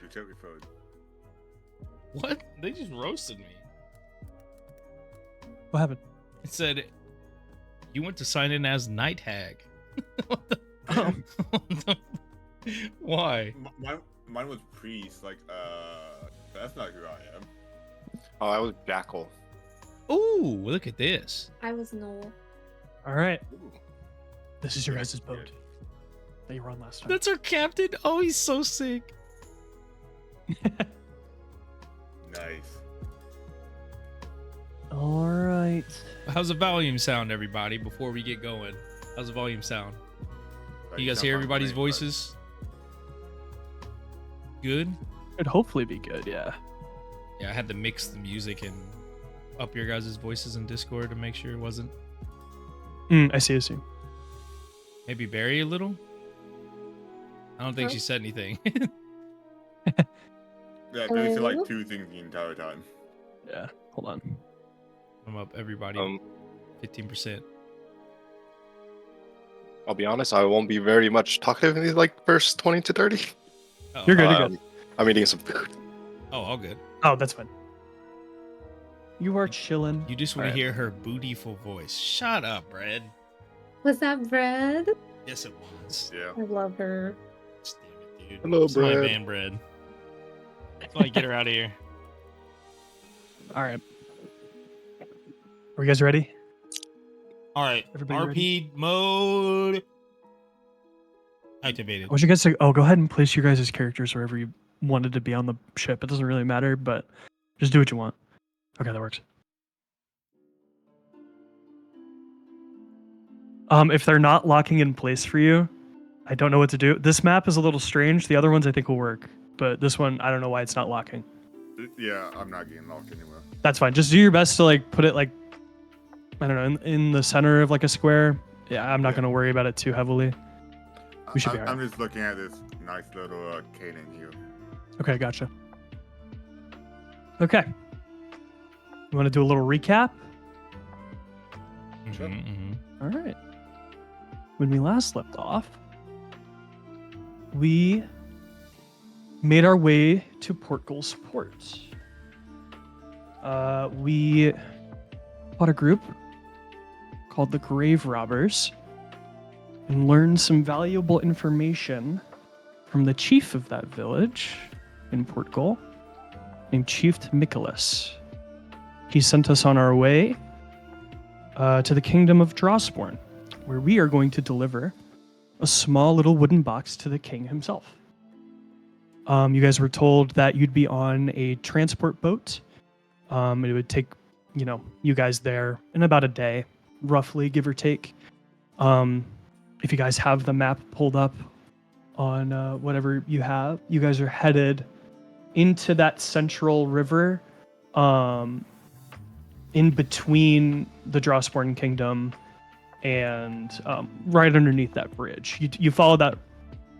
You took your phone. What? They just roasted me. What happened? It said you went to sign in as Night Hag. What the- Oh. Why? Mine was priest. Like, that's not who I am. Oh, I was Jackal. Ooh, look at this. I was Noel. All right. Ooh. This is your Yeah, guys' yeah. boat that you were on last time. That's our captain. Oh, he's so sick. Nice. All right. How's the volume sound, everybody, before we get going? How's the volume sound? You guys hear everybody's voices? Good? It'd hopefully be good, yeah. Yeah, I had to mix the music and up your guys' voices in Discord to make sure it wasn't. I see. Maybe Barry a little? I don't think Huh? she said anything. Yeah, they said like Hello? 2 things the entire time. Yeah. Hold on. I'm up, everybody. 15%. I'll be honest, I won't be very much talkative in these like first 20 to 30. Oh, You're good. You're good. I'm eating some food. Oh, all good. Oh, that's fine. You are chilling. You just want Alright. to hear her bootyful voice. Shut up, Brad. Was that Bread? Yes, it was. Yeah. I love her. Damn it, dude. Hello, It's my Brad. man, Brad. That's why I get her out of here. All right. Are you guys ready? All right, Everybody RP mode activated. I want you guys to go ahead and place your guys' characters wherever you wanted to be on the ship. It doesn't really matter, but just do what you want. Okay, that works. If they're not locking in place for you, I don't know what to do. This map is a little strange. The other ones I think will work, but this one I don't know why it's not locking. Yeah, I'm not getting locked anywhere. That's fine. Just do your best to like put it like I don't know in the center of like a square. Yeah, I'm not Yeah. gonna worry about it too heavily. We should be I'm alright. just looking at this nice little cannon here. Okay, gotcha. Okay. You want to do a little recap? Sure. All right. When we last left off, we made our way to Portgal's Port. We fought a group called the Grave Robbers and learned some valuable information from the chief of that village in Portgal named Chief Michaelis. He sent us on our way to the kingdom of Drossborn, where we are going to deliver a small little wooden box to the king himself. You guys were told that you'd be on a transport boat. It would take, you guys there in about a day, roughly, give or take. If you guys have the map pulled up on whatever you have, you guys are headed into that central river in between the Drossborn Kingdom and right underneath that bridge. You follow that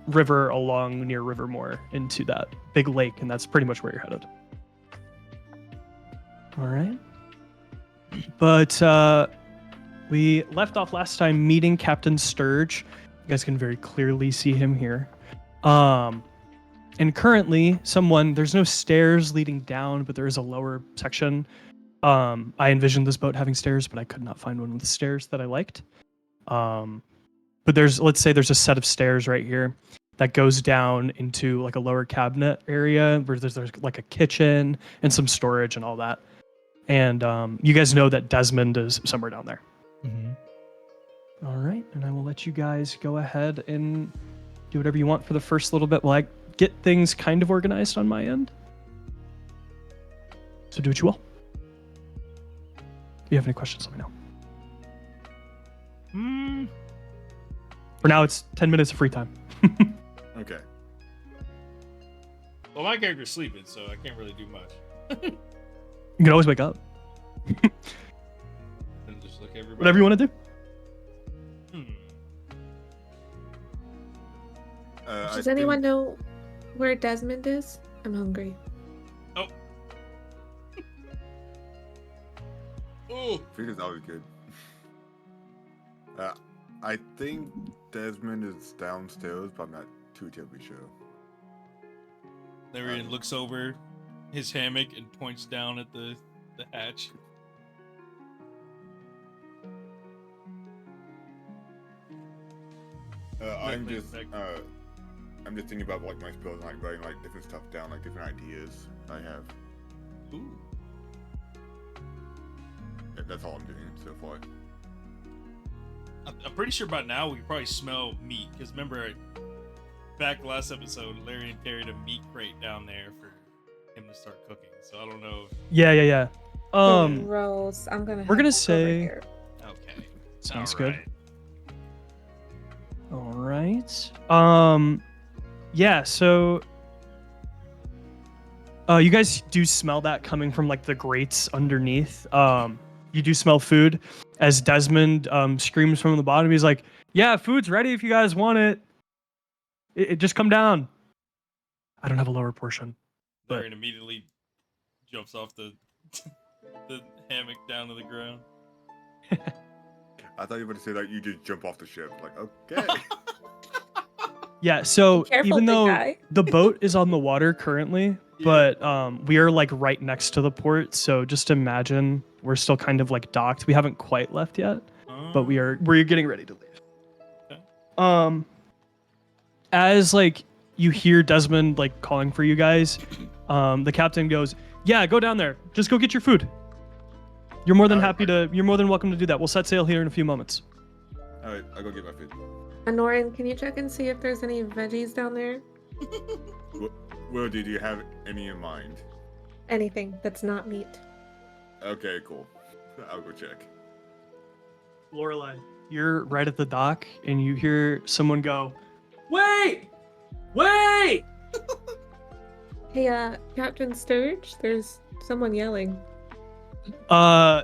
river along near Rivermore into that big lake, and that's pretty much where you're headed. All right. But we left off last time meeting Captain Sturge. You guys can very clearly see him here. And currently, there's no stairs leading down, but there is a lower section. I envisioned this boat having stairs, but I could not find one with stairs that I liked. But let's say there's a set of stairs right here that goes down into like a lower cabinet area where there's like a kitchen and some storage and all that. And you guys know that Desmond is somewhere down there. All right, and I will let you guys go ahead and do whatever you want for the first little bit while I get things kind of organized on my end. So do what you will. If you have any questions, let me know. For now, it's 10 minutes of free time. Okay. Well, my character's sleeping, so I can't really do much. You can always wake up. And just look everybody. Whatever you want to do. Does anyone know where Desmond is? I'm hungry. Oh, Food is always good. I think Desmond is downstairs, but I'm not too terribly sure. Larian looks over his hammock and points down at the hatch. I'm just thinking about like my spells and like writing like different stuff down, like different ideas I have. Ooh. That's all I'm doing so far. I'm pretty sure by now we can probably smell meat, because remember, back last episode, Larian carried a meat crate down there for him to start cooking. So I don't know. Yeah. Gross. I'm gonna. We're gonna have to go over say- here. Okay. Sounds All good. right. All right. Yeah, so you guys do smell that coming from like the grates underneath. You do smell food as Desmond screams from the bottom. He's like, "Yeah, food's ready if you guys want it. It just come down." I don't have a lower portion. But- Larian immediately jumps off the hammock down to the ground. I thought you were going to say that you just jump off the ship. Like, okay. Yeah, so Be careful, even big though guy. the boat is on the water currently, but we are like right next to the port, so just imagine we're still kind of like docked. We haven't quite left yet, but we're getting ready to leave. Okay. As like you hear Desmond like calling for you guys, the captain goes, "Yeah, go down there. Just go get your food. You're more than you're more than welcome to do that. We'll set sail here in a few moments." Alright, I'll go get my food. Anorin, can you check and see if there's any veggies down there? Will, do you have any in mind? Anything that's not meat. Okay, cool. I'll go check. Lorelei, you're right at the dock, and you hear someone go, "Wait! Wait!" Hey, Captain Sturge, there's someone yelling.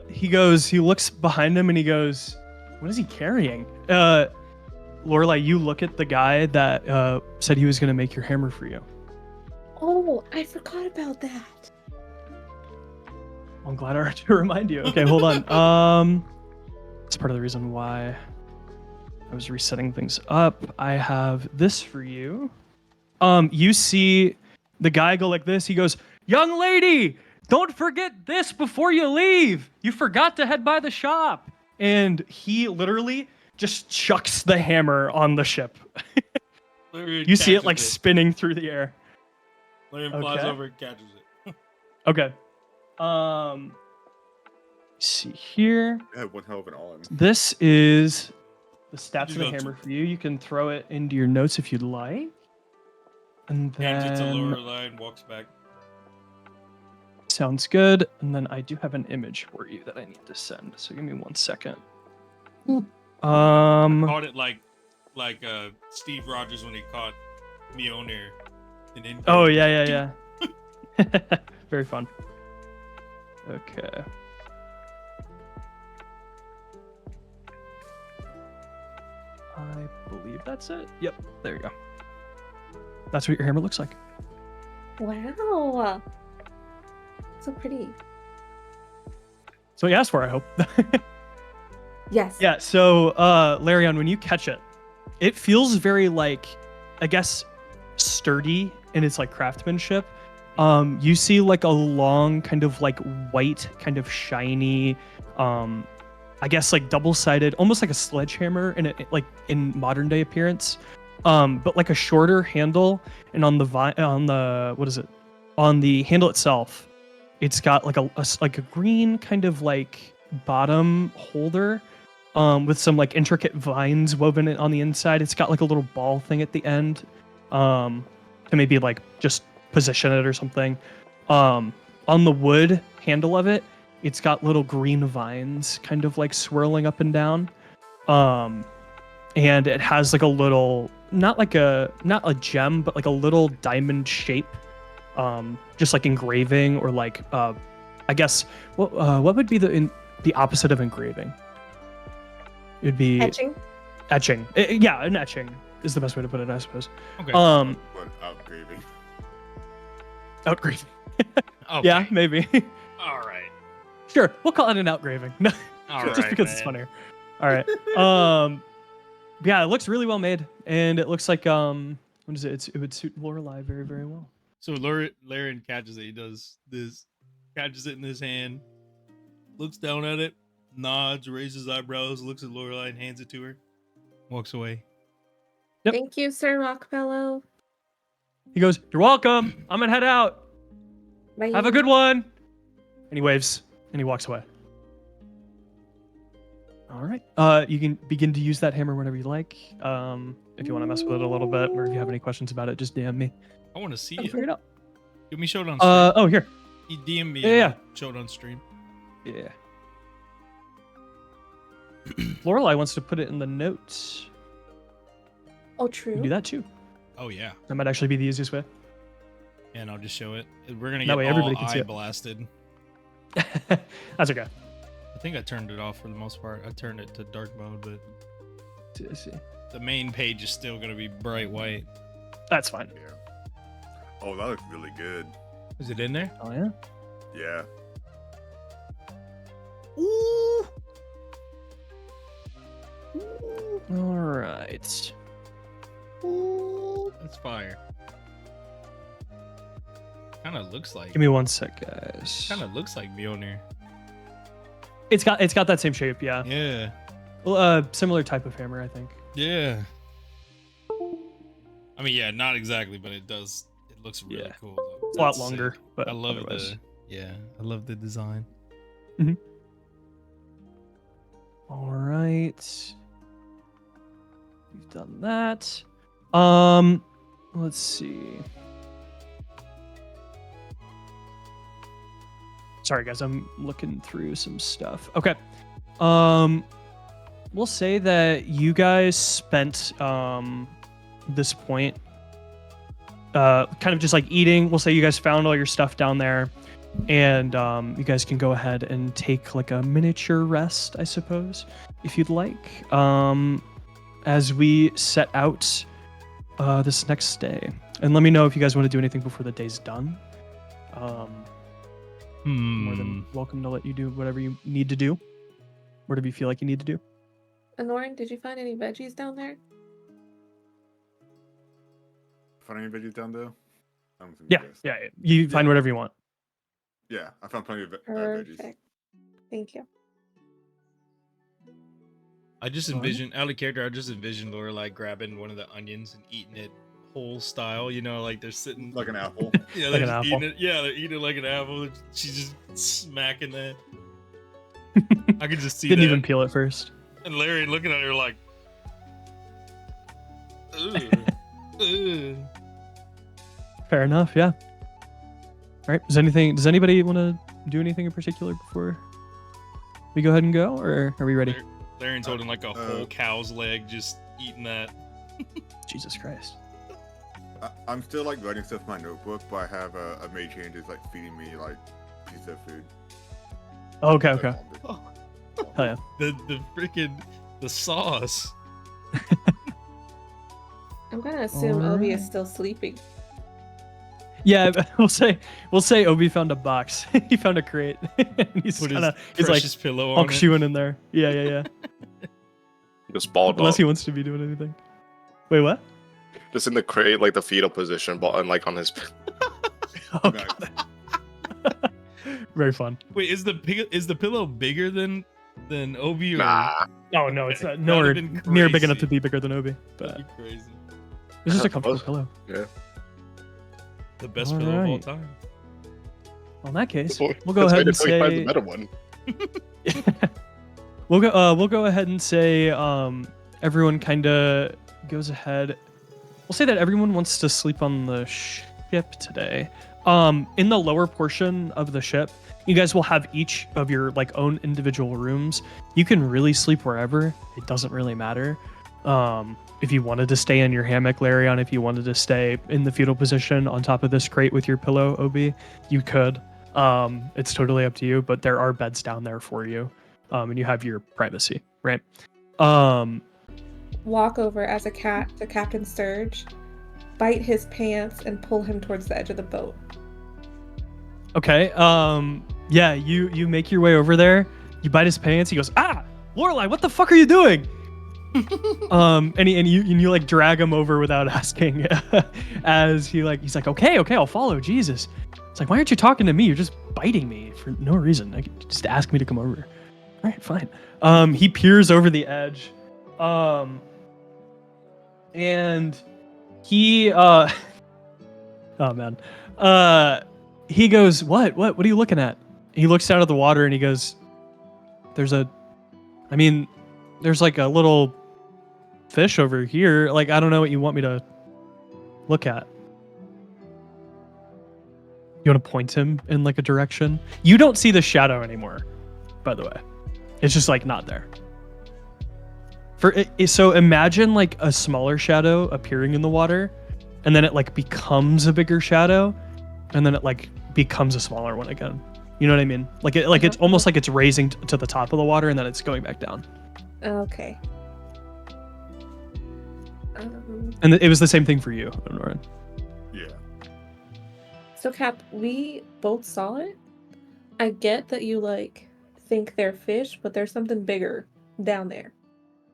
He looks behind him and he goes, "What is he carrying?" Lorelei, you look at the guy that said he was going to make your hammer for you. Oh, I forgot about that. I'm glad I had to remind you. Okay, hold on. It's part of the reason why I was resetting things up. I have this for you. You see the guy go like this. He goes, "Young lady, don't forget this before you leave. You forgot to head by the shop." And he literally just chucks the hammer on the ship. You see it like spinning through the air. Larian flies Okay. over and catches it. Okay. See here. I had one hell of an arm. This is the stats You of the go hammer for you. You can throw it into your notes if you'd like. And Hands it to then Lorelei and walks back. sounds good. And then I do have an image for you that I need to send. So give me 1 second. Caught it like Steve Rogers when he caught Mjolnir. Oh yeah. Very fun. Okay. I believe that's it. Yep, there you go. That's what your hammer looks like. Wow. So pretty. So you asked for, I hope. Yes. Yeah, so Larion, when you catch it, it feels very like, I guess, sturdy in its like craftsmanship. You see like a long kind of like white, kind of shiny, I guess like double-sided, almost like a sledgehammer in it, like in modern day appearance. But like a shorter handle, and on the on the handle itself, it's got like a green kind of like bottom holder, with some like intricate vines woven on the inside. It's got like a little ball thing at the end, to maybe like just position it or something. On the wood handle of it, it's got little green vines kind of like swirling up and down. And it has like a little, not a gem, but like a little diamond shape, just like engraving, or like, I guess, what would be the opposite of engraving? It'd be Etching. etching. Yeah, an etching is the best way to put it, I suppose. Okay. But outgraving. Outgraving. Okay. Yeah, maybe. All right. Sure, we'll call it an outgraving. No, All just right, because it's man. funnier. All right. Yeah, it looks really well made, and it looks like what is it? It would suit Lorelei very, very well. So Larian catches it. He does this, catches it in his hand, looks down at it, nods, raises eyebrows, looks at Lorelei and hands it to her, walks away. Yep. Thank you, Sir Rockfellow. He goes, "You're welcome. I'm gonna head out. Bye. Have a good one." And he waves and he walks away. All right. You can begin to use that hammer whenever you like. If you want to mess with it a little bit, or if you have any questions about it, just DM me. I want to see I'll it. figure it out. Give me show it on stream. Oh, here. He DM me. Yeah. Show it on stream. Yeah. Lorelei wants to put it in the notes. Oh, You true. can do that too. Oh yeah. That might actually be the easiest way. And I'll just show it. We're gonna That get way all everybody can see eye it. blasted. That's okay. I think I turned it off for the most part. I turned it to dark mode, but See. the main page is still gonna be bright white. That's fine. Yeah. Oh, that looks really good. Is it in there? Oh yeah. Yeah. All right. That's fire. Kind of looks like. Give me 1 sec, guys. Kind of looks like Mjolnir. It's got that same shape, yeah. Yeah. Well, similar type of hammer, I think. Yeah. I mean, yeah, not exactly, but it does. It looks really Yeah. cool. Though. It's a lot That's longer, sick. but I love otherwise. I love the design. All right. We've done that. Let's see. Sorry, guys, I'm looking through some stuff. Okay. We'll say that you guys spent this point kind of just like eating. We'll say you guys found all your stuff down there, and you guys can go ahead and take like a miniature rest, I suppose, if you'd like, as we set out this next day. And let me know if you guys want to do anything before the day's done. More than welcome to let you do whatever you need to do, whatever you feel like you need to do. Anorin, did you find any veggies down there? Find any veggies down there? I don't think Yeah, there is. yeah. You find whatever you want. Yeah, I found plenty of veggies. Perfect. Thank you. I just Alright. envision out of character. I just envision Lorelei grabbing one of the onions and eating it whole style. You know, like they're sitting. Like an apple. Yeah, Like they're an just apple. eating it. Yeah, they're eating it like an apple. She's just smacking that. I could just see Didn't that. even peel it first. And Larry looking at her like, ugh, ugh. Fair enough. Yeah. All right. Does anybody want to do anything in particular before we go ahead and go, or are we ready? Larry's holding like a whole cow's leg, just eating that. Jesus Christ. I'm still like writing stuff in my notebook, but I have a mage hand who's like feeding me like pieces of food. Oh, okay. Okay. Oh, Hell yeah. the freaking the sauce. I'm gonna assume Obi is Alright. still sleeping. Yeah. We'll say Obi found a box. He found a crate. And he's Put kind of his he's like precious pillow on honk it. shoeing in there. Yeah. Yeah. Yeah. Just balled Unless up. he wants to be doing anything. Wait, what? Just in the crate, like the fetal position, but like on his. Oh, Nice. God. Very fun. Wait, is the pillow bigger than Obi? Or... Nah. Oh no, it's not That'd nowhere have been near big enough crazy. to be bigger than Obi. But That'd be crazy. it's just a comfortable pillow. The best pillow of all Alright. time. Well, in that case, That's we'll go ahead and why he finds say a better one. we'll go ahead and say everyone kind of goes ahead. We'll say that everyone wants to sleep on the ship today. In the lower portion of the ship, you guys will have each of your like own individual rooms. You can really sleep wherever. It doesn't really matter. If you wanted to stay in your hammock, Larion, if you wanted to stay in the fetal position on top of this crate with your pillow, Obi, you could. It's totally up to you, but there are beds down there for you. And you have your privacy, right? Walk over as a cat to Captain Sturge, bite his pants, and pull him towards the edge of the boat. Okay. Yeah, you make your way over there. You bite his pants. He goes, "Ah, Lorelei, what the fuck are you doing?" And you like drag him over without asking, as he's like, okay, I'll follow. Jesus, it's like, why aren't you talking to me? You're just biting me for no reason. Like, just ask me to come over. All right, fine. He peers over the edge, and he oh man, he goes, what are you looking at? He looks down at the water and he goes, there's like a little fish over here. Like, I don't know what you want me to look at. You want to point him in like a direction? You don't see the shadow anymore, by the way. It's just like not there. So imagine like a smaller shadow appearing in the water, and then it like becomes a bigger shadow, and then it like becomes a smaller one again. You know what I mean? Like it's almost like it's raising to the top of the water, and then it's going back down. Okay. And it was the same thing for you, Anorin. Yeah. So Cap, we both saw it. I get that you like think they're fish, but there's something bigger down there.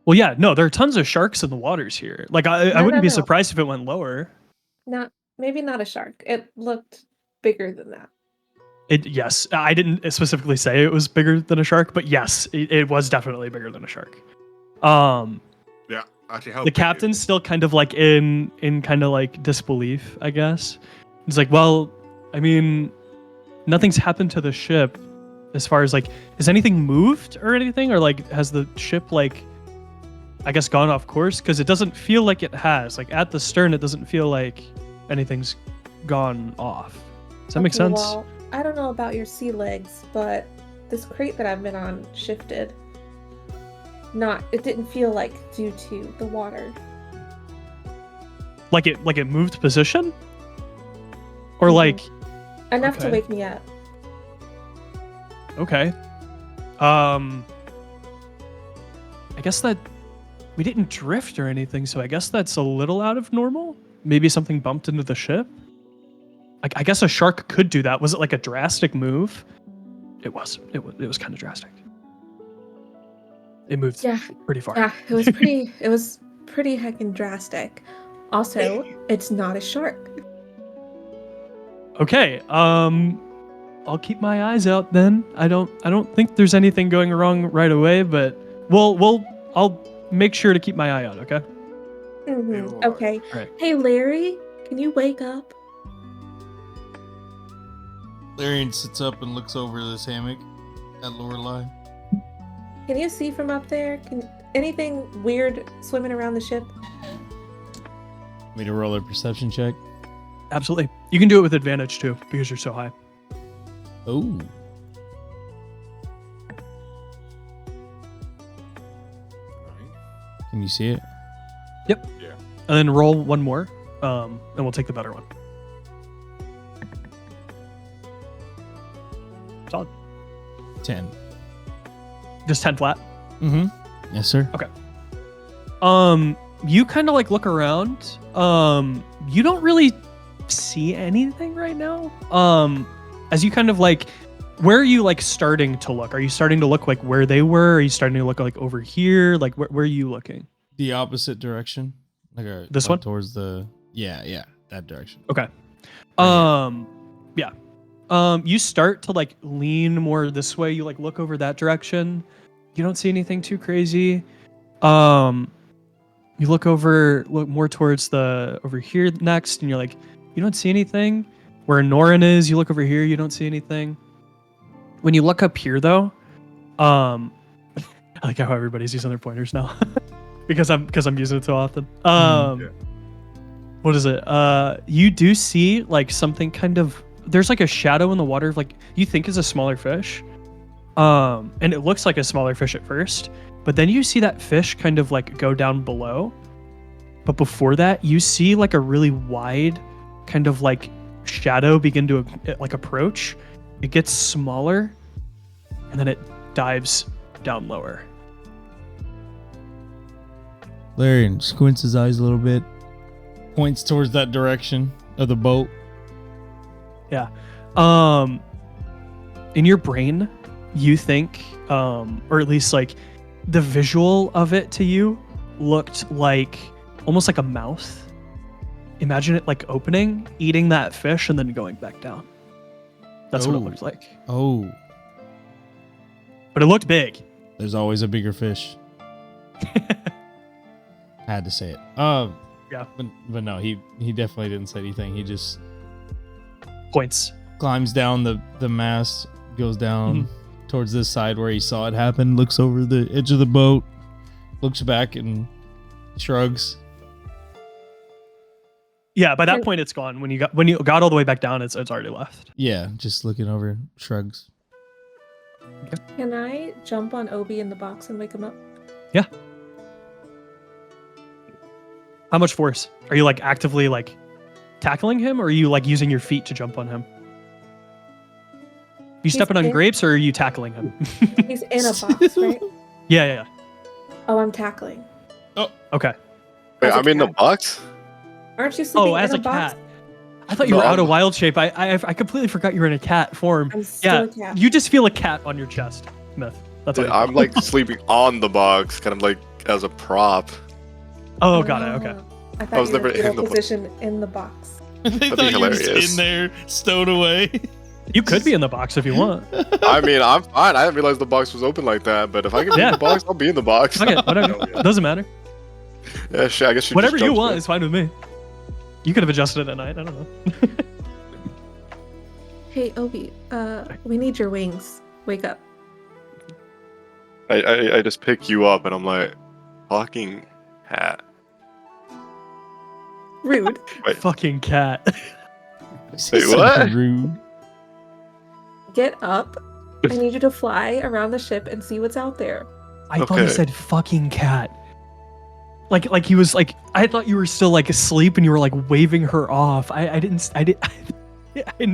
Well, yeah, no, there are tons of sharks in the waters here. Like, I wouldn't be surprised if it went lower. Maybe not a shark. It looked bigger than that. Yes, I didn't specifically say it was bigger than a shark, but yes, it was definitely bigger than a shark. Yeah, actually, how the big captain's still kind of like in kind of like disbelief, I guess. He's like, well, I mean, nothing's happened to the ship as far as like, has anything moved or anything? Or like, has the ship like, I guess, gone off course? Because it doesn't feel like it has. Like at the stern, it doesn't feel like anything's gone off. Does that make sense? Well, I don't know about your sea legs, but this crate that I've been on shifted. It didn't feel like due to the water. Like it moved position? Or like enough to okay. wake me up. Okay. I guess that we didn't drift or anything, so I guess that's a little out of normal. Maybe something bumped into the ship. I guess a shark could do that. Was it like a drastic move? It was. It was kind of drastic. It moved pretty far. Yeah, it was pretty. It was pretty heckin' drastic. Also, it's not a shark. Okay. I'll keep my eyes out then. I don't think there's anything going wrong right away, but I'll make sure to keep my eye out. Okay. Mm-hmm. Okay. Right. Hey, Larry, can you wake up? Larian sits up and looks over this hammock at Lorelei. Can you see from up there? Can anything weird swimming around the ship? Me to roll a perception check. Absolutely. You can do it with advantage too because you're so high. Oh. Can you see it? Yep. Yeah. And then roll one more, and we'll take the better one. Solid. 10. Just 10 flat. Mm-hmm. Yes, sir. Okay. You kind of like look around. You don't really see anything right now. As you kind of like, where are you like starting to look? Are you starting to look like where they were? Are you starting to look like over here? Like where are you looking? The opposite direction. This one? Towards the that direction. Okay. Yeah. You start to like lean more this way. You like look over that direction. You don't see anything too crazy. You look more towards over here next, and you're like, you don't see anything. Where Anorin is, you look over here, you don't see anything. When you look up here though, I like how everybody's using their pointers now. because I'm using it so often. What is it? You do see like something kind of, there's like a shadow in the water, like you think is a smaller fish. And it looks like a smaller fish at first, but then you see that fish kind of like go down below. But before that, you see like a really wide kind of like shadow begin to like approach. It gets smaller and then it dives down lower. Larian squints his eyes a little bit, points towards that direction of the boat. Yeah. In your brain, you think, or at least like the visual of it to you looked like almost like a mouth. Imagine it like opening, eating that fish, and then going back down. That's what it Oh. looked like. Oh, But it looked big. there's always a bigger fish. Had to say it. Yeah. But no, he definitely didn't say anything. He just Points. climbs down the mast, goes down towards this side where he saw it happen, looks over the edge of the boat, looks back and shrugs. Yeah, by that point it's gone. When you got all the way back down, it's already left. Yeah, just looking over, shrugs. Can I jump on Obi in the box and wake him up? Yeah. How much force? Are you like actively like tackling him, or are you like using your feet to jump on him? You stepping on grapes, or are you tackling him? He's in a box, right? Yeah. Oh, I'm tackling. Okay. Wait, As a I'm in the cat. box? Aren't you sleeping Oh, as in a box? cat. I thought you were No. out of wild shape. I completely forgot you were in a cat form. I'm still Yeah, a cat. you just feel a cat on your chest, Myth. That's all. I'm like sleeping on the box, kind of like as a prop. Oh, got it. Okay. I thought was you were never in fetal the box. position in the box. They That'd be thought you were just hilarious. in there, stowed away. You could be in the box if you want. I mean, I'm fine. I didn't realize the box was open like that, but if I can be Yeah. in the box, I'll be in the box. Okay, whatever. Oh, yeah. Doesn't matter. Yeah, shit, I guess you Whatever just you jumped want in. is fine with me. You could have adjusted it at night. I don't know. Hey, Obi, we need your wings. Wake up. I just pick you up and I'm like, fucking hat. Rude. Wait. Fucking cat. Wait, what? Rude. Get up. I need you to fly around the ship and see what's out there. I thought he Okay. said fucking cat. Like he was like, I thought you were still like asleep and you were like waving her off. I didn't.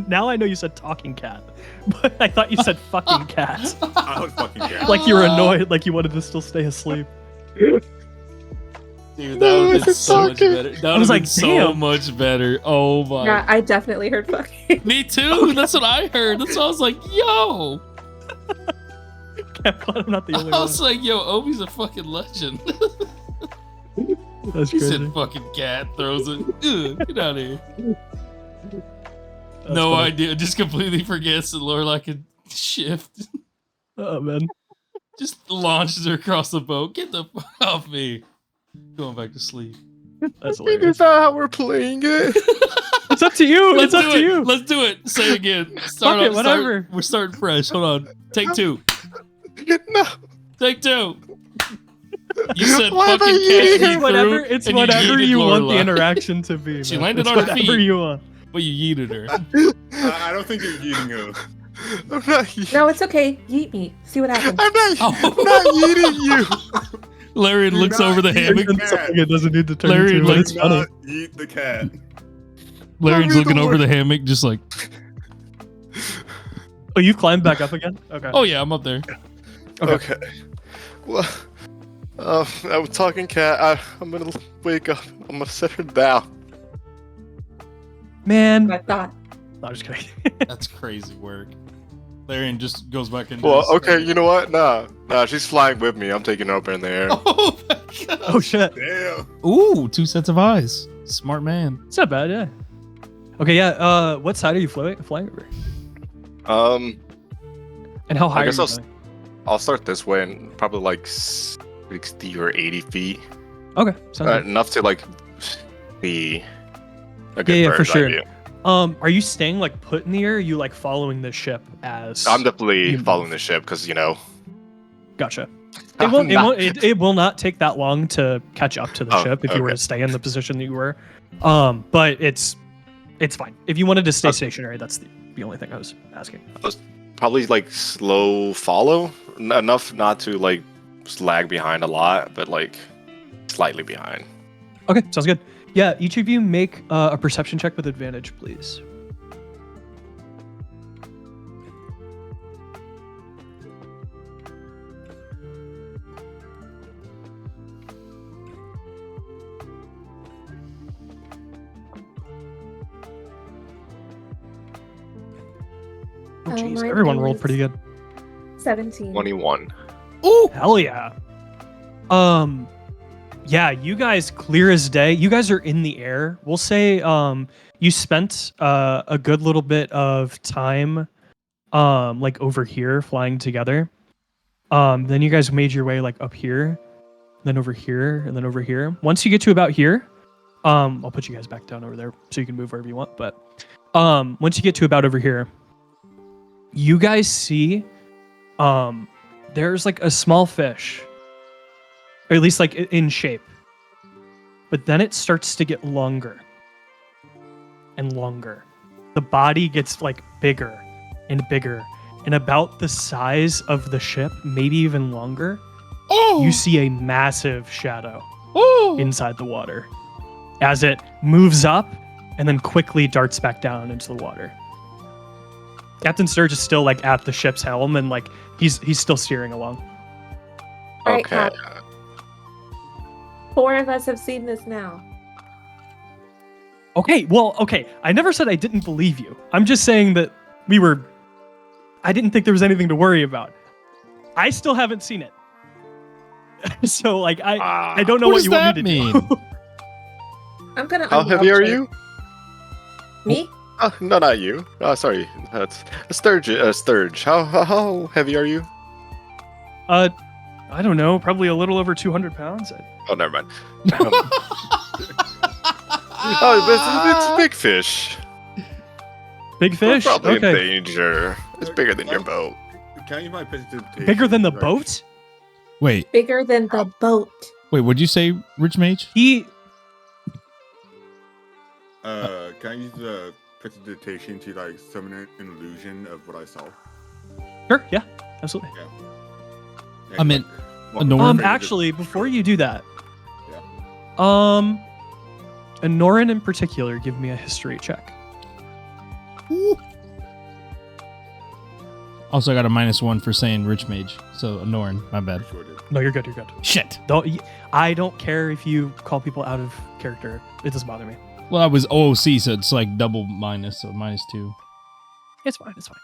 Now I know you said talking cat, but I thought you said fucking cat. I was fucking cat. Like you were annoyed, like you wanted to still stay asleep. Dude, that No, would have been it's so much talking. better. That was would have like, been so damn. much better. Oh my. Yeah, I definitely heard fucking. Me too. That's what I heard. That's why I was like, yo. I'm glad I'm not the only I one. was like, yo, Obi's a fucking legend. That's He crazy. said fucking cat, throws it. Ugh, get out of here. That's No funny. idea. Just completely forgets that Lorelei could shift. Oh man. Just launches her across the boat. Get the fuck off me. Going back to sleep. That's Is hilarious. that how we're playing it? It's up to you. Let's It's do up to it. you. Let's do it. Say it again. Start Fuck it, up. whatever. We're starting fresh. Hold on. Take two. No. Take two. You said Why am I fucking eating catch her? me Whatever. through, It's and whatever yeeted you want the Lorelei. interaction to be. She man. landed It's on her whatever feet. you want. But you yeeted her. I don't think you're eating her. I'm not eating. No, it's okay. Yeet me. See what happens. I'm not, Oh. I'm not eating you. Larry You're looks not over the eating hammock. cat. Something it doesn't need to turn Larry, into, but like, it's funny. Not eat the cat. Larry's Larry, looking don't over look. the hammock, just like, Oh, you climbed back up again? Okay. oh yeah, I'm up there. Okay. Well, I'm talking cat. I'm gonna wake up. I'm gonna set her down. Man. I thought. No, I'm just kidding. That's crazy work. Larry just goes back into Well, his- okay. You know what? Nah. She's flying with me. I'm taking her up in the air. Oh my god. Oh shit. Damn. Ooh, 2 sets of eyes. Smart man. It's not bad, yeah. Okay, yeah. What side are you flying over? And how high I guess are I'll, you going? I'll start this way and probably like 60 or 80 feet. Okay, sounds good. Enough to like be a good Yeah, for bird's eye sure. view. Are you staying like put in the air? Or are you like following the ship as? I'm definitely You following move. the ship because you know. Gotcha. I'm It not- won't. It will not take that long to catch up to the Oh, ship if you were okay. to stay in the position that you were. But it's fine. If you wanted to stay Okay. stationary, that's the only thing I was asking. Probably like slow follow, enough not to like lag behind a lot, but like slightly behind. Okay, sounds good. Yeah, each of you make a perception check with advantage, please. Oh, jeez, mine everyone rolled is- pretty good. 17. 21. Ooh. Hell yeah. Yeah, you guys clear as day. You guys are in the air. We'll say you spent a good little bit of time like over here flying together. Then you guys made your way like up here, then over here, and then over here. Once you get to about here, I'll put you guys back down over there so you can move wherever you want, but once you get to about over here, you guys see there's like a small fish. Or at least like in shape. But then it starts to get longer and longer. The body gets like bigger and bigger and about the size of the ship, maybe even longer. Oh! You see a massive shadow Oh! inside the water as it moves up and then quickly darts back down into the water. Captain Sturge is still like at the ship's helm and like he's still steering along. All right, Okay. Cap. 4 of us have seen this now. Okay, well, okay. I never said I didn't believe you. I'm just saying that I didn't think there was anything to worry about. I still haven't seen it. So, like, I don't know What what does you want that me to mean? do. I'm gonna. How heavy are unlock you? it. Me? No, not you. Oh, sorry. That's a Sturge. Sturge. How heavy are you? I don't know. Probably a little over 200 pounds. Oh, never mind. Oh, it's a big fish. Big fish? Probably in Okay. danger. It's bigger than your boat. Can I use my precipitation? Bigger than the Like, boat? Wait, Bigger than the boat. what'd you say, Rich Mage? He. Can I use the precipitation to like summon an illusion of what I saw? Sure, yeah, absolutely. And, I meant walk Anorin. around the- Actually, before you do that, Yeah. Anorin in particular, give me a history check. Also, I got a -1 for saying Rich Mage. So, Anorin, my bad. Sure did. No, you're good. You're good. Shit. I don't care if you call people out of character. It doesn't bother me. Well, I was OOC, so it's like double minus, so -2. It's fine. It's fine.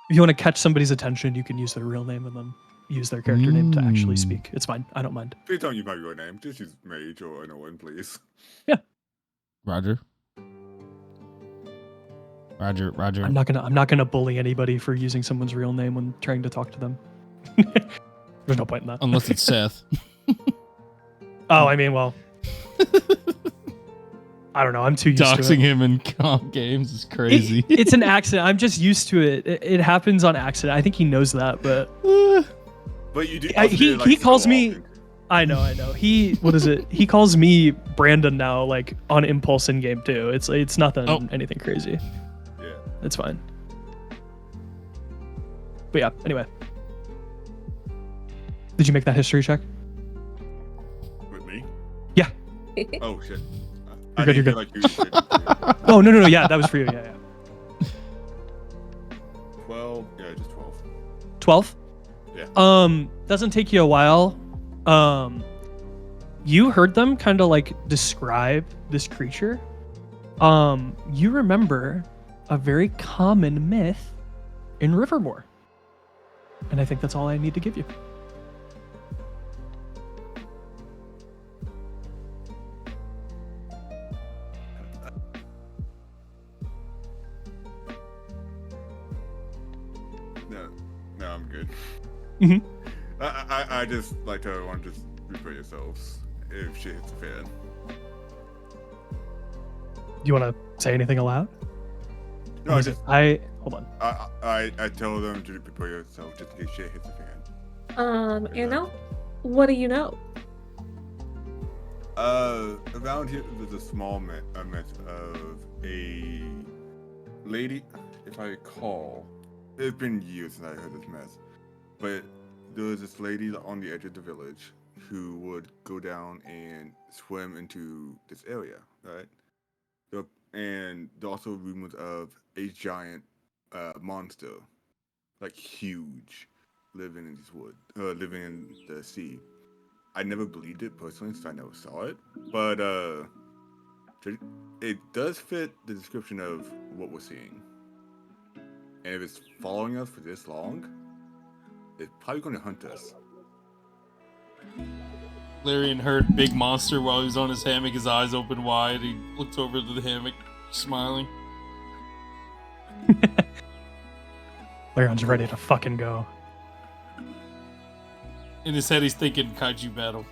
If you want to catch somebody's attention, you can use their real name and then use their character name to actually speak. It's fine. I don't mind. Please don't use my real name. Just use Mage or Anorin, please. Roger. Roger. I'm not gonna bully anybody for using someone's real name when trying to talk to them. There's no point in that. Unless it's Seth. Oh, I mean, well, I don't know. I'm too used to Doxing it. him in comp games is crazy. It's an accident. I'm just used to it. It happens on accident. I think he knows that, but But you do. he calls me. I know. What is it? He calls me Brandon now, like on impulse in game too. It's nothing, anything crazy. Yeah. It's fine. But yeah. Anyway, did you make that history check? With me? Yeah. Oh shit. You're good, you're good. Like you should. Oh no. Yeah, that was for you. Yeah. 12. Yeah, just 12. 12. Yeah. Doesn't take you a while. You heard them kind of like describe this creature. You remember a very common myth in Rivermore. And I think that's all I need to give you. No, I'm good. Mhm. I just like to want to just prepare yourselves if shit hits the fan. Do you want to say anything aloud? No, I just hold on. I tell them to prepare yourself just in case shit hits the fan. Anno, what do you know? Around here there's a small mess of a lady, if I recall. It's been years since I heard this mess, but there was this lady on the edge of the village who would go down and swim into this area, right? And there are also rumors of a giant monster, like huge, living in this wood, living in the sea. I never believed it personally, since I never saw it, but it does fit the description of what we're seeing. And if it's following us for this long, it's probably going to hunt us. Larian heard big monster while he was on his hammock, his eyes open wide. He looks over to the hammock, smiling. Larion's ready to fucking go. In his head, he's thinking kaiju battle.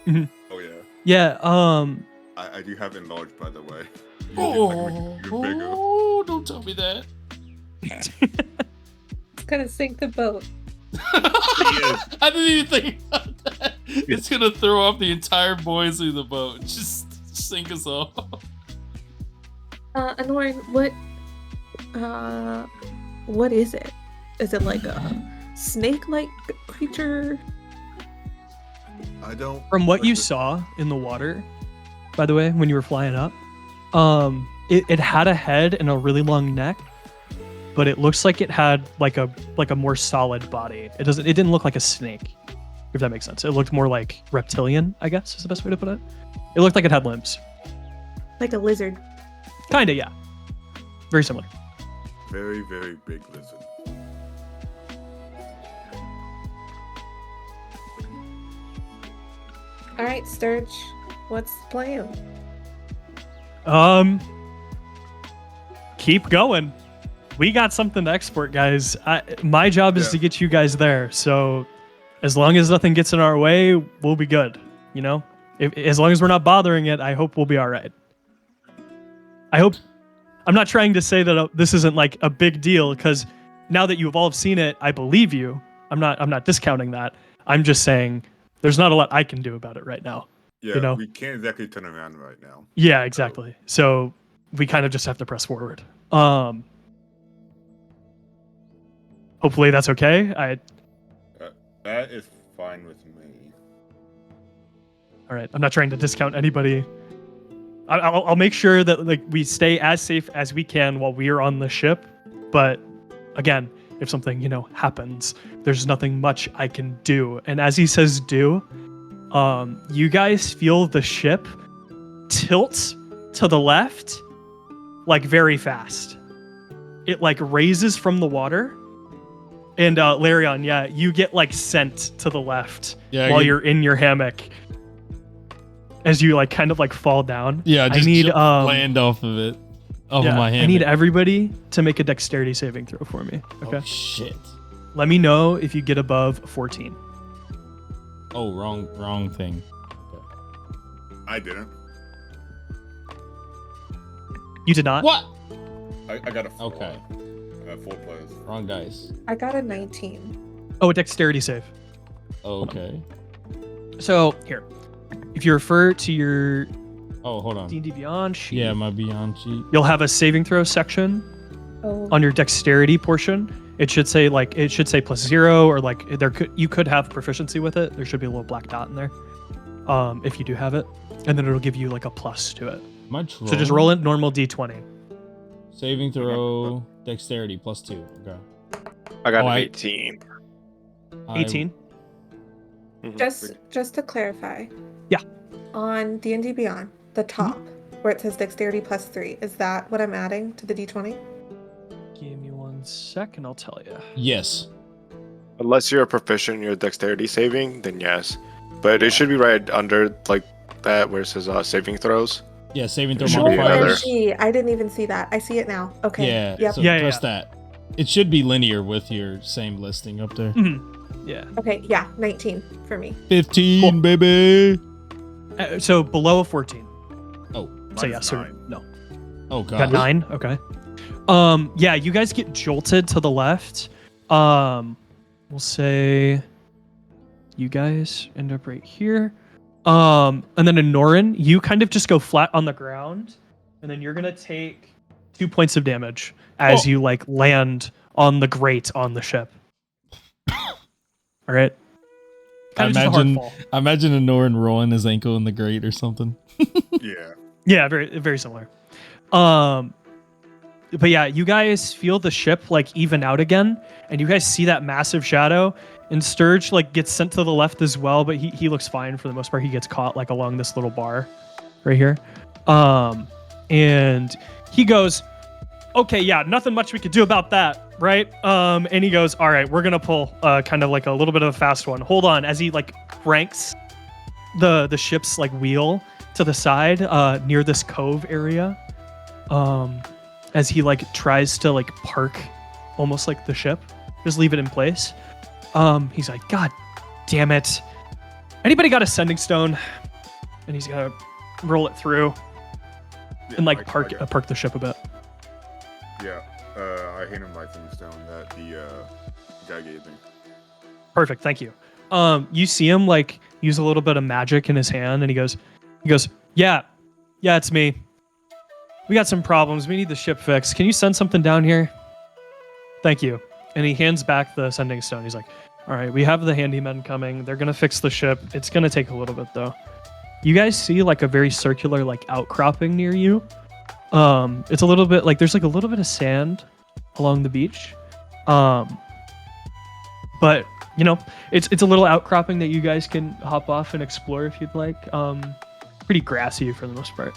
Oh yeah. Yeah, I do have enlarged, by the way. You Oh, make it bigger. don't tell me that. It's gonna sink the boat. I didn't even think about that. It's gonna throw off the entire buoyancy of the boat. Just sink us all. Anorin, what is it? Is it like a snake-like creature? I don't. from what you saw in the water, by the way, when you were flying up, it had a head and a really long neck, but it looks like it had like a more solid body. It didn't look like a snake, if that makes sense. It looked more like reptilian, I guess is the best way to put it. It looked like it had limbs. Like a lizard. Kinda, yeah. Very similar. Very, very big lizard. All right, Sturge, what's the plan? Keep going. We got something to export, guys. My job is Yeah. to get you guys there. So as long as nothing gets in our way, we'll be good. You know, as long as we're not bothering it, I hope we'll be all right. I hope. I'm not trying to say that this isn't like a big deal, because now that you've all seen it, I believe you. I'm not discounting that. I'm just saying there's not a lot I can do about it right now. Yeah, You know? we can't exactly turn around right now. Yeah, exactly. So we kind of just have to press forward. Hopefully that's okay. That is fine with me. All right. I'm not trying to discount anybody. I'll make sure that like we stay as safe as we can while we are on the ship. But again, if something happens, there's nothing much I can do. And as he says, do, you guys feel the ship tilt to the left, like very fast. It like raises from the water. And Larion, yeah, you get like sent to the left while you're in your hammock. As you like kind of like fall down. Yeah, just I need land off of it. Off of my hand. I need everybody to make a dexterity saving throw for me. Okay. Oh, shit. Let me know if you get above 14. Oh, wrong thing. I didn't. You did not? What? I got a 4. Okay. I got 4 players. Wrong dice. I got a 19. Oh, a dexterity save. Okay. So here, if you refer to your Oh, hold on. D&D Beyond sheet, Yeah, my Beyond sheet. you'll have a saving throw section Oh, on your dexterity portion. It should say +0, or like you could have proficiency with it. There should be a little black dot in there, if you do have it, and then it'll give you like a plus to it. My So just roll it normal D20. Saving throw, dexterity +2. Okay. I got Oh, an I- 18. 18. just to clarify. Yeah. On D&D Beyond, the top where it says dexterity +3, is that what I'm adding to the D20? Give me 1 sec, and I'll tell you. Yes. Unless you're a proficient in your dexterity saving, then yes. But it should be right under like that where it says saving throws. Yeah, saving throw Should be modifier. other. OMG, I didn't even see that. I see it now. Okay. Yeah. Yep. So Yeah, press yeah. that. It should be linear with your same listing up there. Yeah. Okay, yeah, 19 for me. 15, Cool. baby. So below a 14. Oh. So Mine's yeah, so 9. no. Oh You got god. 9? Okay. Yeah, you guys get jolted to the left. We'll say you guys end up right here. And then Anorin, you kind of just go flat on the ground, and then you're gonna take 2 points of damage as Oh. you like land on the grate on the ship. All right. Kind of just a hard fall. I imagine Anorin rolling his ankle in the grate or something. Yeah. Yeah, very very similar. But yeah, you guys feel the ship like even out again, and you guys see that massive shadow. And Sturge like gets sent to the left as well, but he looks fine for the most part. He gets caught like along this little bar right here. And he goes, okay, yeah, nothing much we could do about that, right? And he goes, all right, we're gonna pull kind of like a little bit of a fast one. Hold on, as he like cranks the ship's like wheel to the side near this cove area, as he like tries to like park almost like the ship, just leave it in place. He's like, God damn it, anybody got a sending stone? And he's gonna roll it through Yeah, and like I park got- the ship a bit. Yeah, I hand him my tombstone that the guy gave me. Perfect, thank you. You see him like use a little bit of magic in his hand, and he goes, yeah, it's me. We got some problems. We need the ship fixed. Can you send something down here? Thank you. And he hands back the sending stone. He's like, all right, we have the handymen coming. They're gonna fix the ship. It's gonna take a little bit though. You guys see like a very circular like outcropping near you. It's a little bit like there's like a little bit of sand along the beach. But you know, it's a little outcropping that you guys can hop off and explore if you'd like. Pretty grassy for the most part.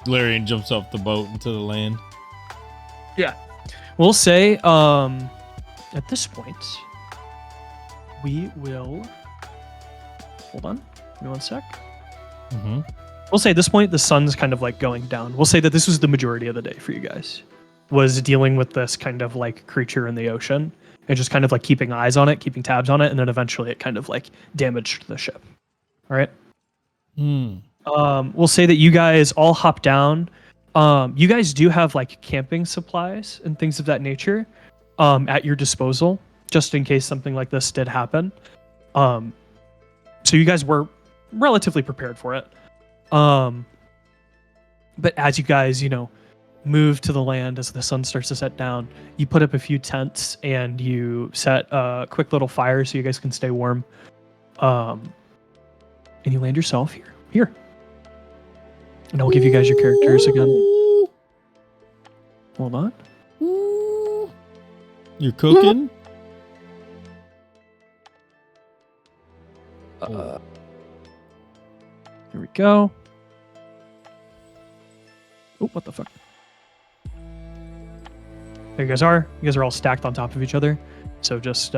Larian jumps off the boat into the land. We'll say at this point we will hold on. Give me one sec. Mm-hmm. We'll say at this point the sun's kind of like going down. We'll say that this was the majority of the day for you guys. Was dealing with this kind of like creature in the ocean and just kind of like keeping eyes on it, keeping tabs on it, and then eventually it kind of like damaged the ship. All right. We'll say that you guys all hop down. You guys do have like camping supplies and things of that nature at your disposal, just in case something like this did happen. So you guys were relatively prepared for it. But as you guys, move to the land as the sun starts to set down, you put up a few tents and you set a quick little fire so you guys can stay warm. And you land yourself here. And I'll give you guys your characters again. Hold on. You're cooking? Here we go. Oh, what the fuck? There you guys are. You guys are all stacked on top of each other. So just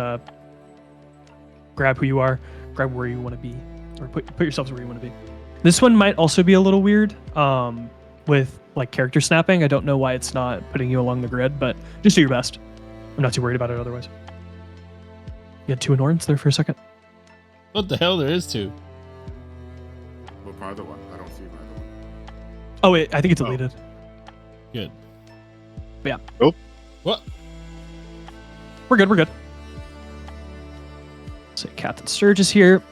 grab who you are, grab where you want to be, or put yourselves where you want to be. This one might also be a little weird with like character snapping. I don't know why it's not putting you along the grid, but just do your best. I'm not too worried about it otherwise. You had 2 Anorins there for a second. What the hell? There is 2. What part of the one? I don't see my other one. Oh, wait, I think it's deleted. Good. Yeah. Oh. What? We're good. So Captain Sturge is here.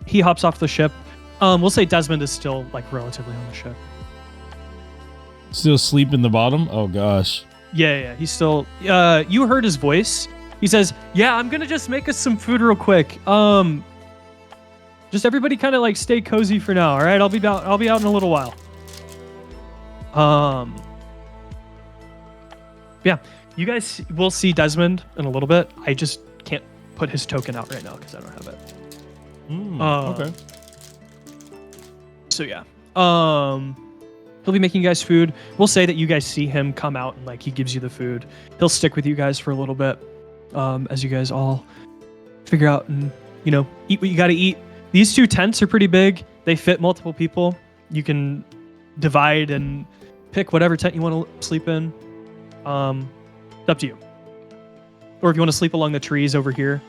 He hops off the ship. We'll say Desmond is still like relatively on the ship. Still asleep in the bottom? Oh gosh. Yeah. He's still. You heard his voice. He says, "Yeah, I'm gonna just make us some food real quick. Just everybody kind of like stay cozy for now. All right, I'll be out in a little while. Yeah, you guys will see Desmond in a little bit. I just can't put his token out right now because I don't have it. Okay. So yeah, he'll be making you guys food. We'll say that you guys see him come out and like he gives you the food. He'll stick with you guys for a little bit, as you guys all figure out and eat what you got to eat. These 2 tents are pretty big. They fit multiple people. You can divide and pick whatever tent you want to sleep in. It's up to you. Or if you want to sleep along the trees over here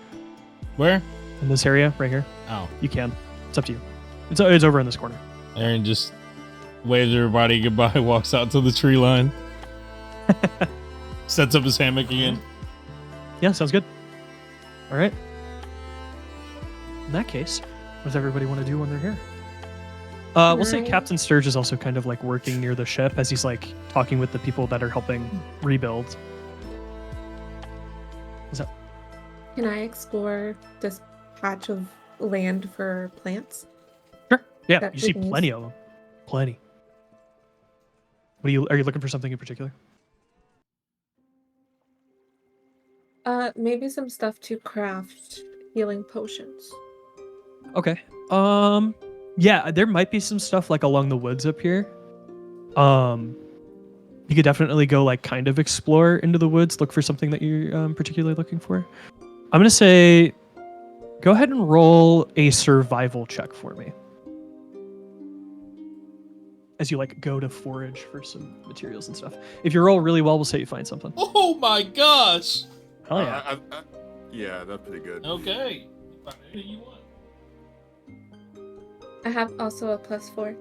Where? in this area right here, Oh. you can. It's up to you. It's over in this corner. Aaron just waves everybody goodbye, walks out to the tree line. Sets up his hammock again. Yeah, sounds good. All right. In that case, what does everybody want to do when they're here? We'll say Right. Captain Sturge is also kind of like working near the ship as he's like talking with the people that are helping rebuild. Can I explore this patch of land for plants? Sure. Yeah, That you see things. plenty of them. Plenty. Are you looking for something in particular? Maybe some stuff to craft healing potions. Okay. Yeah, there might be some stuff like along the woods up here. You could definitely go like kind of explore into the woods, look for something that you're particularly looking for. I'm gonna say Go ahead and roll a survival check for me. As you like go to forage for some materials and stuff. If you roll really well, we'll say you find something. Oh my gosh! Hell yeah. Yeah, that's pretty good. Okay. You find anything you want. I have also a +4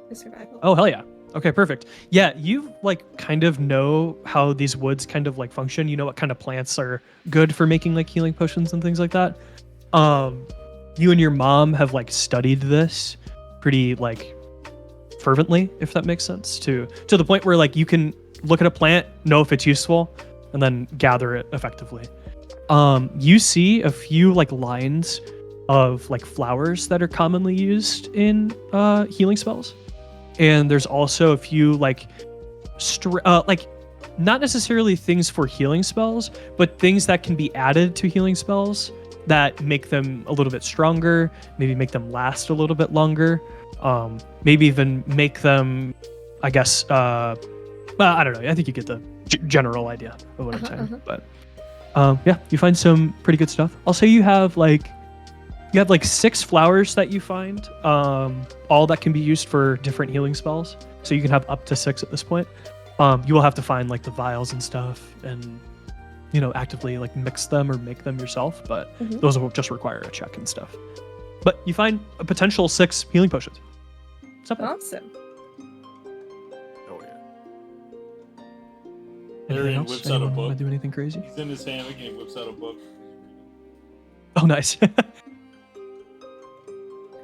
to survival. Oh hell yeah. Okay, perfect. Yeah, you like kind of know how these woods kind of like function. You know what kind of plants are good for making like healing potions and things like that. You and your mom have like studied this pretty like fervently, if that makes sense, to the point where like you can look at a plant, know if it's useful, and then gather it effectively. You see a few like lines of like flowers that are commonly used in healing spells, and there's also a few like like not necessarily things for healing spells, but things that can be added to healing spells that make them a little bit stronger, maybe make them last a little bit longer, maybe even make them, I guess, well, I don't know. I think you get the general idea of what I'm saying. But yeah, you find some pretty good stuff. I'll say you have like 6 flowers that you find, all that can be used for different healing spells. So you can have up to 6 at this point. You will have to find like the vials and stuff and, you know, actively like mix them or make them yourself, but those will just require a check and stuff. But you find a potential 6 healing potions. Awesome. Oh yeah. Anything Arian else? whips out a Anyone book. want to do anything crazy? He's in his hammock and he whips out a book. Oh, nice.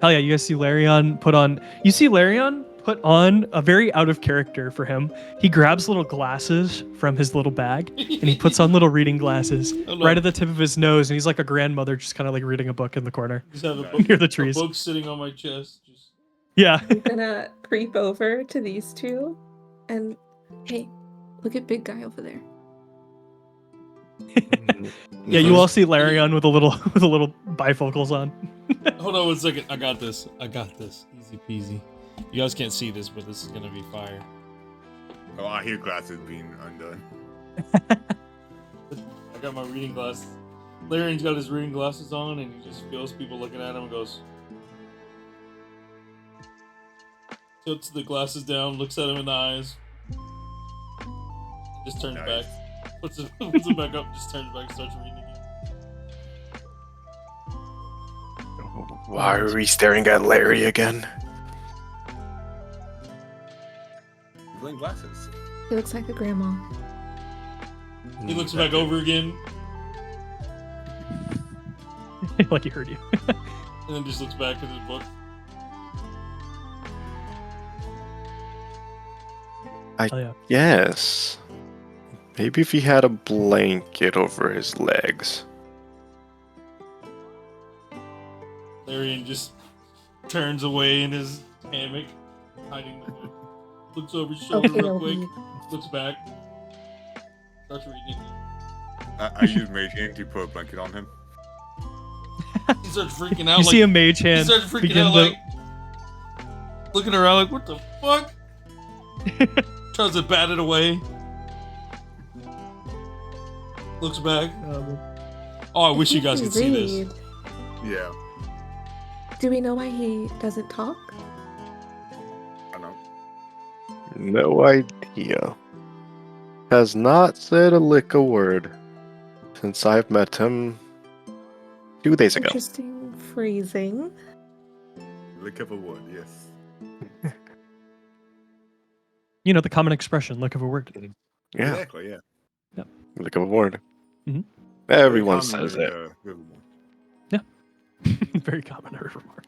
Hell yeah, you guys see Larion put on a very out of character for him. He grabs little glasses from his little bag and he puts on little reading glasses right at the tip of his nose, and he's like a grandmother just kind of like reading a book in the corner. Just have a book, near the trees. A book sitting on my chest. Just Yeah. I'm gonna creep over to these two and hey, look at big guy over there. Yeah, you all see Larion with a little bifocals on. hold on 1 second. I got this. Easy peasy. You guys can't see this, but this is gonna be fire. Oh, I hear glasses being undone. I got my reading glasses. Larion's got his reading glasses on, and he just feels people looking at him and goes. Tilts the glasses down, looks at him in the eyes, just turns Nice. back. Puts it back up, just turns back and starts reading again. Why are we staring at Larry again? He's wearing glasses. He looks like a grandma. He looks back over again, Like he heard you. and then just looks back at his book. Oh yeah. Yes. Maybe if he had a blanket over his legs. Larian just turns away in his hammock, hiding the book. Looks over his shoulder real quick, looks back, starts reading again. I use Mage Hand to put a blanket on him. He starts freaking out. You see a mage he hand starts freaking begin out, to like looking around, like what the fuck? Tries to bat it away. Looks back. Oh, I wish you guys could see this. Yeah, Do we know why he doesn't talk? I know. No idea. Has not said a lick a word since I've met him 2 days ago. Interesting phrasing. Lick of a wood, yes. You know, the common expression, look of a word. Yeah, Exactly, yeah. lick of a word. Mhm. Everyone Very common says in, it. Livermore. Very common remark.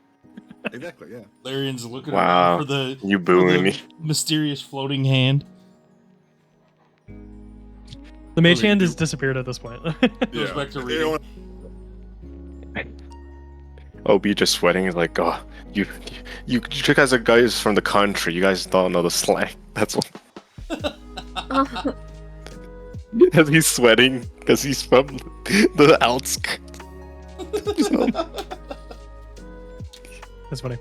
Exactly, yeah. Larian's looking Wow, around for the you booing me. mysterious floating hand. The mage Really, hand you- has disappeared at this point. Goes back to reading. Everyone- Obi just sweating. He's like, oh, you guys are guys from the country. You guys don't know the slang. That's what. And he's sweating because he's from the outskirts. That's funny.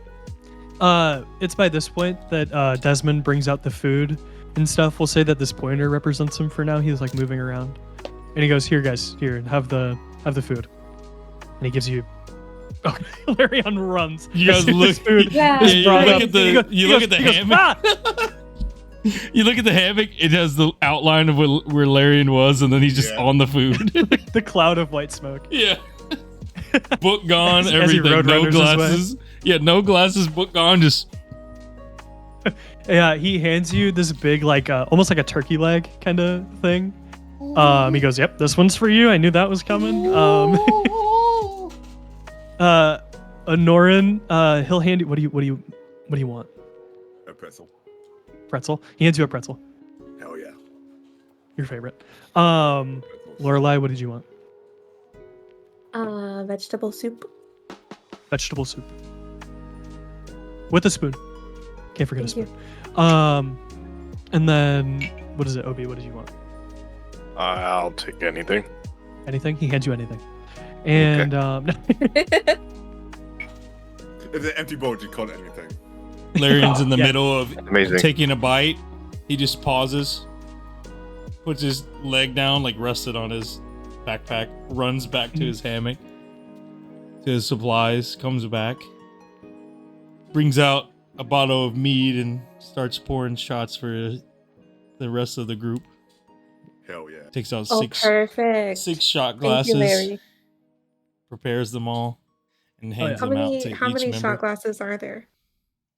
It's by this point that Desmond brings out the food and stuff. We'll say that this pointer represents him for now. He's like moving around, and he goes, "Here, guys, here, have the food." and he gives you. Okay, Larion runs. You guys As soon look. as food Yeah, is you brought look up. at the He goes, hammock. "Ah!" You look at the hammock. It has the outline of where Larian was, and then he's just Yeah. on the food. The cloud of white smoke. Yeah. Book gone. As he Everything. No roadrunners his way. glasses. Yeah. No glasses. Book gone. Just. Yeah, he hands you this big, like, almost like a turkey leg kind of thing. He goes, "Yep, this one's for you. I knew that was coming." Anorin, he'll hand you. What do you want? A pretzel. Pretzel. He hands you a pretzel. Hell yeah. Your favorite. Pretzels. Lorelei, what did you want? Vegetable soup. Vegetable soup. With a spoon. Can't forget a Thank spoon. And then what is it, Obi? What did you want? I'll take anything. Anything? He hands you anything. And It's an empty bowl. You call it anything. Larian's in the Yeah. middle of Amazing. taking a bite. He just pauses, puts his leg down, like rested on his backpack, runs back to his hammock, to his supplies, comes back, brings out a bottle of mead, and starts pouring shots for the rest of the group. Hell yeah. Takes out Oh, six perfect. shot Thank glasses, you, Larry. prepares them all, and hands How them out many to how each many member. shot glasses are there?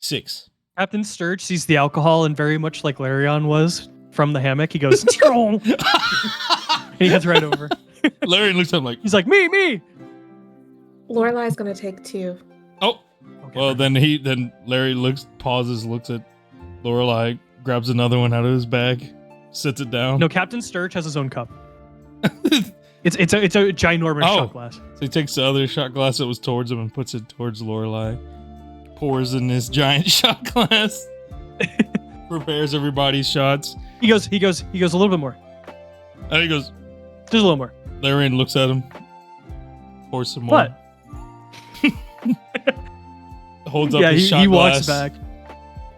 6. Captain Sturge sees the alcohol, and very much like Larion was from the hammock, he goes, and he heads right over. Larian looks at him like, He's like, me. Lorelei's gonna take 2. oh. Okay. Well, then Larry pauses, looks at Lorelei, grabs another one out of his bag, sits it down. No, Captain Sturge has his own cup. It's a ginormous Oh. shot glass. So he takes the other shot glass that was towards him and puts it towards Lorelei. Pours in this giant shot glass. Prepares everybody's shots. He goes a little bit more. And he goes, Just a little more. Larian looks at him. Pours some more. What? Holds up Yeah, his shot he glass. walks back.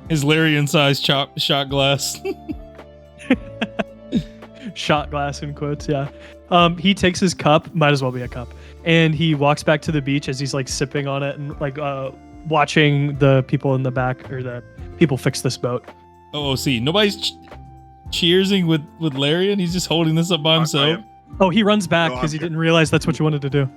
His Larian-sized shot glass. Shot glass in quotes, yeah. He takes his cup, might as well be a cup, and he walks back to the beach as he's like sipping on it and like watching the people in the back, or the people fix this boat. Oh, see, nobody's cheersing with Larian. He's just holding this up by himself. Oh, he runs back No, because he I'm didn't realize that's what you wanted to do.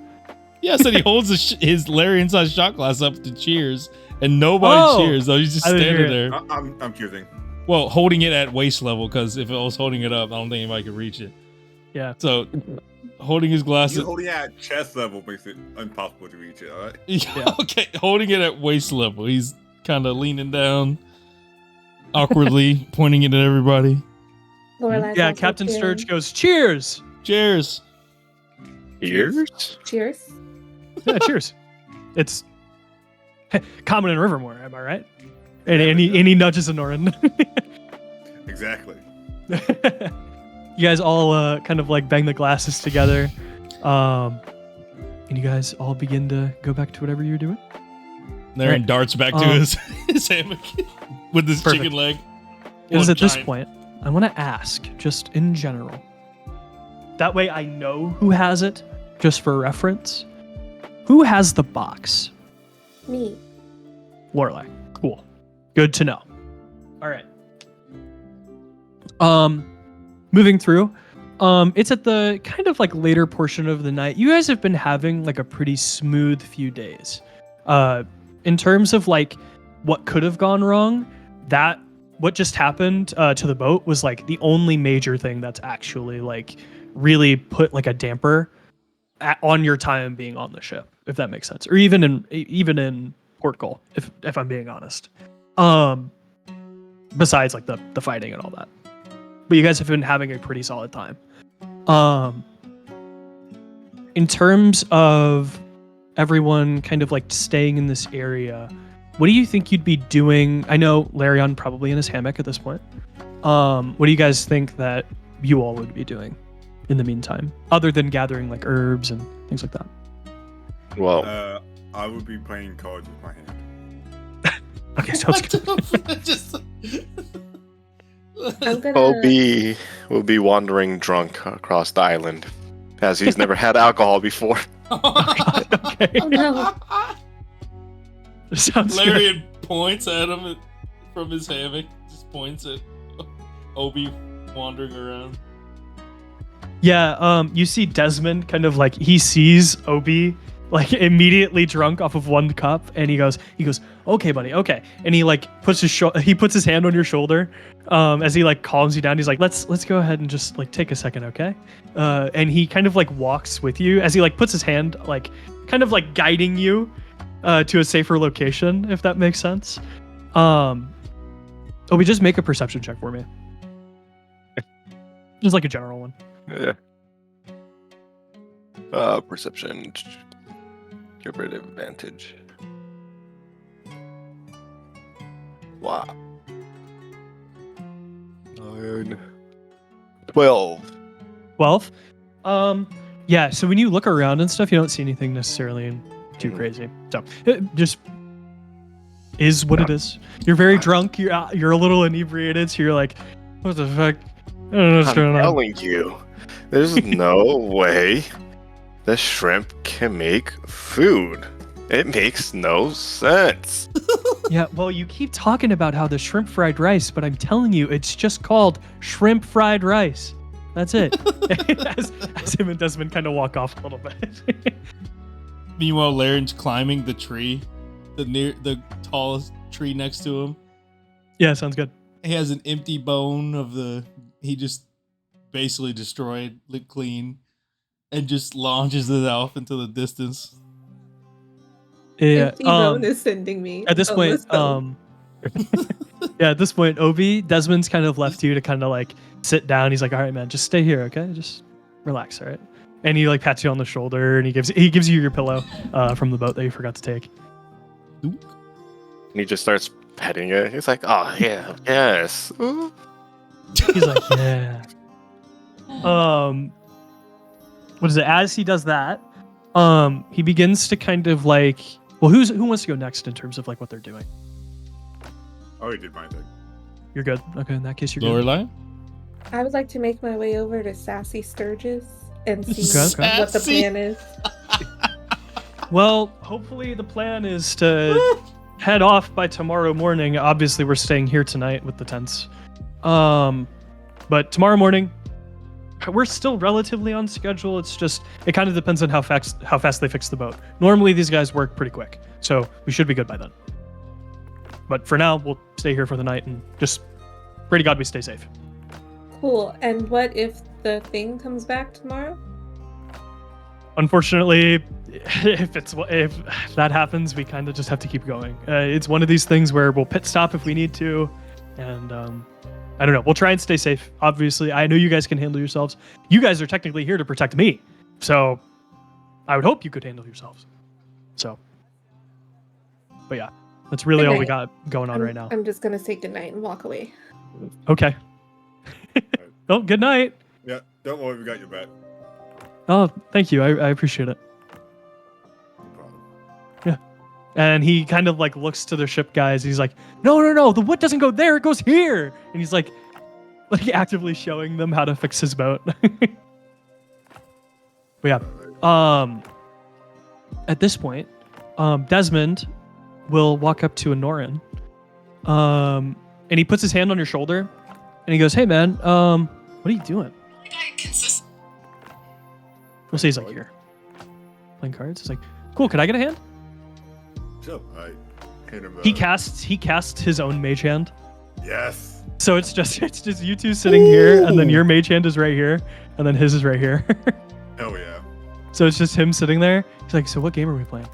Yeah, so he holds his Larian-sized shot glass up to cheers, and nobody cheers. Though he's just I didn't standing hear there. I'm choosing. Well, holding it at waist level, because if I was holding it up, I don't think anybody could reach it. Yeah. So, holding his glass. You holding it at chest level makes it impossible to reach it. All right. Yeah. Okay, holding it at waist level. He's kind of leaning down, awkwardly pointing it at everybody. Lorelei's Yeah, also Captain cheering. Sturge goes, cheers! Cheers. Ears? Cheers. Yeah, cheers. It's common in Rivermore, am I right? And he nudges Anorin. Exactly. You guys all kind of like bang the glasses together. And you guys all begin to go back to whatever you're doing. Larian darts back to his hammock with his Perfect. chicken leg. It is Well, at this giant. point, I want to ask, just in general. That way I know who has it, just for reference. Who has the box? Me. Lorelei. Cool. Good to know. All right. Moving through. It's at the kind of like later portion of the night. You guys have been having like a pretty smooth few days. In terms of like what could have gone wrong, that what just happened to the boat was like the only major thing that's actually like really put like a damper on your time being on the ship, if that makes sense, or even in Port Goal, if I'm being honest. Besides like the fighting and all that, but you guys have been having a pretty solid time. In terms of everyone kind of like staying in this area, what do you think you'd be doing? I know Larion probably in his hammock at this point. What do you guys think that you all would be doing in the meantime, other than gathering like herbs and things like that? Well, I would be playing cards with my hand. Okay, sounds good. I'm gonna. Obi will be wandering drunk across the island, as he's never had alcohol before. Okay. Oh no. Sounds good. Larian points at him from his hammock. Just points at Obi wandering around. Yeah, you see Desmond kind of like he sees Obi like immediately drunk off of one cup, and he goes, okay, buddy, okay, and he like puts his hand on your shoulder, as he like calms you down. He's like, let's go ahead and just like take a second, okay? And he kind of like walks with you as he like puts his hand like kind of like guiding you to a safer location, if that makes sense. Obi, just make a perception check for me. Just like a general one. Yeah. Perception. Get rid of advantage. Wow. 9. 12. 12. Yeah, so when you look around and stuff, you don't see anything necessarily too crazy. So it just is what it is. You're very drunk. You're a little inebriated. So you're like, what the fuck? I don't know what's going on. I'm telling you, there's no way the shrimp can make food. It makes no sense. Yeah, well, you keep talking about how the shrimp fried rice, but I'm telling you, it's just called shrimp fried rice. That's it. as him and Desmond kind of walk off a little bit. Meanwhile, Larian's climbing the tree, the tallest tree next to him. Yeah, sounds good. He has an empty bone he just basically destroyed, licked clean, and just launches it off into the distance. Yeah, Empty bone is sending me. at this point, yeah, at this point, Obi, Desmond's kind of left you to kind of like sit down. He's like, all right, man, just stay here, okay? Just relax, all right? And he like pats you on the shoulder, and he gives you your pillow from the boat that you forgot to take. And he just starts petting it. He's like, oh yeah, yes. Ooh. He's like, yeah. What is it? As he does that, he begins to kind of like, well, who wants to go next in terms of like what they're doing? I already did my thing. You're good. Okay, in that case, you're good. Lorelei? I would like to make my way over to Sassy Sturgis and see Okay. what the plan is. Well, hopefully the plan is to head off by tomorrow morning. Obviously, we're staying here tonight with the tents. But tomorrow morning, we're still relatively on schedule. It's just, it kind of depends on how fast they fix the boat. Normally, these guys work pretty quick, so we should be good by then. But for now, we'll stay here for the night and just pray to God we stay safe. Cool. And what if the thing comes back tomorrow? Unfortunately, if that happens, we kind of just have to keep going. It's one of these things where we'll pit stop if we need to, and I don't know. We'll try and stay safe. Obviously, I know you guys can handle yourselves. You guys are technically here to protect me, so I would hope you could handle yourselves. So, but yeah, that's really all we got going on right now. I'm just gonna say goodnight and walk away. Okay. Oh, good night. Yeah, don't worry, we got your back. Oh, thank you. I appreciate it. No problem. Yeah. And he kind of like looks to the ship guys. He's like, no, the wood doesn't go there. It goes here. And he's like actively showing them how to fix his boat. But yeah. At this point, Desmond will walk up to Anorin. And he puts his hand on your shoulder and he goes, hey man, what are you doing? We'll say he's like, here. Playing cards. It's like, cool, can I get a hand? Sure. I hand him He casts his own mage hand. Yes. So it's just you two sitting here, and then your mage hand is right here, and then his is right here. Hell yeah. So it's just him sitting there. He's like, so what game are we playing?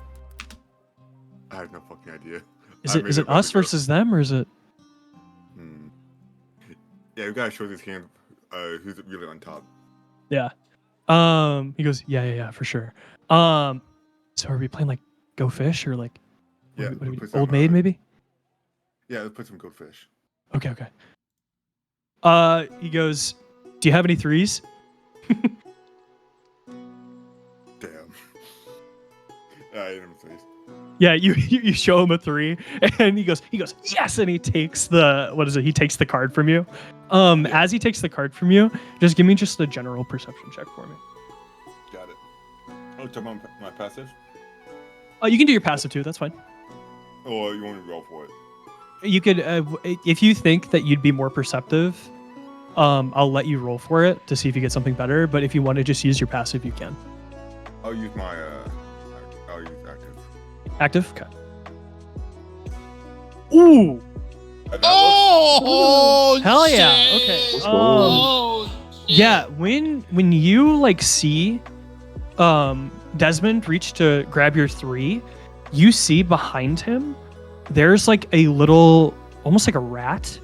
I have no fucking idea. Is it us versus them, or is it? Yeah, we gotta show this hand who's really on top. Yeah. He goes, yeah, for sure. So are we playing like Go Fish or like Yeah, what do we, put some, Old Maid maybe? Yeah, let's put some Go Fish. Okay. He goes, do you have any threes? Damn. I hit him threes. Yeah, you show him a 3, and he goes, yes, and he takes he takes the card from you. As he takes the card from you, just give me just a general perception check for me. Got it. talking about my passive? You can do your passive too. That's fine. Or you want to roll for it? You could, if you think that you'd be more perceptive, I'll let you roll for it to see if you get something better. But if you want to just use your passive, you can. I'll use my I'll use active. Active. Okay. Ooh. Oh, Hell yeah. shit. Okay. Oh, shit. Yeah. When you like see, Desmond reach to grab your 3, you see behind him, there's like a little, almost like a rat,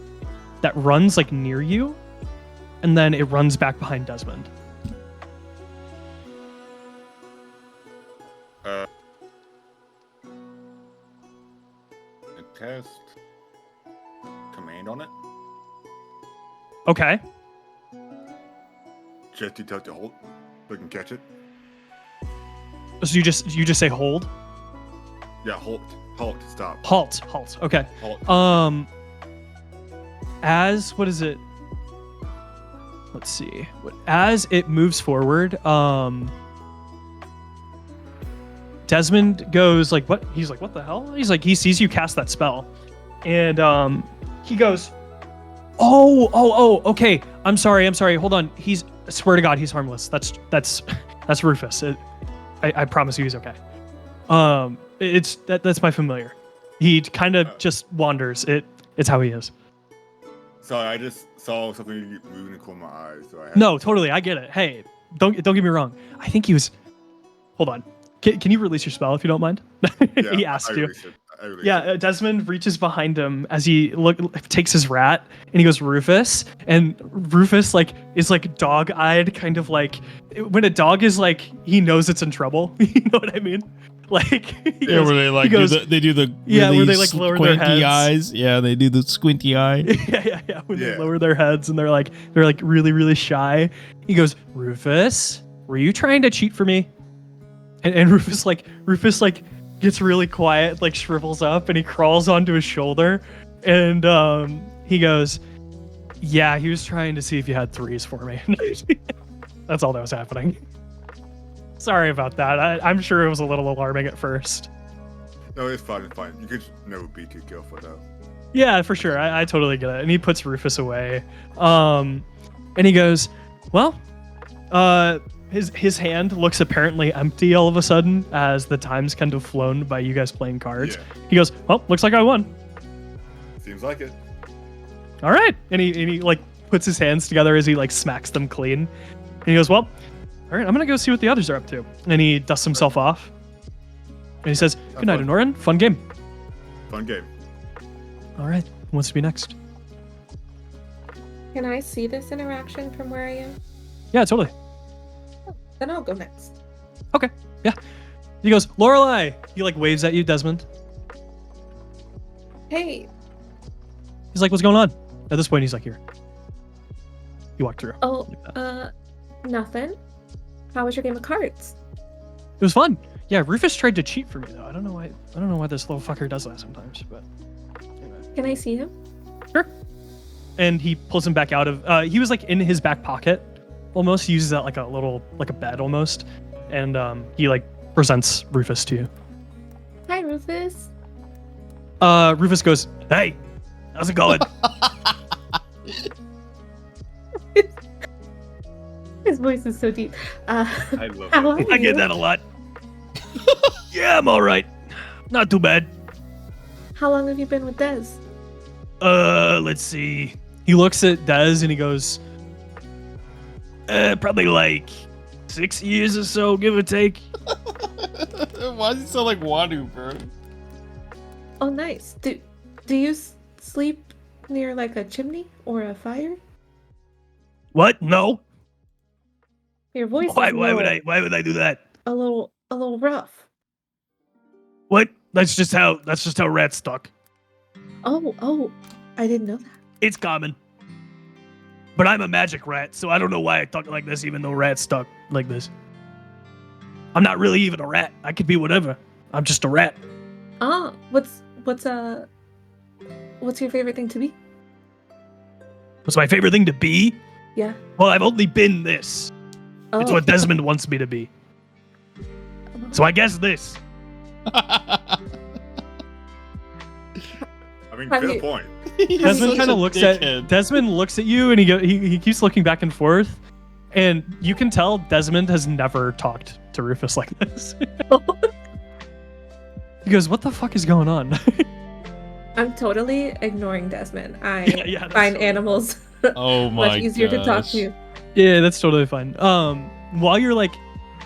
that runs like near you, and then it runs back behind Desmond. Cast command on it. Okay. Just to tell it to hold, so I can catch it. So you just say hold. Yeah, halt, stop, Halt. Okay. halt. As what is it? Let's see. As it moves forward, Desmond goes like, "What?" He's like, "What the hell?" He's like, he sees you cast that spell, and he goes, "Oh, okay. I'm sorry. Hold on. I swear to God, he's harmless. That's Rufus. I promise you, he's okay. That's my familiar. He kind of just wanders. It's how he is. Sorry, I just saw something moving in the corner of my eyes. So I had No, totally. I get it. Hey, don't get me wrong. I think he was. Hold on. Can you release your spell if you don't mind? Yeah, He asked you. I released Yeah, it. Desmond reaches behind him as he takes his rat and he goes, Rufus. And Rufus is dog-eyed, kind of like when a dog is like, he knows it's in trouble. You know what I mean? Like, Yeah, where they like goes, they do the yeah, really where they like lower their squinty heads. eyes. Yeah, they do the squinty eye. Yeah. When they Yeah. lower their heads and they're like really, really shy. He goes, Rufus, were you trying to cheat for me? And Rufus gets really quiet, like shrivels up, and he crawls onto his shoulder, and he goes, "Yeah, he was trying to see if you had 3s for me." That's all that was happening. Sorry about that. I'm sure it was a little alarming at first. No, it's fine. You could never be too careful though. Yeah, for sure. I totally get it. And he puts Rufus away. And he goes, "Well, his hand looks apparently empty all of a sudden as the time's kind of flown by you guys playing cards." Yeah. He goes, "Well, looks like I won." Seems like it. All right. And he like puts his hands together as he like smacks them clean. And he goes, "Well, all right, I'm going to go see what the others are up to." And he dusts himself off. And he says, "Good night, fun. Anorin. Fun game." Fun game. All right. Who wants to be next? Can I see this interaction from where I am? Yeah, totally. Then I'll go next. Okay. Yeah. He goes, "Lorelei." He like waves at you, Desmond. Hey. He's like, "What's going on?" At this point, he's like, "Here." You walk through. Oh, Like that. Nothing. How was your game of cards? It was fun. Yeah, Rufus tried to cheat for me though. I don't know why this little fucker does that sometimes, but anyway. Can I see him? Sure. And he pulls him back out of he was like in his back pocket almost. He uses that like a bed almost. And he like presents Rufus to you. Hi, Rufus. Rufus goes, "Hey, how's it going?" His voice is so deep. I love How it. are I get you? that a lot. Yeah, I'm all right. Not too bad. How long have you been with Des? Let's see. He looks at Dez and he goes, probably like 6 years or so, give or take. Why does he sound like Wadu, bro? Oh, nice. Do you sleep near like a chimney or a fire? What? No. Your voice Why is would I do that? a little rough. What? That's just how rats talk. Oh, I didn't know that. It's common. But I'm a magic rat, so I don't know why I talk like this, even though rats talk like this. I'm not really even a rat. I could be whatever. I'm just a rat. Ah, what's your favorite thing to be? What's my favorite thing to be? Yeah. Well, I've only been this. Oh. It's what Desmond wants me to be. So I guess this. I mean, Have fair you- point. Desmond Such kind a of looks dickhead. at Desmond looks at you, and he keeps looking back and forth, and you can tell Desmond has never talked to Rufus like this. He goes, "What the fuck is going on?" I'm totally ignoring Desmond. I Yeah, that's find totally animals Oh my much easier to talk gosh. to. Yeah, that's totally fine. While you're like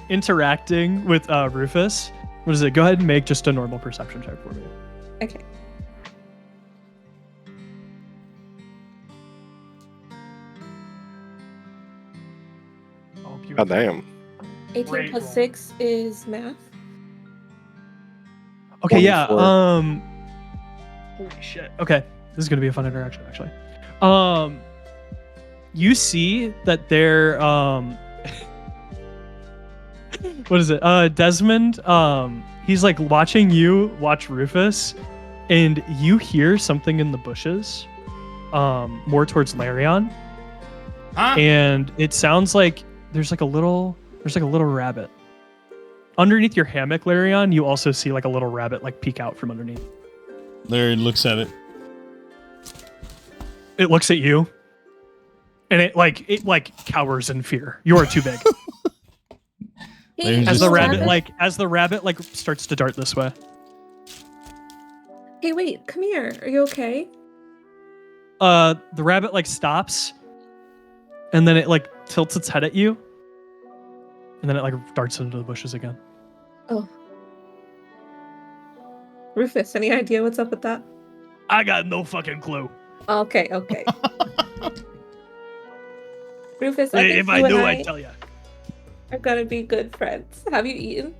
interacting with Rufus, what is it? Go ahead and make just a normal perception check for me. Okay. Oh, beautiful. God damn. 18 Great plus roll. 6 is math. Okay, yeah. 24. Holy shit. Okay, this is gonna be a fun interaction, actually. You see that they're what is it? Desmond. He's like watching you watch Rufus, and you hear something in the bushes, more towards Larion, Huh? and it sounds like there's like a little rabbit. Underneath your hammock, Larion, you also see like a little rabbit like peek out from underneath. Larry looks at it. It looks at you, and it cowers in fear. You are too big. There's As just the rabbit- rabbit starts to dart this way. Hey, wait, come here. Are you okay? The rabbit like stops, and then it like tilts its head at you, and then it like darts into the bushes again. Oh. Rufus, any idea what's up with that? I got no fucking clue. Okay. Rufus, I think If you I and knew, I I'd tell you. are gonna be good friends. Have you eaten?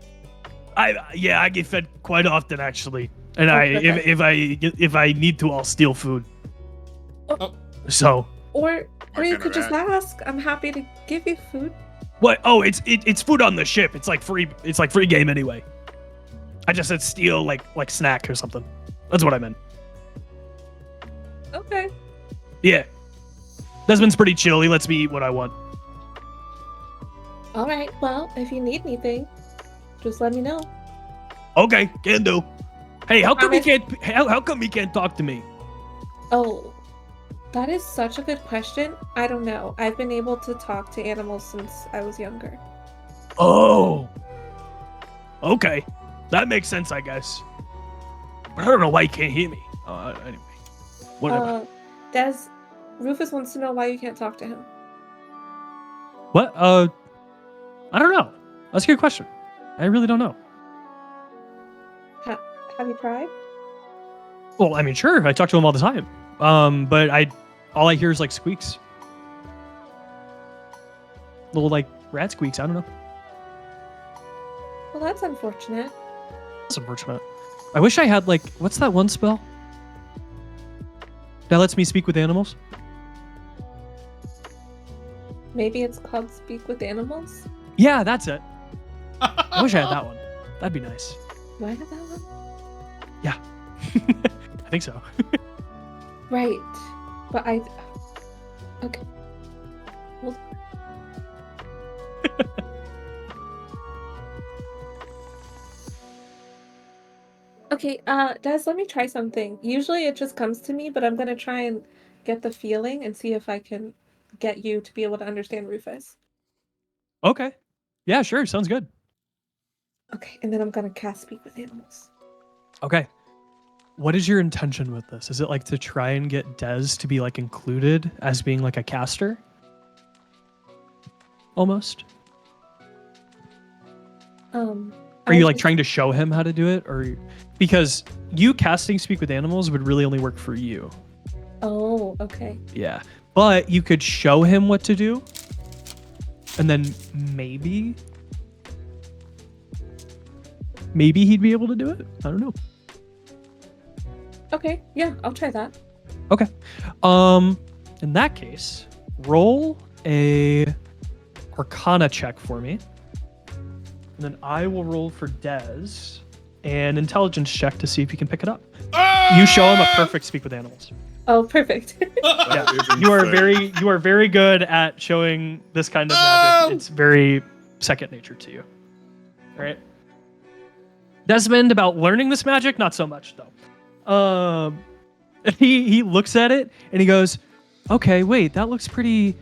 I get fed quite often actually, and Okay. if I need to, I'll steal food. Oh. So Or I you can could just imagine. ask. I'm happy to give you food. what? Oh, it's food on the ship. It's like free. It's like free game anyway. I just said steal like snack or something. That's what I meant. Okay. Yeah. Desmond's pretty chill. He lets me eat what I want. All right. Well, if you need anything, just let me know. Okay, can do. Hey, how come he Promise. can't? How come he can't talk to me? Oh, that is such a good question. I don't know. I've been able to talk to animals since I was younger. Oh. Okay, that makes sense, I guess. But I don't know why he can't hear me. Anyway, whatever. Des, Rufus wants to know why you can't talk to him. What? I don't know. That's a good question. I really don't know. Have you tried? Well, I mean, sure, I talk to him all the time. But all I hear is like squeaks. Little like rat squeaks. I don't know. Well, that's unfortunate. That's unfortunate. I wish I had like, what's that one spell that lets me speak with animals? Maybe it's called Speak with Animals. Yeah, that's it. I wish I had that one. That'd be nice. Do I have that one? I think so. Right. But I. Okay. Hold. Okay, Des, let me try something. Usually it just comes to me, but I'm gonna try and get the feeling and see if I can get you to be able to understand Rufus. Okay. Yeah, sure. Sounds good. Okay, and then I'm gonna cast Speak with Animals. Okay. What is your intention with this? Is it like to try and get Dez to be like included as being like a caster? Almost? Are you like trying to show him how to do it? Or because you casting Speak with Animals would really only work for you. Oh, okay. Yeah. But you could show him what to do. And then maybe he'd be able to do it. I don't know. Okay, yeah, I'll try that. Okay. In that case, roll a Arcana check for me. And then I will roll for Dez an intelligence check to see if you can pick it up. You show him a perfect Speak with Animals. Oh, perfect. Yeah. That is You are insane. very good at showing this kind of magic. It's very second nature to you. All right. Desmond, about learning this magic, not so much though. He looks at it and he goes, "Okay, wait, that looks pretty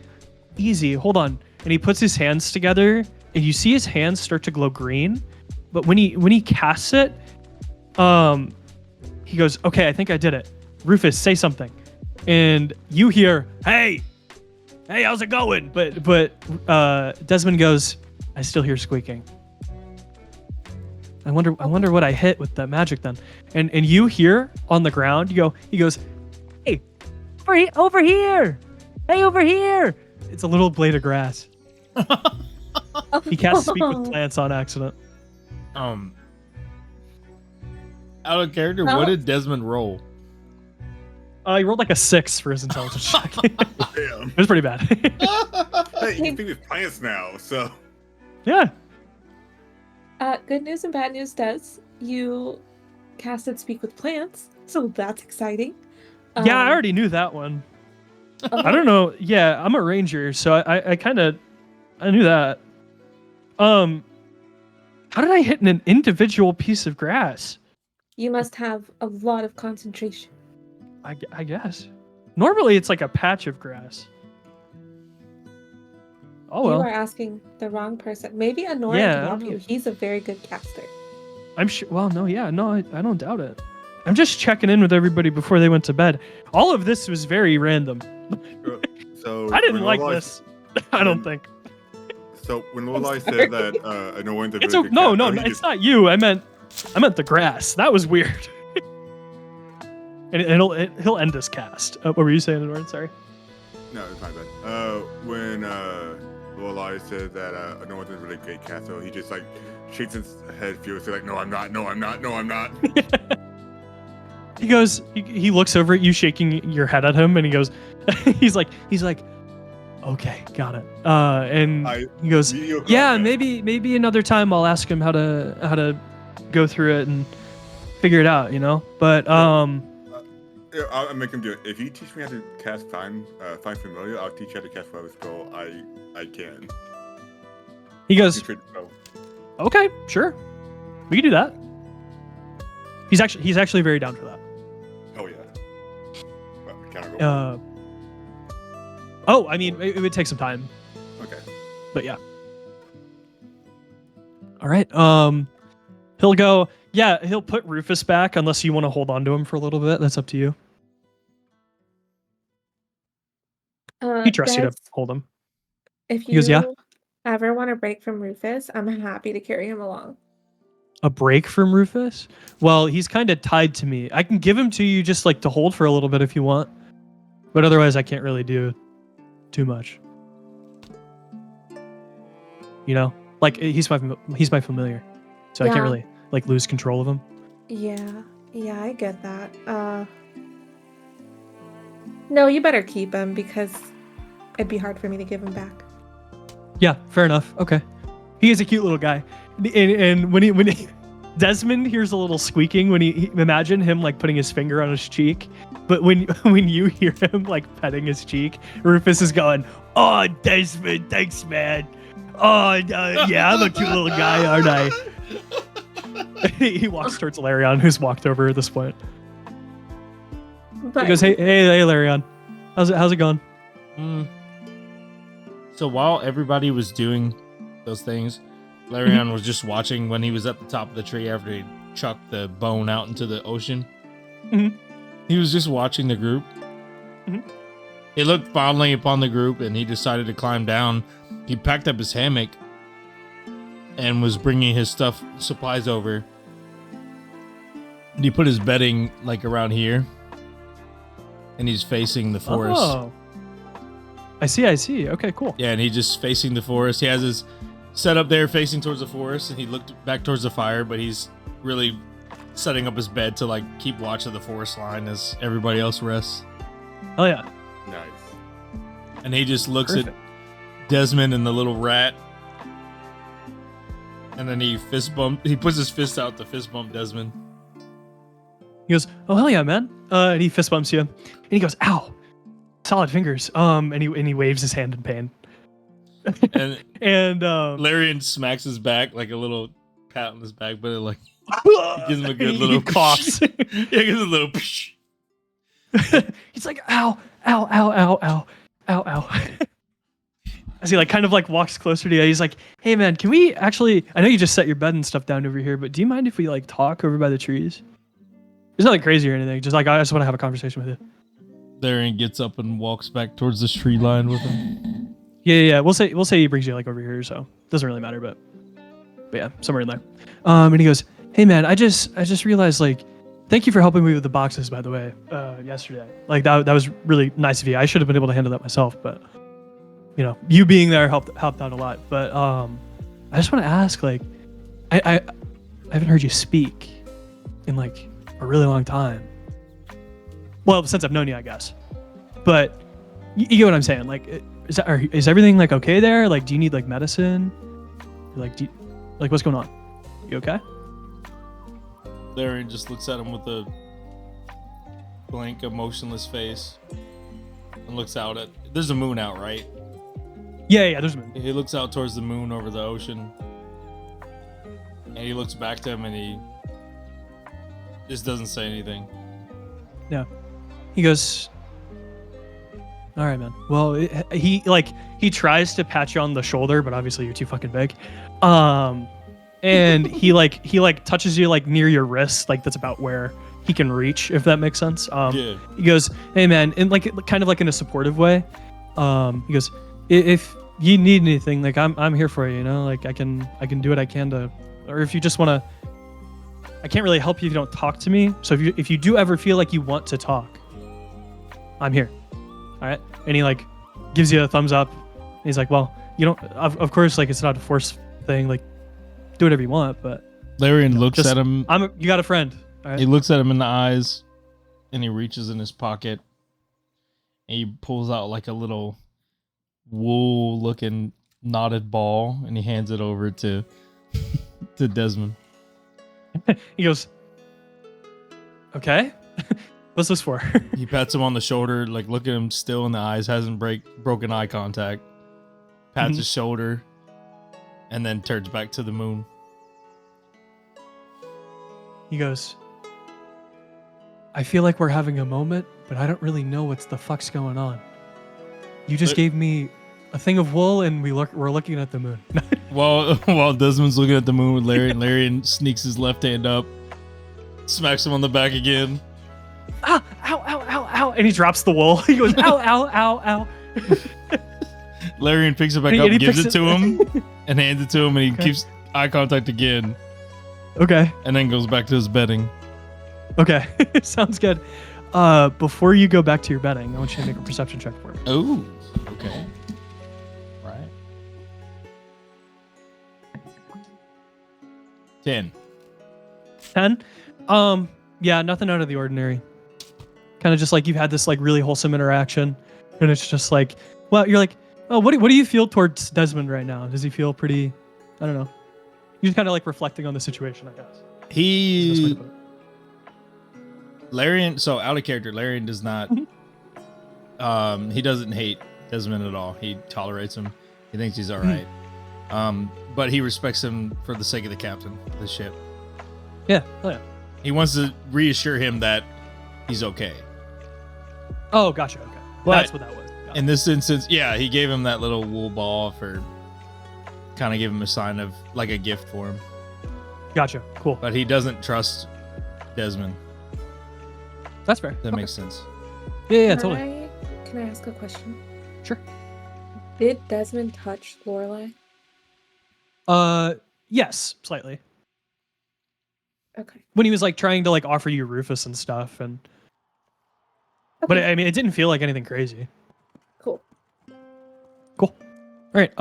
easy. Hold on." And he puts his hands together, and you see his hands start to glow green. But when he casts it, he goes, "Okay, I think I did it. Rufus, say something." And you hear, "Hey, how's it going?" But Desmond goes, "I still hear squeaking. I wonder what I hit with that magic then." And you hear on the ground, he goes, "Hey, over here. Hey, over here." It's a little blade of grass. He casts speak with plants on accident. Out of character, Oh. what did Desmond roll? He rolled like a 6 for his intelligence check. Damn. It was pretty bad. Hey, you can speak with plants now, so. Yeah. Good news and bad news, Des. You casted Speak with Plants, so that's exciting. Yeah, I already knew that one. Okay. I don't know. Yeah, I'm a ranger, so I knew that. How did I hit an individual piece of grass? You must have a lot of concentration. I guess. Normally it's like a patch of grass. Oh You well. are asking the wrong person. Maybe Anorin Yeah, can I help don't you. know. He's a very good caster. I'm sure. Well, no, yeah, no, I don't doubt it. I'm just checking in with everybody before they went to bed. All of this was very random. So I didn't when like Lorelei- this. I don't think. So when Lorelei said that Anorin's a It's really a, good no, caster, no, he it's not you. I meant the grass. That was weird. And he'll end this cast. What were you saying, Anorin? Sorry. No, it's my bad. When Lorelei said that Anorin's a really great caster, he just like shakes his head furiously, like, "No, I'm not. No, I'm not. No, I'm not." He goes. He looks over at you, shaking your head at him, and he goes. he's like, "Okay, got it." And he goes, Mediocre "Yeah, at best. maybe another time I'll ask him how to go through it and figure it out, you know." But Yeah, I'll make him do it. If you teach me how to cast Find Familiar, I'll teach you how to cast whatever spell I can. he goes, You should know. "Okay, sure, we can do that." He's actually very down for that. Oh yeah. Well, can I go? I mean, it would take some time, Okay. but yeah. All right. He'll go. Yeah, he'll put Rufus back unless you want to hold on to him for a little bit. That's up to you. He trusts you to Des, hold him. if He goes, you "Yeah." ever want to break from Rufus, I'm happy to carry him along. A break from Rufus? Well, he's kind of tied to me. I can give him to you just like to hold for a little bit if you want, but otherwise I can't really do too much. You know, like he's my familiar, so I Yeah. can't really like lose control of him. Yeah, I get that. No, you better keep him because it'd be hard for me to give him back. Yeah, fair enough. Okay, he is a cute little guy, and when he Desmond hears a little squeaking when he imagine him like putting his finger on his cheek, but when you hear him like petting his cheek, Rufus is going, "Oh, Desmond, thanks, man. Oh, yeah, I'm a cute little guy, aren't I?" He walks towards Larion, who's walked over at this point. But He goes, "Hey, Larion, how's it going?" So while everybody was doing those things, Larion was just watching when he was at the top of the tree after he chucked the bone out into the ocean. Mhm. He was just watching the group. Mhm. He looked fondly upon the group and he decided to climb down. He packed up his hammock and was bringing his supplies over. And he put his bedding like around here. And he's facing the forest. Oh, I see. Okay, cool. Yeah, and he's just facing the forest. He has his set up there facing towards the forest, and he looked back towards the fire, but he's really setting up his bed to like keep watch of the forest line as everybody else rests. Oh yeah. Nice. And he just looks Perfect. at Desmond and the little rat. And then he puts his fist out to fist bump Desmond. He goes, "Oh hell yeah, man!" And he fist bumps you, and he goes, "Ow, solid fingers." And he waves his hand in pain. And And Larian smacks his back like a little pat on his back, but it like He gives him a good He little coughs. Yeah, he gives him a little. He's like, ow, ow, ow, ow, ow, ow, ow. As he like kind of like walks closer to you, he's like, hey man, can we actually, I know you just set your bed and stuff down over here, but do you mind if we like talk over by the trees? There's nothing crazy or anything. Just like, I just want to have a conversation with you. Darian gets up and walks back towards this tree line with him. Yeah. We'll say he brings you like over here, so doesn't really matter, but yeah, somewhere in there. And he goes, hey man, I just realized like, thank you for helping me with the boxes, by the way, yesterday. Like that was really nice of you. I should have been able to handle that myself, but you know, you being there helped out a lot. But I just want to ask, like, I haven't heard you speak in like a really long time. Well, since I've known you, I guess. But you get what I'm saying. Like, is everything like okay there? Like, do you need like medicine? Like, what's going on? You okay? Darian just looks at him with a blank, emotionless face and looks out at. There's a moon out, right? Yeah. There's a moon. He looks out towards the moon over the ocean, and he looks back to him, and he just doesn't say anything. Yeah. He goes, all right, man. Well, he tries to pat you on the shoulder, but obviously you're too fucking big. And he touches you like near your wrist, like that's about where he can reach, if that makes sense. Yeah. He goes, hey man, and like kind of like in a supportive way. He goes, if you need anything, like I'm here for you, you know, like I can do what I can to, or if you just want to, I can't really help you if you don't talk to me. So if you do ever feel like you want to talk, I'm here. All right. And he like gives you a thumbs up. And he's like, well, you don't, of course, like it's not a force thing. Like do whatever you want, but Larian looks at him. You got a friend. All right? He looks at him in the eyes, and he reaches in his pocket, and he pulls out like a little wool-looking knotted ball, and he hands it over to Desmond. He goes, okay, what's this for? He pats him on the shoulder, like look at him still in the eyes, hasn't broken eye contact. Pats his shoulder, and then turns back to the moon. He goes, I feel like we're having a moment, but I don't really know what's the fuck's going on. You just gave me a thing of wool, and we're looking at the moon. While Desmond's looking at the moon with Larian sneaks his left hand up, smacks him on the back again. Ow, ow, ow, ow. And he drops the wool. He goes, ow, ow, ow, ow. Larian picks it back up, gives it to him, and hands it to him, and he keeps eye contact again. Okay. And then goes back to his bedding. Okay. Sounds good. Before you go back to your bedding, I want you to make a perception check for me. Oh, okay. Right. 10. 10? Yeah, nothing out of the ordinary. Kind of just like you've had this like really wholesome interaction, and it's just like, well, you're like, oh, what do you feel towards Desmond right now? Does he feel pretty, I don't know. You're just kind of like reflecting on the situation, I guess. Larian, so out of character, Larian does not, he doesn't hate Desmond at all. He tolerates him. He thinks he's all right. But he respects him for the sake of the captain of the ship. Yeah. Oh, yeah. He wants to reassure him that he's okay. Oh, gotcha. Okay. But that's what that was. In this instance, yeah, he gave him that little wool ball for kind of give him a sign of like a gift for him. Gotcha. Cool. But he doesn't trust Desmond. That's fair. That makes sense. Yeah, totally. Can I ask a question? Sure. Did Desmond touch Lorelei? Yes, slightly. Okay. When he was like trying to like offer you Rufus and stuff, and but I mean, it didn't feel like anything crazy. Cool. All right.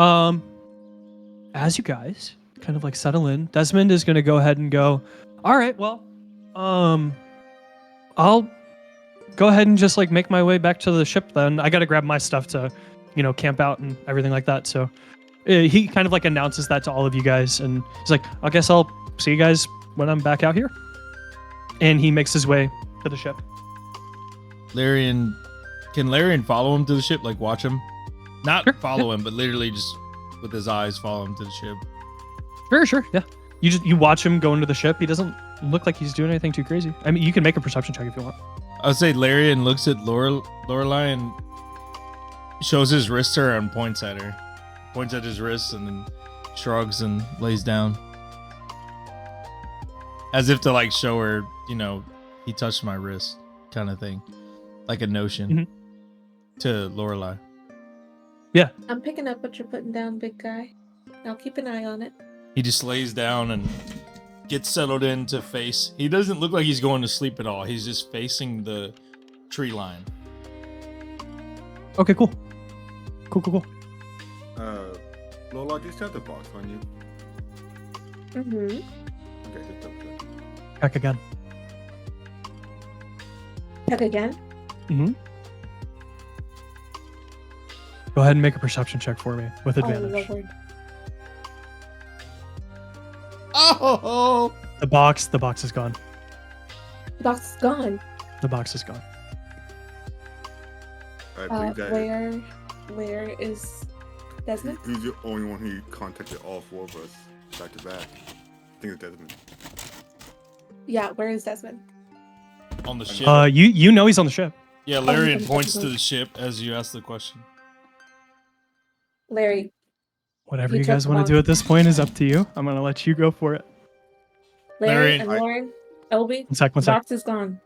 As you guys kind of like settle in, Desmond is going to go ahead and go, all right, well, I'll go ahead and just like make my way back to the ship then. I got to grab my stuff to, camp out and everything like that. So he kind of like announces that to all of you guys, and he's like, I guess I'll see you guys when I'm back out here. And he makes his way to the ship. Can Larian follow him to the ship? Like watch him? Not Sure, follow him, but literally just with his eyes follow him to the ship. Sure, yeah. You watch him go into the ship. He doesn't look like he's doing anything too crazy. I mean, you can make a perception check if you want. I would say Larian looks at Lorelei and shows his wrist to her and points at her. Points at his wrists and then shrugs and lays down. As if to like show her, you know, he touched my wrist kind of thing. Like a notion to Lorelei. Yeah. I'm picking up what you're putting down, big guy. I'll keep an eye on it. He just lays down and gets settled into face. He doesn't look like he's going to sleep at all. He's just facing the tree line. Okay, cool. Cool. Lola, just have the box on you. Mm-hmm. Okay, just double check. Check again. Check again. Mm-hmm. Go ahead and make a perception check for me with advantage. Oh, Lord. Oh! The box is gone. The box is gone. The box is gone. I believe that Where is Desmond? he's the only one who contacted all four of us back to back. I think it's Desmond. Yeah, where is Desmond? On the ship. You know he's on the ship. Yeah, Larian points to the ship as you ask the question. Larry. Whatever He you guys took want to do at this point is up to you. I'm gonna let you go for it. Larry Larian, and Lauren. Elby. One sec. The box is gone.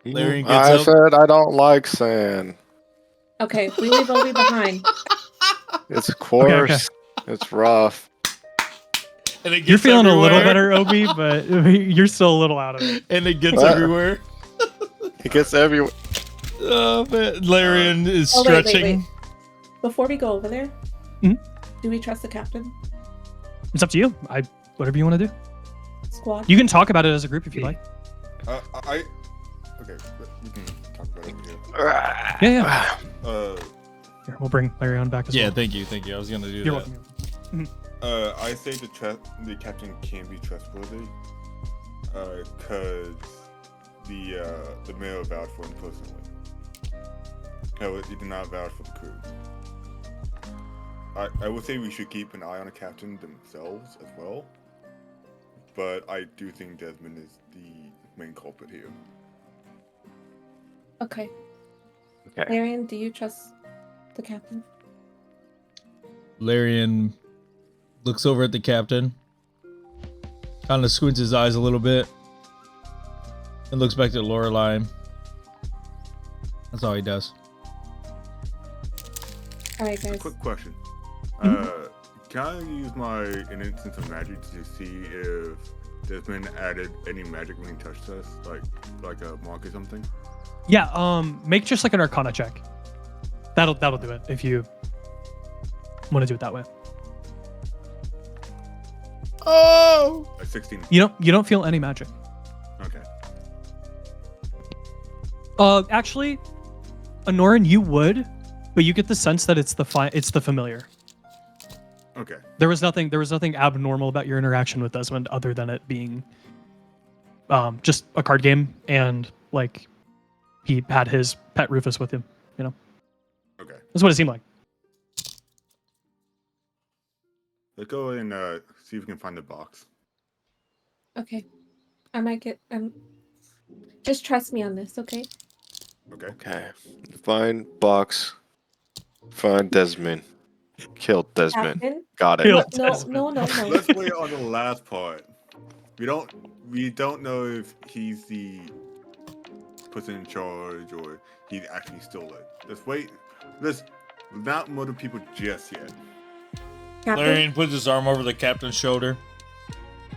Larian gets I up. said I don't like sand. Okay, we leave Elby behind. It's coarse. It's rough. And it gets You're feeling a little everywhere. better, Obi, but you're still a little out of it. And it gets What? everywhere. It gets everywhere. Oh, man. Larian is Oh, wait. stretching. Before we go over there, Mhm. do we trust the captain? It's up to you. Whatever you want to do. Squad? You can talk about it as a group if you like. Okay, but we can talk about it over here. Yeah. Here, we'll bring Larry on back as Yeah, well. thank you. I was going to do You're that. welcome. I say the captain can be trustworthy, cause the mayor vouched for him personally. No, he did not vouch for the crew. I would say we should keep an eye on the captain themselves as well, but I do think Desmond is the main culprit here. Okay. Okay. Larian, do you trust the captain? Larian looks over at the captain, kind of squints his eyes a little bit, and looks back to Lorelei. That's all he does. Alright, guys. Quick question. Can I use my instance of magic to see if Desmond added any magic when he touched us, like a mark or something? Yeah. Make just like an Arcana check. That'll do it if you want to do it that way. Oh! 16. You don't feel any magic. Okay. Actually, Anorin, you would, but you get the sense that it's the familiar. Okay. There was nothing abnormal about your interaction with Desmond other than it being just a card game and like he had his pet Rufus with him, you know. Okay. That's what it seemed like. Let's go and see if we can find the box. Okay. I might get just trust me on this, okay? Okay. Okay. Find box. Find Desmond. Killed Desmond. Captain? Got it. Kill. No. Let's wait on the last part. We don't know if he's the person in charge or he actually stole it. Let's wait. Let's not murder people just yet. Captain? Larian puts his arm over the captain's shoulder.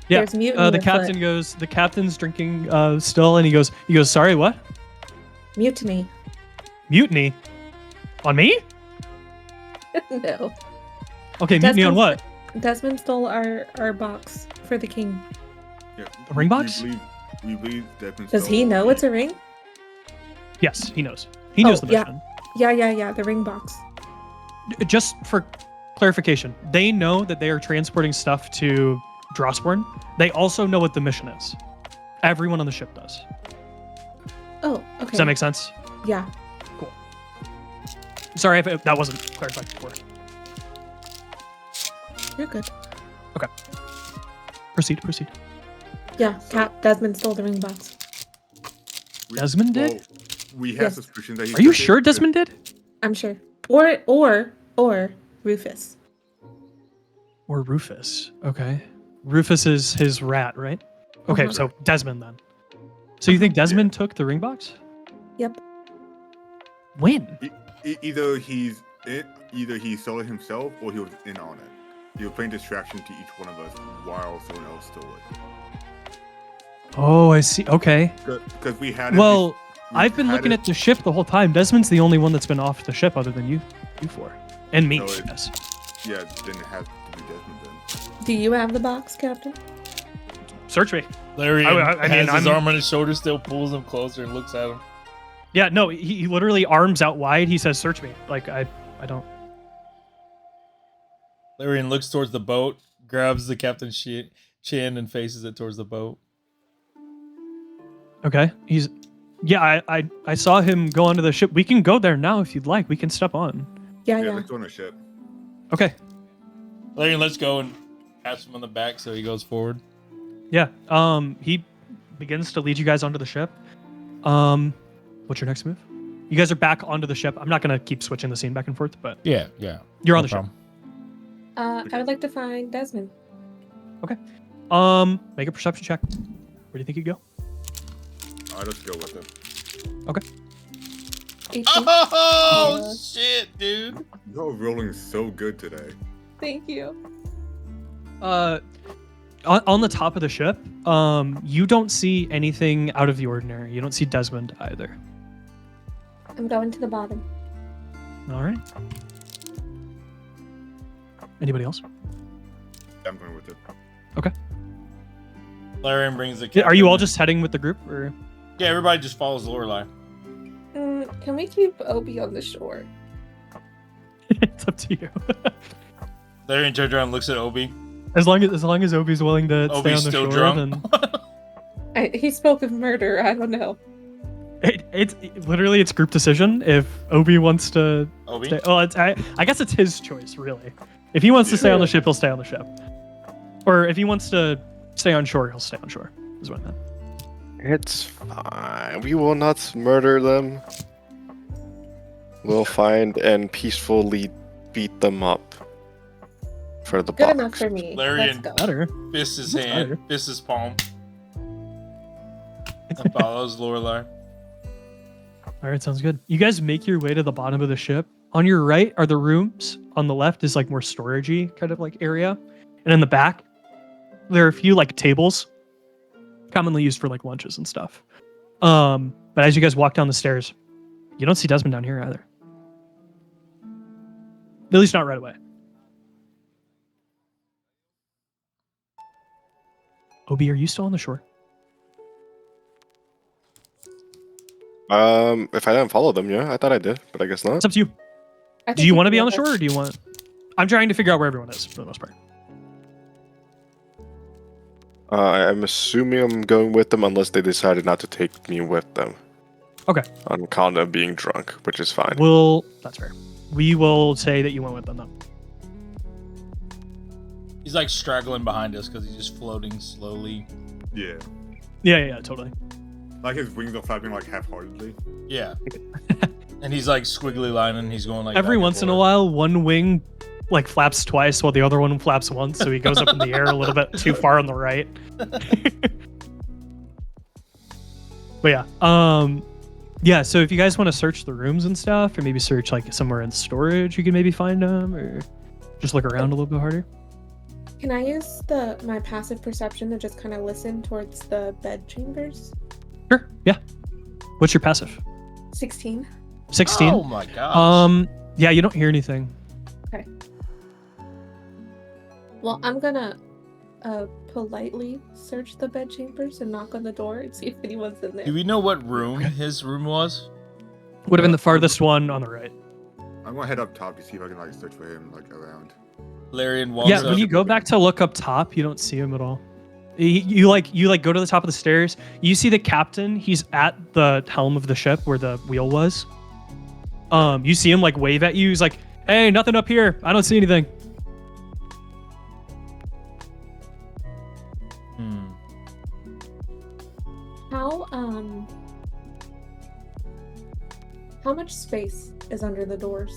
Yeah. There's mutiny The captain afoot. goes. The captain's drinking still, and he goes. Sorry, what? Mutiny. Mutiny? On me? No. Okay, mutiny on what? Desmond stole our box for the king. Yeah. A ring box? We believe Desmond Does he stole know the- it's a ring? Yes, he knows. He knows Oh, the yeah. mission. Yeah, the ring box. Just for clarification, they know that they are transporting stuff to Drossborn. They also know what the mission is. Everyone on the ship does. Oh, okay. Does that make sense? Yeah. Sorry if that wasn't clarified before. You're good. Proceed. Yeah, Desmond stole the ring box. Desmond did? Well, we have Yes. suspicions that he. Are you took it, sure but- Desmond did? I'm sure. Or Rufus. Or Rufus? Okay. Rufus is his rat, right? Okay, Uh-huh. so Desmond then. So you think Desmond took the ring box? Yep. When? Either he stole it himself or he was in on it. He was playing distraction to each one of us while someone else stole it. Oh, I see. Okay. Because we had. Well, we I've been had looking it- at the ship the whole time. Desmond's the only one that's been off the ship other than you four. And me, No, it- yes. Yeah, then it has to be Desmond then. Do you have the box, Captain? Search me. Larry I mean, has his I'm- arm on his shoulder, still pulls him closer and looks at him. Yeah, no, he literally arms out wide. He says, search me. Like, I don't. Larry looks towards the boat, grabs the captain's chin and faces it towards the boat. Okay. Yeah, I saw him go onto the ship. We can go there now if you'd like. We can step on. Yeah. Yeah, let's go on a ship. Okay. Larry, let's go and pats him on the back so he goes forward. Yeah. He begins to lead you guys onto the ship. What's your next move? You guys are back onto the ship. I'm not gonna keep switching the scene back and forth, but Yeah. you're on the ship. I would like to find Desmond. Make a perception check. Where do you think you go? Alright, let's go with it. 18. Oh, shit, dude. You're rolling so good today. Thank you. On the top of the ship, you don't see anything out of the ordinary. You don't see Desmond either. I'm going to the bottom. All right. Anybody else? I'm going with it. Larry brings the captain. Are you all just heading with the group, or? Yeah, everybody just follows Lorelei. Can we keep Obi on the shore? It's up to you. Larry turns around and looks at Obi. As long as Obi's willing to stay Obi's on the still shore, drunk. then He spoke of murder. I don't know. it's literally it's group decision. If Obi wants to Obi? stay, well, I guess it's his choice, really. If he wants to stay on the ship, he'll stay on the ship. Or if he wants to stay on shore, he'll stay on shore. Is what I meant. It's fine. We will not murder them. We'll find and peacefully beat them up for the Good box. enough for me. Larry Let's and- go. Better. Fists his That's hand, better. fists his palm. And follows Lorelei. All right, sounds good. You guys make your way to the bottom of the ship. On your right are the rooms. On the left is like more storagey kind of like area, and in the back there are a few like tables, commonly used for like lunches and stuff. But as you guys walk down the stairs, you don't see Desmond down here either. At least not right away. Obi, are you still on the shore? If I didn't follow them, yeah, I thought I did, but I guess not. It's up to you. I Do think you we want to can be on go the shore, there. or do you want? I'm trying to figure out where everyone is for the most part. I'm assuming I'm going with them unless they decided not to take me with them. Okay. On account of being drunk, which is fine. That's fair. We will say that you went with them though. He's like straggling behind us because he's just floating slowly. Yeah. Yeah, totally. Like his wings are flapping like half-heartedly. Yeah. And he's like squiggly line and he's going like Every back and once in a forth. while, one wing like flaps twice while the other one flaps once, so he goes up in the air a little bit too far on the right. But yeah, so if you guys want to search the rooms and stuff, or maybe search like somewhere in storage, you can maybe find them, or just look around a little bit harder. Can I use my passive perception to just kind of listen towards the bed chambers? Sure. Yeah. What's your passive? 16. 16. Oh my gosh. Yeah, you don't hear anything. Well, I'm gonna politely search the bed chambers and knock on the door and see if anyone's in there. Do we know what room his room was? Would have been the farthest one on the right. I'm gonna head up top to see if I can like search for him like around. Larry and walks Yeah, up. when you go back to look up top, you don't see him at all. You go to the top of the stairs. You see the captain. He's at the helm of the ship where the wheel was. You see him like wave at you. He's like, "Hey, nothing up here. I don't see anything." How much space is under the doors?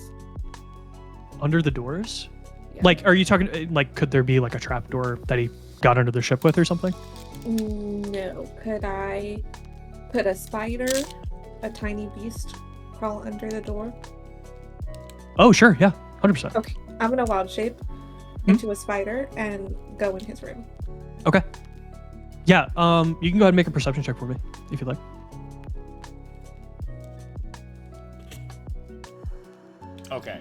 Under the doors? Yeah. Like, are you talking, like, could there be like a trap door that he got under the ship with or something? No. Could I put a spider, a tiny beast, crawl under the door? Oh, sure. Yeah. 100%. Okay. I'm gonna wild shape into a spider and go in his room. Okay. Yeah. You can go ahead and make a perception check for me if you'd like. Okay.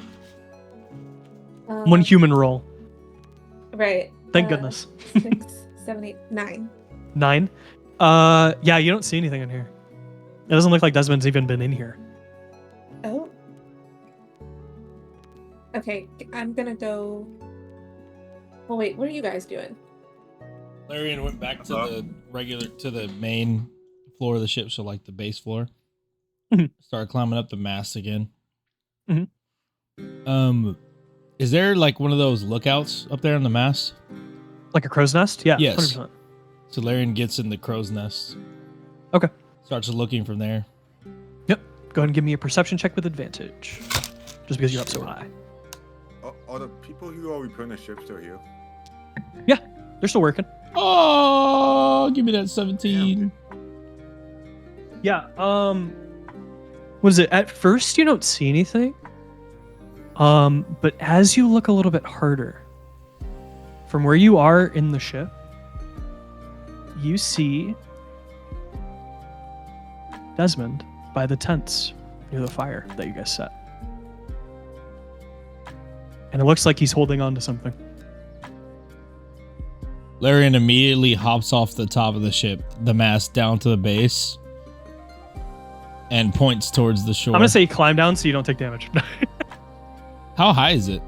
One human roll. Right. Thank goodness. 6, 7, 8, 9. 9. Yeah, you don't see anything in here. It doesn't look like Desmond's even been in here. Oh. Okay, I'm gonna go. Oh wait, what are you guys doing? Larian went back to the main floor of the ship, so like the base floor. Mhm. Started climbing up the mast again. Mhm. Is there like one of those lookouts up there on the mast? Like a crow's nest? Yeah. Yes. 100%. So Larian gets in the crow's nest. Okay. Starts looking from there. Yep. Go ahead and give me a perception check with advantage. Just because you're up so high. Are the people who are repairing the ship still here? Yeah, they're still working. Oh, give me that 17. Yeah, what is it? At first you don't see anything. But as you look a little bit harder, from where you are in the ship, you see Desmond by the tents near the fire that you guys set. And it looks like he's holding on to something. Larian immediately hops off the top of the ship, the mast, down to the base, and points towards the shore. I'm gonna say climb down so you don't take damage. How high is it?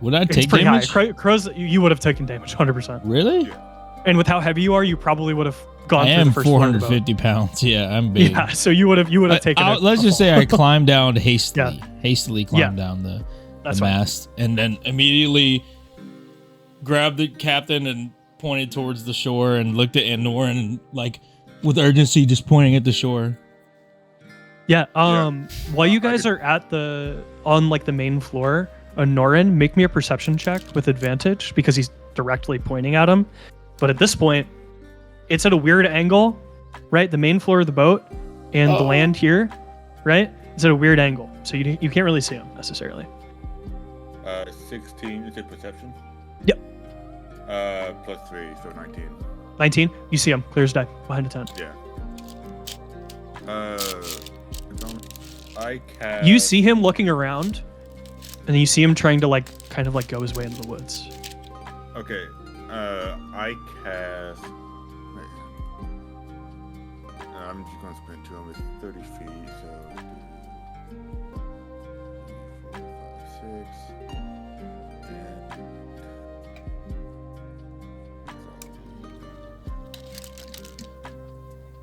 Would I It's take pretty damage? high. Crows, you would have taken damage, 100%. Really? And with how heavy you are, you probably would have gone I through am the first floor of the boat. 450 pounds. Yeah, I'm big. Yeah, so you would have taken it. Let's just say I climbed down hastily. Yeah. Hastily climbed down the That's fine. mast, and then immediately grabbed the captain and pointed towards the shore and looked at Anorin and like with urgency just pointing at the shore. Yeah. While you guys are at on like the main floor, Anorin, make me a perception check with advantage because he's directly pointing at him. But at this point, it's at a weird angle, right? The main floor of the boat and the land here, right? It's at a weird angle, so you can't really see him necessarily. 16 is it perception? Yep. Plus 3, so 19. 19. You see him, clear as day, behind a tent. Yeah. I cast. You see him looking around, and you see him trying to kind of go his way into the woods. Okay. I cast. I'm just gonna sprint to him. It's 30 feet, so 4, 5, 6.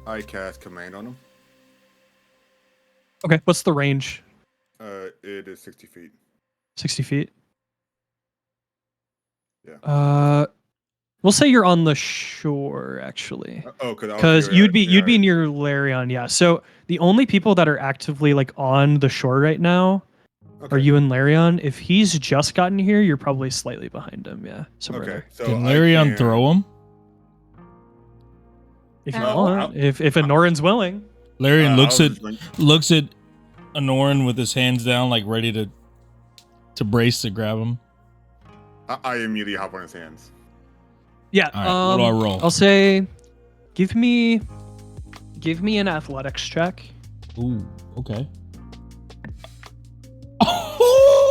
I cast command on him. Okay, what's the range? It is 60 feet. 60 feet? Yeah. We'll say you're on the shore, actually. Because You'd be near Larion, yeah. So the only people that are actively on the shore right now are you and Larion. If he's just gotten here, you're probably slightly behind him, yeah. Somewhere Okay. there. So Can Larion throw him? If you Oh, want, if Anorin's willing. Larian looks at Anorin with his hands down, like ready to brace to grab him. I immediately hop on his hands. Yeah. All right, what do I roll? I'll say, give me an athletics check. Ooh, okay.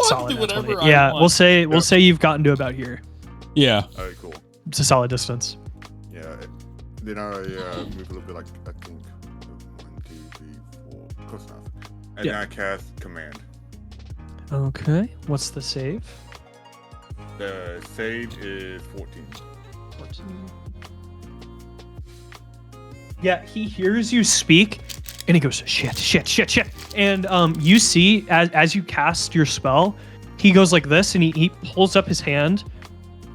Solid. Do whatever athlete. I Yeah, want. we'll say you've gotten to about here. Yeah. Alright, cool. It's a solid distance. Yeah. Then I move a little bit, I think 1, 2, 3, 4, close enough. And then I cast command. Okay. What's the save? The save is 14. 14. Yeah, he hears you speak, and he goes, shit. And you see, as you cast your spell, he goes like this, and he pulls up his hand.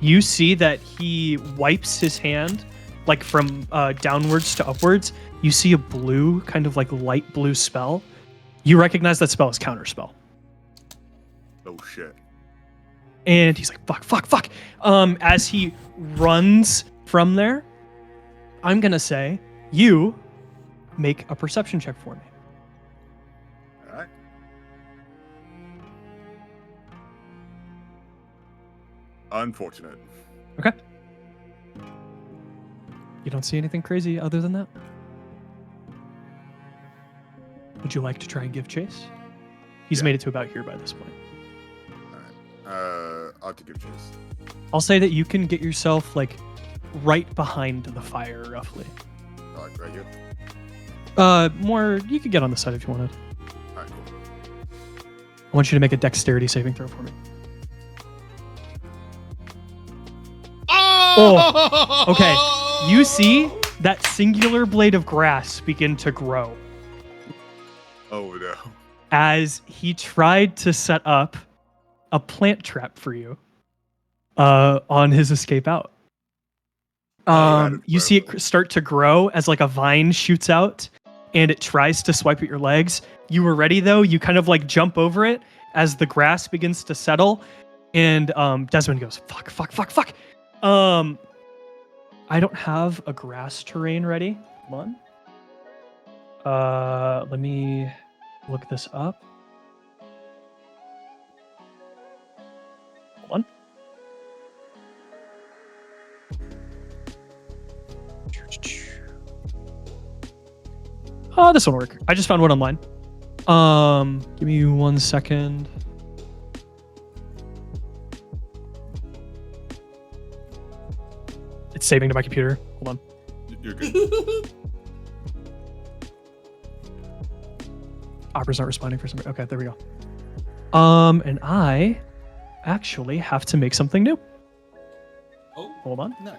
You see that he wipes his hand, from downwards to upwards. You see a blue, kind of light blue spell You recognize that spell as counterspell. Oh shit. And he's like, fuck. As he runs from there, I'm going to say, you make a perception check for me. All right. Unfortunate. Okay. You don't see anything crazy other than that? Would you like to try and give chase? He's Yeah. made it to about here by this point. I'll have to give chase. I'll say that you can get yourself like right behind the fire, roughly. Like right here. More. You could get on the side if you wanted. All right, cool. I want you to make a dexterity saving throw for me. Oh! Okay. You see that singular blade of grass begin to grow Oh no. as he tried to set up a plant trap for you on his escape out. You see it start to grow as like a vine shoots out and it tries to swipe at your legs. You were ready though. You kind of like jump over it as the grass begins to settle and Desmond goes, fuck. I don't have a grass terrain ready. Hold on. Let me look this up. Hold on. This won't work. I just found one online. Give me 1 second. It's saving to my computer. Hold on. You're good. Opera's not responding for some reason. Okay, there we go. And I actually have to make something new. Oh, Hold on. nice.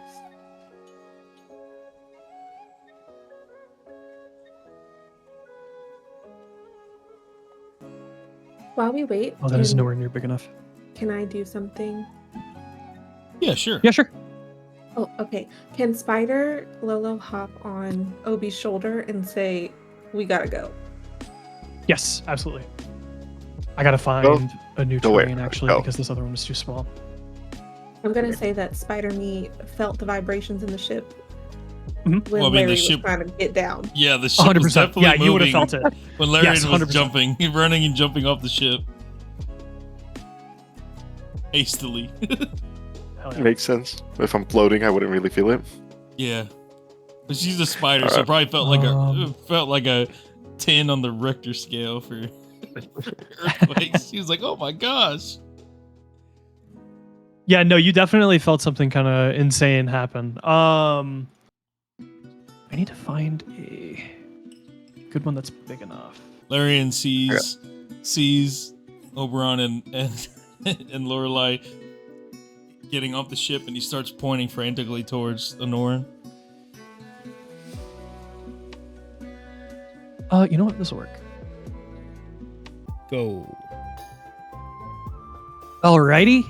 While we wait, Oh, that is nowhere near big enough. can I do something? Yeah, sure. Yeah, sure. Oh, okay. Can Spider Lolo hop on Obi's shoulder and say, "We gotta go"? Yes, absolutely. I gotta find a new Go where? terrain actually Go. because this other one was too small. I'm gonna say that Spider Me felt the vibrations in the ship Mhm. when Well, I mean, the Larry ship- was trying to get down. Yeah, the ship 100%. was definitely Yeah, you would have moving felt it. when Larry Yes, was 100%. jumping, running and jumping off the ship hastily. Hell yeah. Makes sense. If I'm floating, I wouldn't really feel it. Yeah, but she's a spider, so it Alright. probably felt like a 10 on the Richter scale for earthquakes. She was like, "Oh my gosh!" Yeah, no, you definitely felt something kind of insane happen. I need to find a good one that's big enough. Larian sees Oberon and and Lorelei getting off the ship, and he starts pointing frantically towards Anorin. You know what? This will work. Go. Alrighty.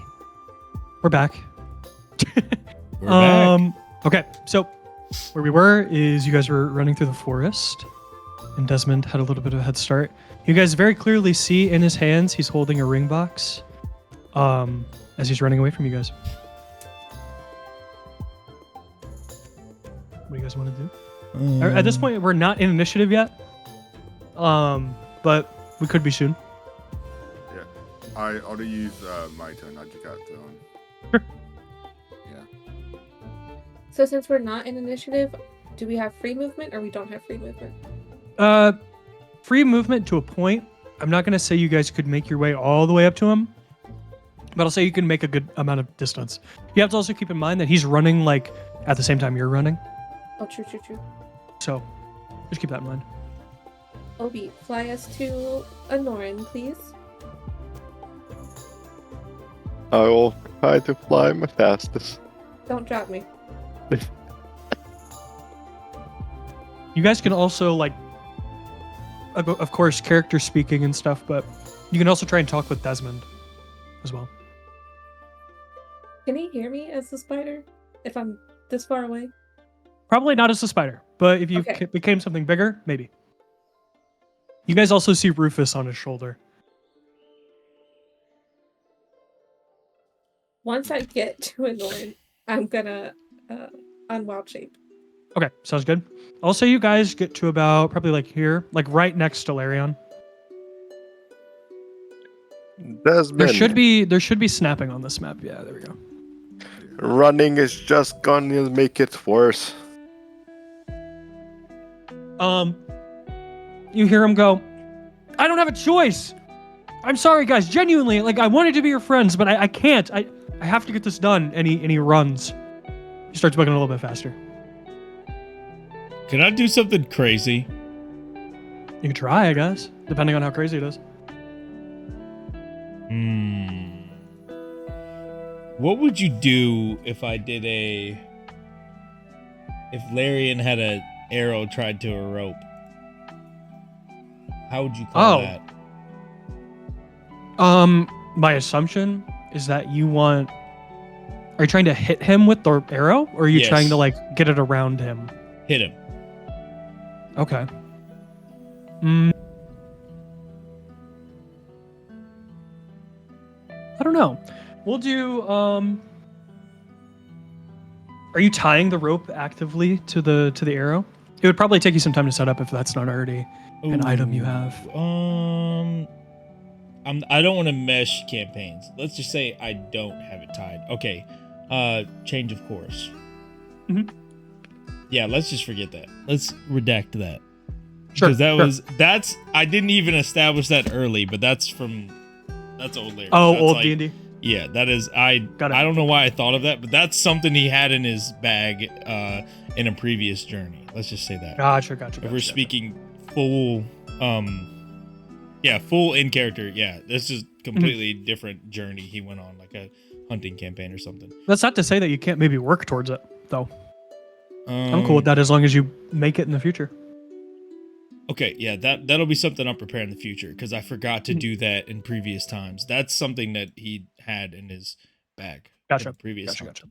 We're back. We're back. Okay, so where we were is you guys were running through the forest, and Desmond had a little bit of a head start. You guys very clearly see in his hands he's holding a ring box, as he's running away from you guys. What do you guys want to do? At this point, we're not in initiative yet, but we could be soon. Yeah. I ought to use my turn. I just got thrown. Sure. Yeah. So since we're not in initiative, do we have free movement or we don't have free movement? Free movement to a point. I'm not going to say you guys could make your way all the way up to him, but I'll say you can make a good amount of distance. You have to also keep in mind that he's running like at the same time you're running. Oh, true. So just keep that in mind. Obi, fly us to Anorin, please. I will try to fly my fastest. Don't drop me. You guys can also like, of course, character speaking and stuff, but you can also try and talk with Desmond as well. Can he hear me as the spider if I'm this far away? Probably not as a spider, but if you Okay. became something bigger, maybe. You guys also see Rufus on his shoulder. Once I get to Anorin, I'm gonna unwild shape. Okay, sounds good. Also, you guys get to about probably like here, like right next to Larion. Desmond, There should be snapping on this map. Yeah, there we go. running is just gonna make it worse. You hear him go, I don't have a choice. I'm sorry, guys. Genuinely, like I wanted to be your friends, but I can't. I have to get this done. And he runs. He starts bugging a little bit faster. Can I do something crazy? You can try, I guess, depending on how crazy it is. What would you do if I did if Larian had a arrow tied to a rope? How would you call that? My assumption is that are you trying to hit him with the arrow, or are you trying to like get it around him? Hit him. Okay. I don't know. We'll do are you tying the rope actively to the arrow? It would probably take you some time to set up if that's not already an item you have. I don't want to mesh campaigns. Let's just say I don't have it tied. Okay. Change of course. Mm-hmm. Yeah, let's just forget that. Let's redact that. Sure. Because that's I didn't even establish that early, but that's old Larry. Oh, that's old like, D&D. Yeah, that is I don't know why I thought of that, but that's something he had in his bag in a previous journey. Let's just say that. Gotcha. If we're speaking full full in character, yeah. This is completely different journey he went on, like a hunting campaign or something. That's not to say that you can't maybe work towards it, though. I'm cool with that as long as you make it in the future. Okay, yeah, that'll be something I'll prepare in the future because I forgot to do that in previous times. That's something that he had in his bag. Gotcha. Gotcha.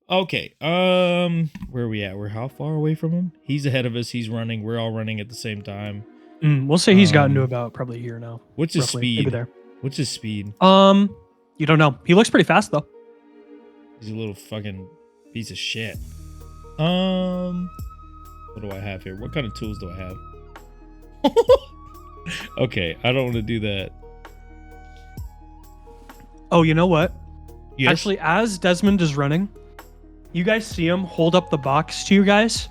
Okay, where are we at? We're how far away from him? He's ahead of us. He's running. We're all running at the same time. We'll say he's gotten to about probably here now. What's his roughly, speed? maybe there. What's his speed? You don't know. He looks pretty fast though. He's a little fucking piece of shit. What do I have here? What kind of tools do I have? Okay, I don't want to do that. Oh, you know what? Yes? Actually, as Desmond is running, you guys see him hold up the box to you guys.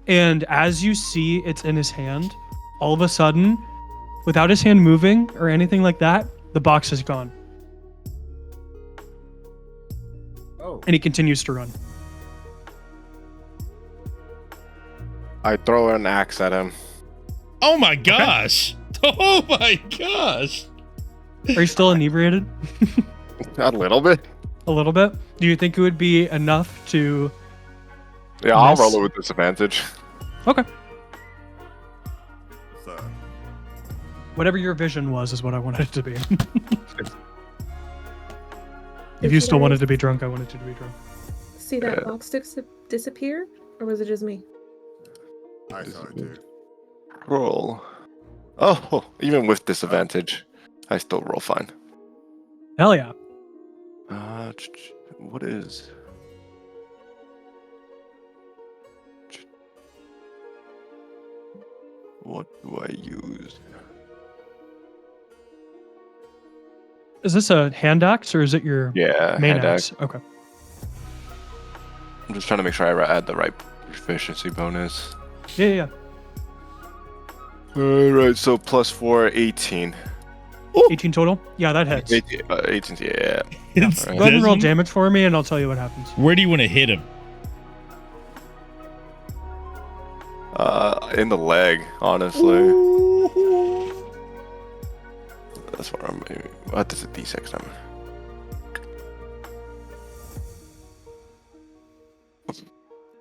And as you see it's in his hand, all of a sudden, without his hand moving or anything like that, the box is gone. Oh. And he continues to run. I throw an axe at him. Oh my gosh! Oh my gosh! Are you still inebriated? A little bit. A little bit? Do you think it would be enough to... Yeah, I'll Yes. roll it with disadvantage. Okay. So, Whatever your vision was is what I wanted it to be. Did If you still wanted to be drunk, I wanted you to be drunk. see that box disappear, or was it just me? I saw it too. Roll. Oh, even with disadvantage, I still roll fine. Hell yeah. What is? What do I use? Is this a hand axe or is it your Yeah, main hand axe? axe. Okay. I'm just trying to make sure I add the right proficiency bonus. Yeah. Alright, so plus 4, 18. 18 total? Yeah, that hits. 18, yeah. It's Go ahead and roll Desmond? damage for me and I'll tell you what happens. Where do you want to hit him? In the leg, honestly. That's what I'm. What is a D6 number?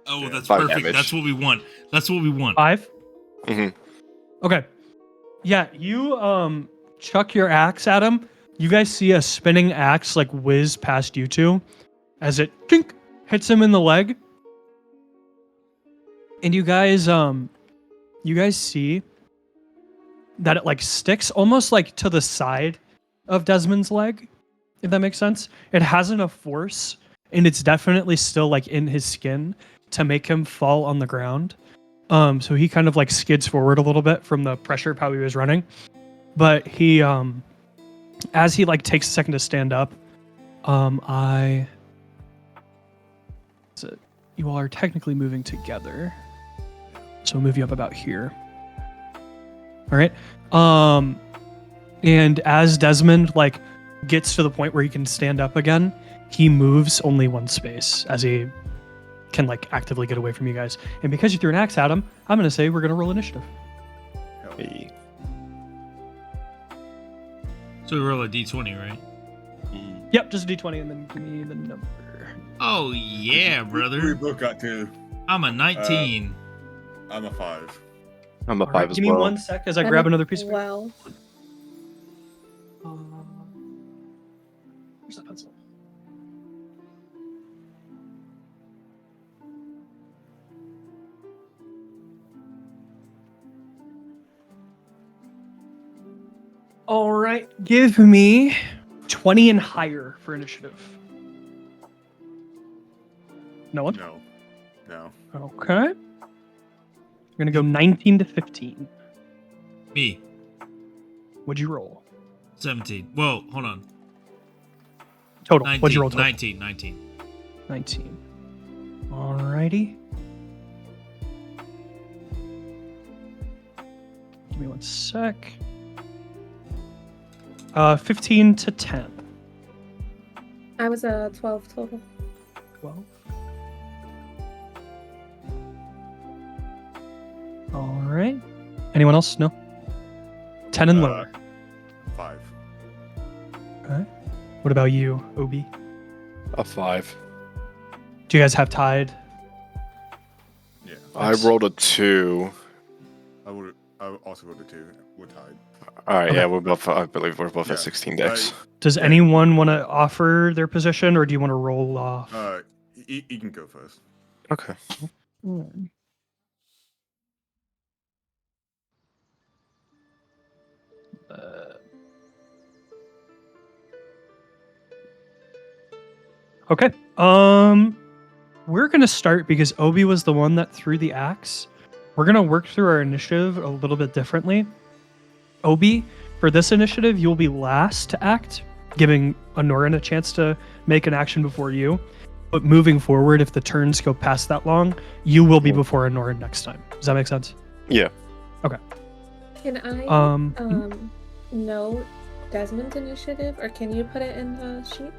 Oh, that's 5 perfect. damage. That's what we want. That's what we want. 5? Mm-hmm. Okay. Yeah, you chuck your axe at him. You guys see a spinning axe like whiz past you two as it tink, hits him in the leg. And you guys see that it like sticks almost like to the side of Desmond's leg, if that makes sense. It has enough force, and it's definitely still like in his skin to make him fall on the ground. So he kind of like skids forward a little bit from the pressure of how he was running. But he, as he like takes a second to stand up, you all are technically moving together. So I'll move you up about here. All right. And as Desmond like gets to the point where he can stand up again, he moves only one space as he can like actively get away from you guys. And because you threw an axe at him, I'm gonna say we're gonna roll initiative. Hey. So we roll a d20, right? Yep, just a d20 and then give me the number. Oh yeah, We brother. both got 2. I'm a 19. I'm a 5. I'm a All 5 right, as give me well. 1 sec as I grab another piece of paper. Well, Where's that pencil? All right, give me 20 and higher for initiative. No one? No. No. Okay. We're gonna go 19 to 15. Me, What'd you roll? 17. Whoa, hold on. Total. 19. What'd you roll total? 19. 19. Alrighty. Give me 1 sec. 15 to 10. I was a 12 total. 12. Alright. Anyone else? No? 10 and lower. 5. Okay. What about you, Obi? A 5. Do you guys have tied? Yeah. I rolled a 2. I also rolled a 2. We're tied. All right, Okay. yeah, we're both. I believe we're both Yeah. at 16 decks. Does Yeah. anyone want to offer their position, or do you want to roll off? You can go first. Okay. Okay. We're gonna start because Obi was the one that threw the axe. We're gonna work through our initiative a little bit differently. Obi, for this initiative, you'll be last to act, giving Anorin a chance to make an action before you. But moving forward, if the turns go past that long, you will be before Anorin next time. Does that make sense? Yeah. Can I note Desmond's initiative, or can you put it in the sheet?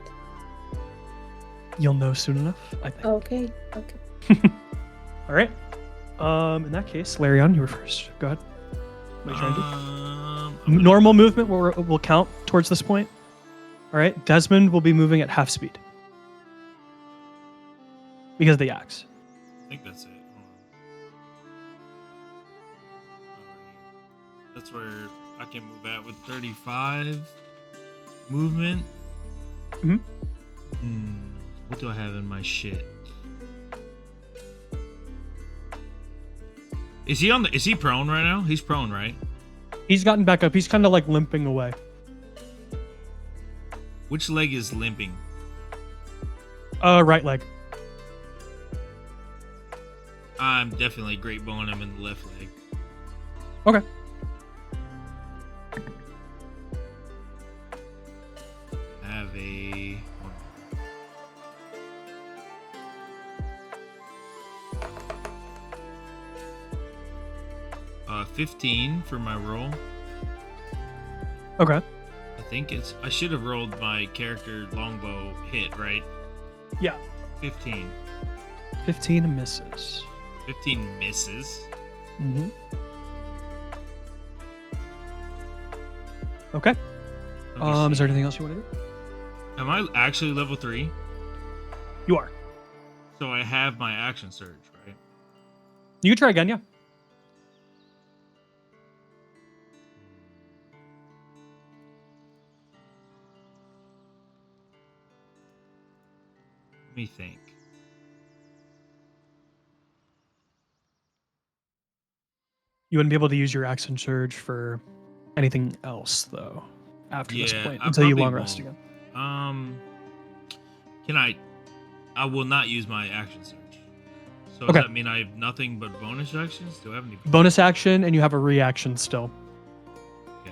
You'll know soon enough, I think. Okay. All right. In that case, Larion, you were first. Go ahead. What are you trying to do? I'm gonna- Normal movement will count towards this point. All right. Desmond will be moving at half speed because of the axe. I think that's it. Hold on. That's where I can move at with 35 movement. Mhm. What do I have in my shit? Is he prone right now? He's prone, right? He's gotten back up. He's kind of like limping away. Which leg is limping? Right leg. I'm definitely great bowing him in the left leg. Okay. I have a 15 for my roll. Okay. I think I should have rolled my character longbow hit, right? Yeah. 15. 15 misses. 15 misses. Mm-hmm. Okay. Let me Is there see. anything else you want to do? Am I actually level 3? You are. So I have my action surge, right? You can try again, yeah. Let me think. You wouldn't be able to use your action surge for anything else though after this point I until you probably long rest won't. again. Can I will not use my action surge. So Okay. does that mean I have nothing but bonus actions? Do I have any Bonus action, and you have a reaction still. Okay.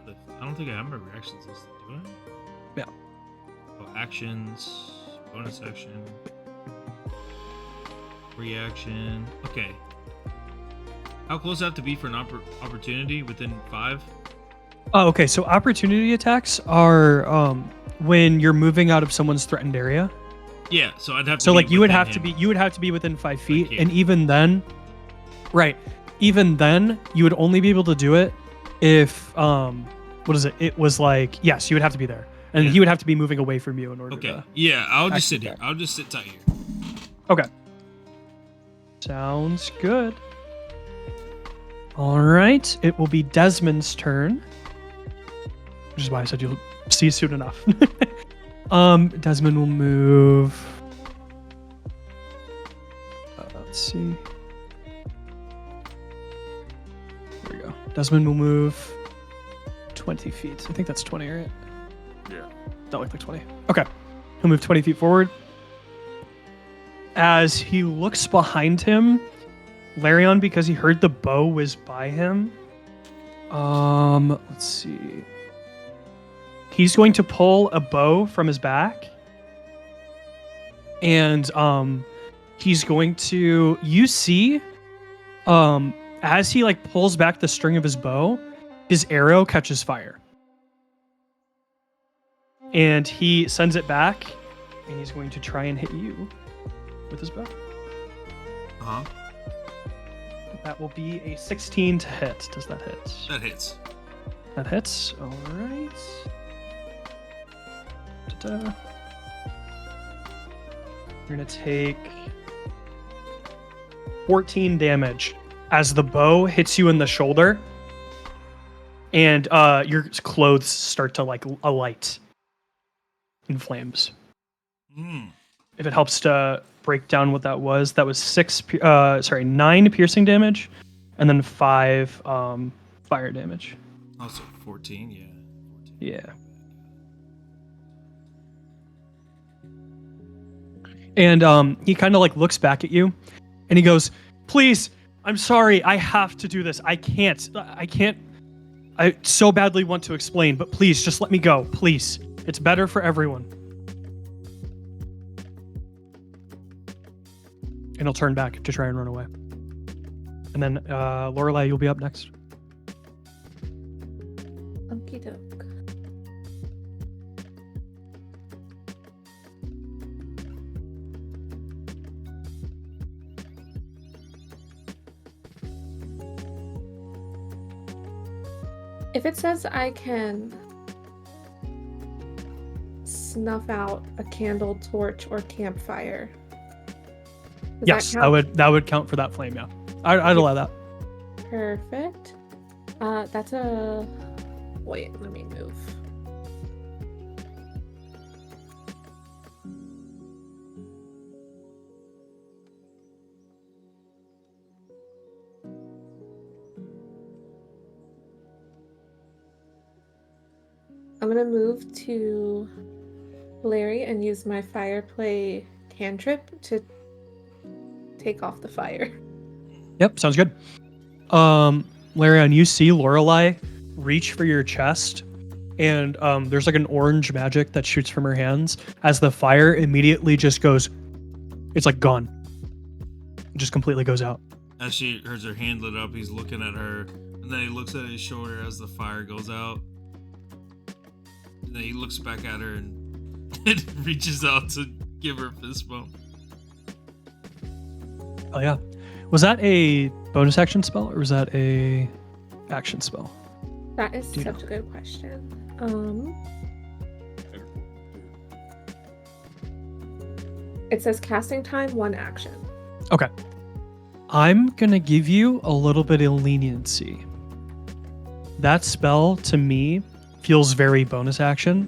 I don't think I have my reactions listed, do I? Yeah. Oh, actions, bonus action, reaction. Okay. How close do I have to be for an opportunity? Within 5? Oh, okay. So opportunity attacks are when you're moving out of someone's threatened area. Yeah, so I'd have to So be like you would within have to him. be within 5 feet, can't. and even then, right? Even then, you would only be able to do it if what is it? It was like yes, you would have to be there, and Yeah. he would have to be moving away from you in order Okay. to. Yeah, I'll just actually sit here. attack. I'll just sit tight here. Okay. Sounds good. All right, it will be Desmond's turn, which is why I said you'll see soon enough. Desmond will move. Let's see. There we go. Desmond will move 20 feet. I think that's 20, right? Yeah. That looked like 20. Okay. He'll move 20 feet forward. As he looks behind him, Larion, because he heard the bow was by him. Let's see. He's going to pull a bow from his back. And he's going to as he like pulls back the string of his bow, his arrow catches fire. And he sends it back, and he's going to try and hit you with his bow. Uh-huh. That will be a 16 to hit. Does that hit? That hits. That hits. All right. Da-da. You're going to take 14 damage as the bow hits you in the shoulder, and your clothes start to like alight in flames. If it helps to break down what that was 9 piercing damage, and then 5 fire damage. Also 14, yeah. 14. Yeah. And he kind of like looks back at you, and he goes, "Please, I'm sorry. I have to do this. I can't. I so badly want to explain, but please, just let me go. Please. It's better for everyone." And he'll turn back to try and run away. And then Lorelei, you'll be up next. Okie doke. If it says I can snuff out a candle, torch, or campfire, does Yes, that count? that would count for that flame. Yeah, I'd allow that. Perfect. That's a. Wait, let me move. I'm gonna move to Larry and use my fire play cantrip to take off the fire. Yep, sounds good. Larion, you see Lorelei reach for your chest, and there's like an orange magic that shoots from her hands as the fire immediately just goes. It's like gone. It just completely goes out. As she hears her hand lit up, he's looking at her, and then he looks at his shoulder as the fire goes out. And then he looks back at her and reaches out to give her a fist bump. Oh yeah, was that a bonus action spell or was that a action spell? That is Do you such know? a good question. It says casting time 1 action. Okay. I'm gonna give you a little bit of leniency. That spell to me feels very bonus action.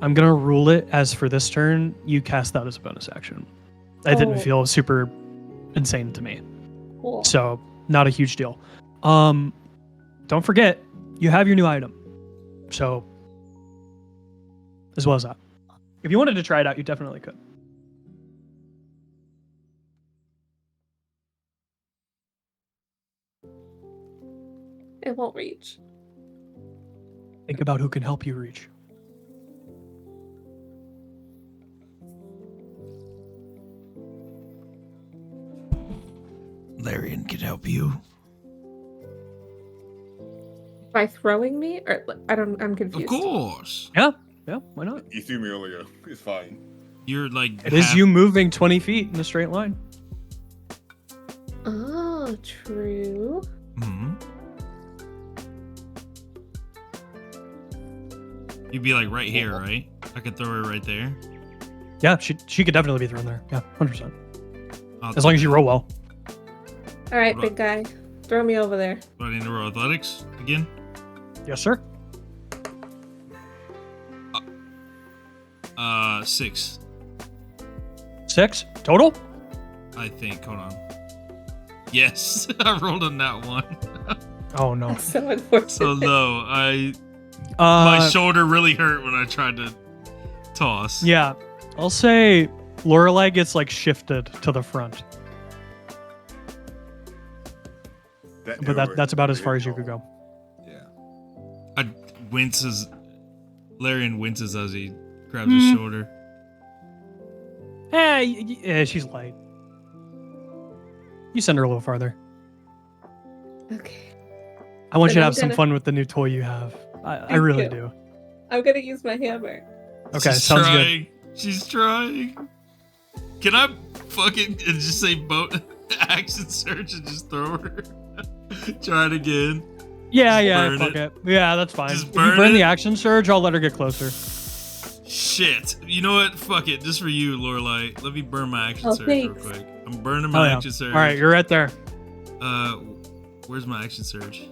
I'm gonna rule it as for this turn, you cast that as a bonus action. It didn't Oh. feel super insane to me. Cool. So not a huge deal. Don't forget, you have your new item. So, as well as that. If you wanted to try it out, you definitely could. It won't reach. Think about who can help you reach. Larian can help you. By throwing me? Or I'm Of confused. course. Yeah, why not? You threw me earlier. It's fine. You're like It is you moving 20 feet in a straight line. Oh, true. Hmm. You'd be like right here, right? I could throw her right there. Yeah, she could definitely be thrown there. Yeah, 100%. I'll As long as you take roll well. All right, What big guy. Throw me over there. that. Do I need to roll athletics again? Yes, sir. 6. 6 total? I think. Hold on. Yes, I rolled on that one. Oh no. That's so unfortunate. So no, my shoulder really hurt when I tried to toss. Yeah, I'll say Lorelei gets like shifted to the front, but that's about as far as you could go. Yeah. I winces. Larian winces as he grabs his shoulder. Yeah, she's light. You send her a little farther. Okay. I want you Then to I'm have some gonna- fun with the new toy you have. I Thank really you. do. I'm gonna use my hammer. Okay, She's sounds good. trying. She's trying. Can I fucking just say boat action surge and just throw her? Try it again. Yeah, burn fuck it. it. Yeah, that's fine. Just If burn you burn it. the action surge, I'll let her get closer. Shit. You know what? Fuck it. Just for you, Lorelei. Let me burn my action Oh, surge real thanks. quick. I'm burning Oh, my yeah. action surge. All right, you're right there. Where's my action surge?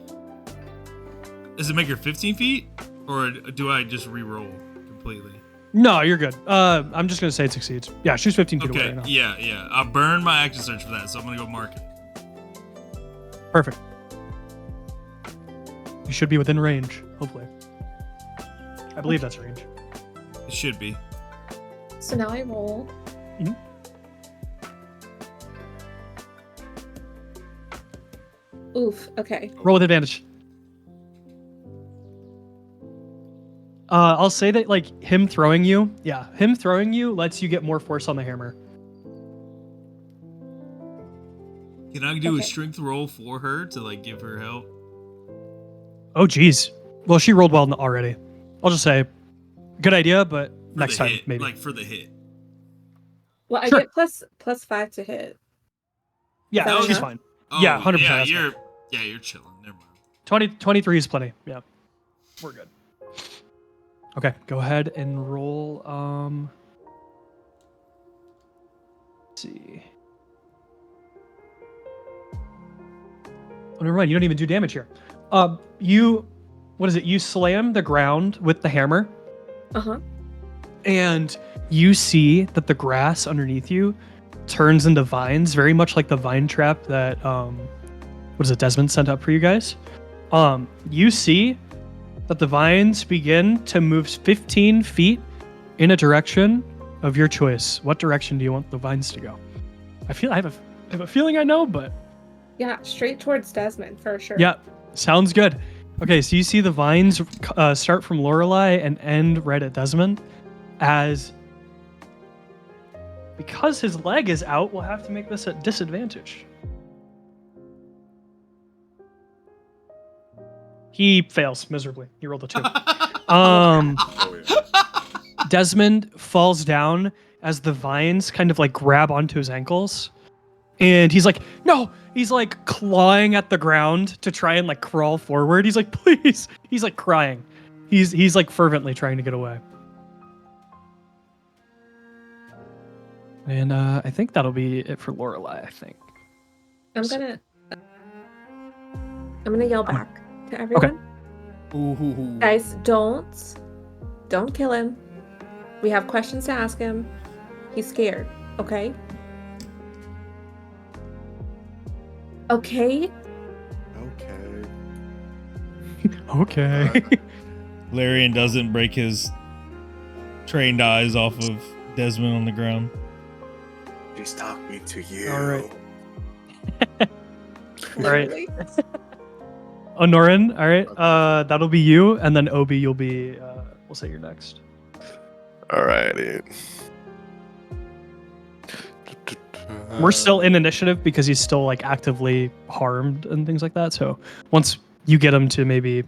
Does it make her 15 feet? Or do I just re-roll completely? No, you're good. I'm just gonna say it succeeds. Yeah, she's 15 feet away Okay, right now. yeah. I'll burn my action surge for that, so I'm gonna go mark it. Perfect. You should be within range, hopefully. I believe that's range. It should be. So now I roll. Mhm. Oof. Okay. Roll with advantage. I'll say that like him throwing you lets you get more force on the hammer. Can I do a Okay. strength roll for her to like give her help? Oh geez. Well, she rolled well already. I'll just say, good idea, but For next the time hit, maybe. like for the hit. Well, I Sure. get plus 5 to hit. Yeah, that she's enough? fine. Oh, Yeah, 100%. Yeah, that's you're fine. you're chilling. Never mind. 23 is plenty. Yeah, we're good. Okay, go ahead and roll. Let's see. Oh, never mind. You don't even do damage here. What is it? You slam the ground with the hammer, Uh-huh. and you see that the grass underneath you turns into vines, very much like the vine trap that what is it, Desmond sent up for you guys. You see that the vines begin to move 15 feet in a direction of your choice. What direction do you want the vines to go? I have a feeling I know, but Yeah, straight towards Desmond for sure. yeah, sounds good. Okay, so you see the vines start from Lorelei and end right at Desmond, because his leg is out, we'll have to make this a disadvantage. He fails miserably. He rolled a 2. Oh yeah. Desmond falls down as the vines kind of like grab onto his ankles. And he's like, no! He's like clawing at the ground to try and like crawl forward. He's like, please! He's like crying. He's like fervently trying to get away. And I think that'll be it for Lorelei, I think. I'm gonna yell back to everyone. Ooh. Guys, don't kill him. We have questions to ask him. He's scared, okay? Okay? Okay. Okay. Larian doesn't break his trained eyes off of Desmond on the ground. She's talking to you. All right. All right. Literally. Anorin, all right. That'll be you, and then Obi, you'll be. We'll say you're next. Alrighty. We're still in initiative because he's still like actively harmed and things like that. So once you get him to maybe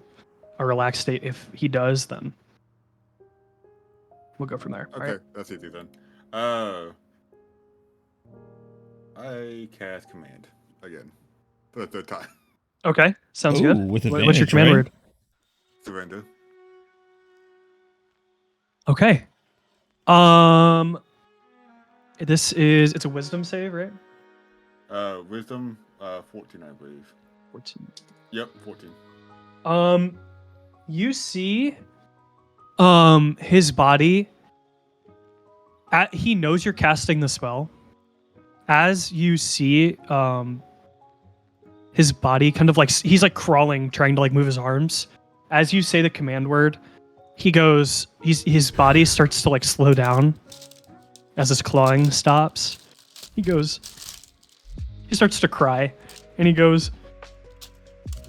a relaxed state, if he does, then we'll go from there. Okay, Right? that's easy then. I cast command again for the third time. Okay, sounds Ooh, good. with What's your advantage, command right? word? Surrender. Okay. It's a wisdom save, right? Wisdom, 14, I believe. 14. Yep, 14. You see, his body. He knows you're casting the spell. As you see, his body kind of like he's like crawling, trying to like move his arms. As you say the command word, his body starts to like slow down. As his clawing stops, he starts to cry, and he goes,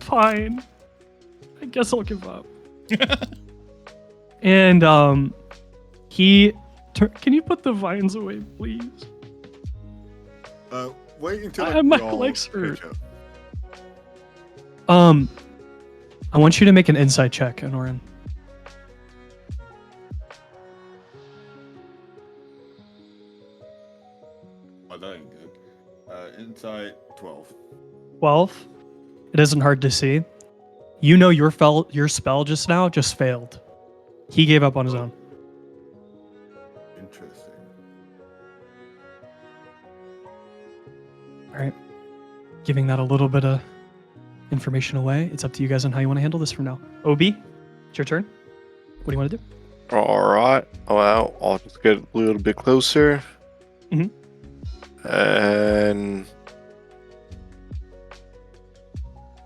"Fine, I guess I'll give up." And can you put the vines away, please? Wait until My we all legs hurt. catch up. I want you to make an insight check, Anorin. Oh, that ain't good. Inside 12. 12. It isn't hard to see. You know your spell just now just failed. He gave up on his own. Interesting. All right. Giving that a little bit of information away. It's up to you guys on how you want to handle this from now. Obi, it's your turn. What do you want to do? Alright. Well, I'll just get a little bit closer. Mhm. And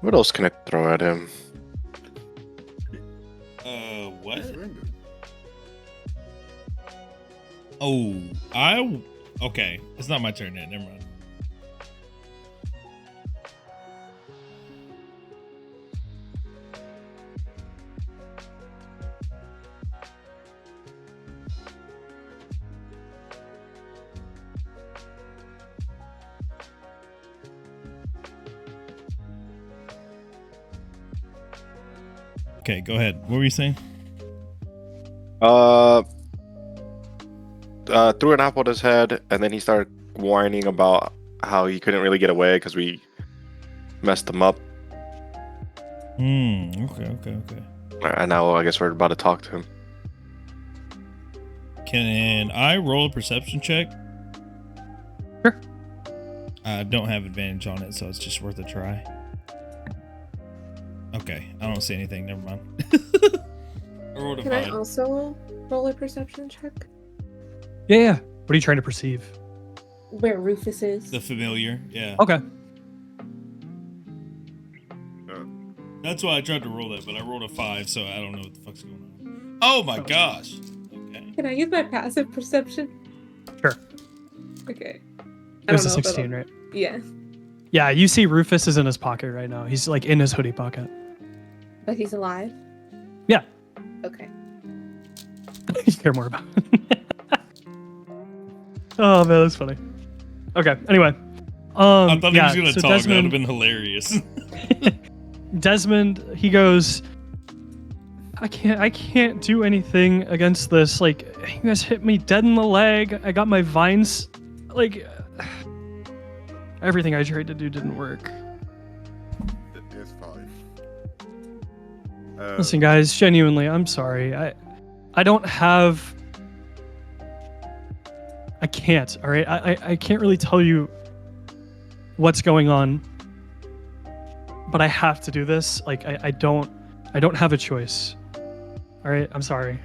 what else can I throw at him? What? Surrender. Oh, okay. It's not my turn yet. Never mind. Okay, go ahead. What were you saying? Threw an apple at his head, and then he started whining about how he couldn't really get away because we messed him up. Okay. And now I guess we're about to talk to him. Can I roll a perception check? Sure. I don't have advantage on it, so it's just worth a try. Okay, I don't see anything. Never mind. I rolled a Can I 5. also roll a perception check? Yeah. What are you trying to perceive? Where Rufus is. The familiar, yeah. Okay. That's why I tried to roll that, but I rolled a 5, so I don't know what the fuck's going on. Oh my gosh. Okay. Can I use my passive perception? Sure. Okay. It was a know if 16, that'll- right? Yeah. Yeah, you see Rufus is in his pocket right now. He's like in his hoodie pocket. But he's alive? Yeah. Okay. You care more about it. Oh man, that's funny. Okay, anyway. I thought yeah, he was so gonna talk. That would have Desmond, been hilarious. Desmond, he goes, I can't do anything against this. Like, you guys hit me dead in the leg. I got my vines, like, everything I tried to do didn't work. It's fine. Listen, guys, genuinely, I'm sorry. I don't have. I can't. All right, I can't really tell you what's going on, but I have to do this. Like, I don't have a choice. All right, I'm sorry.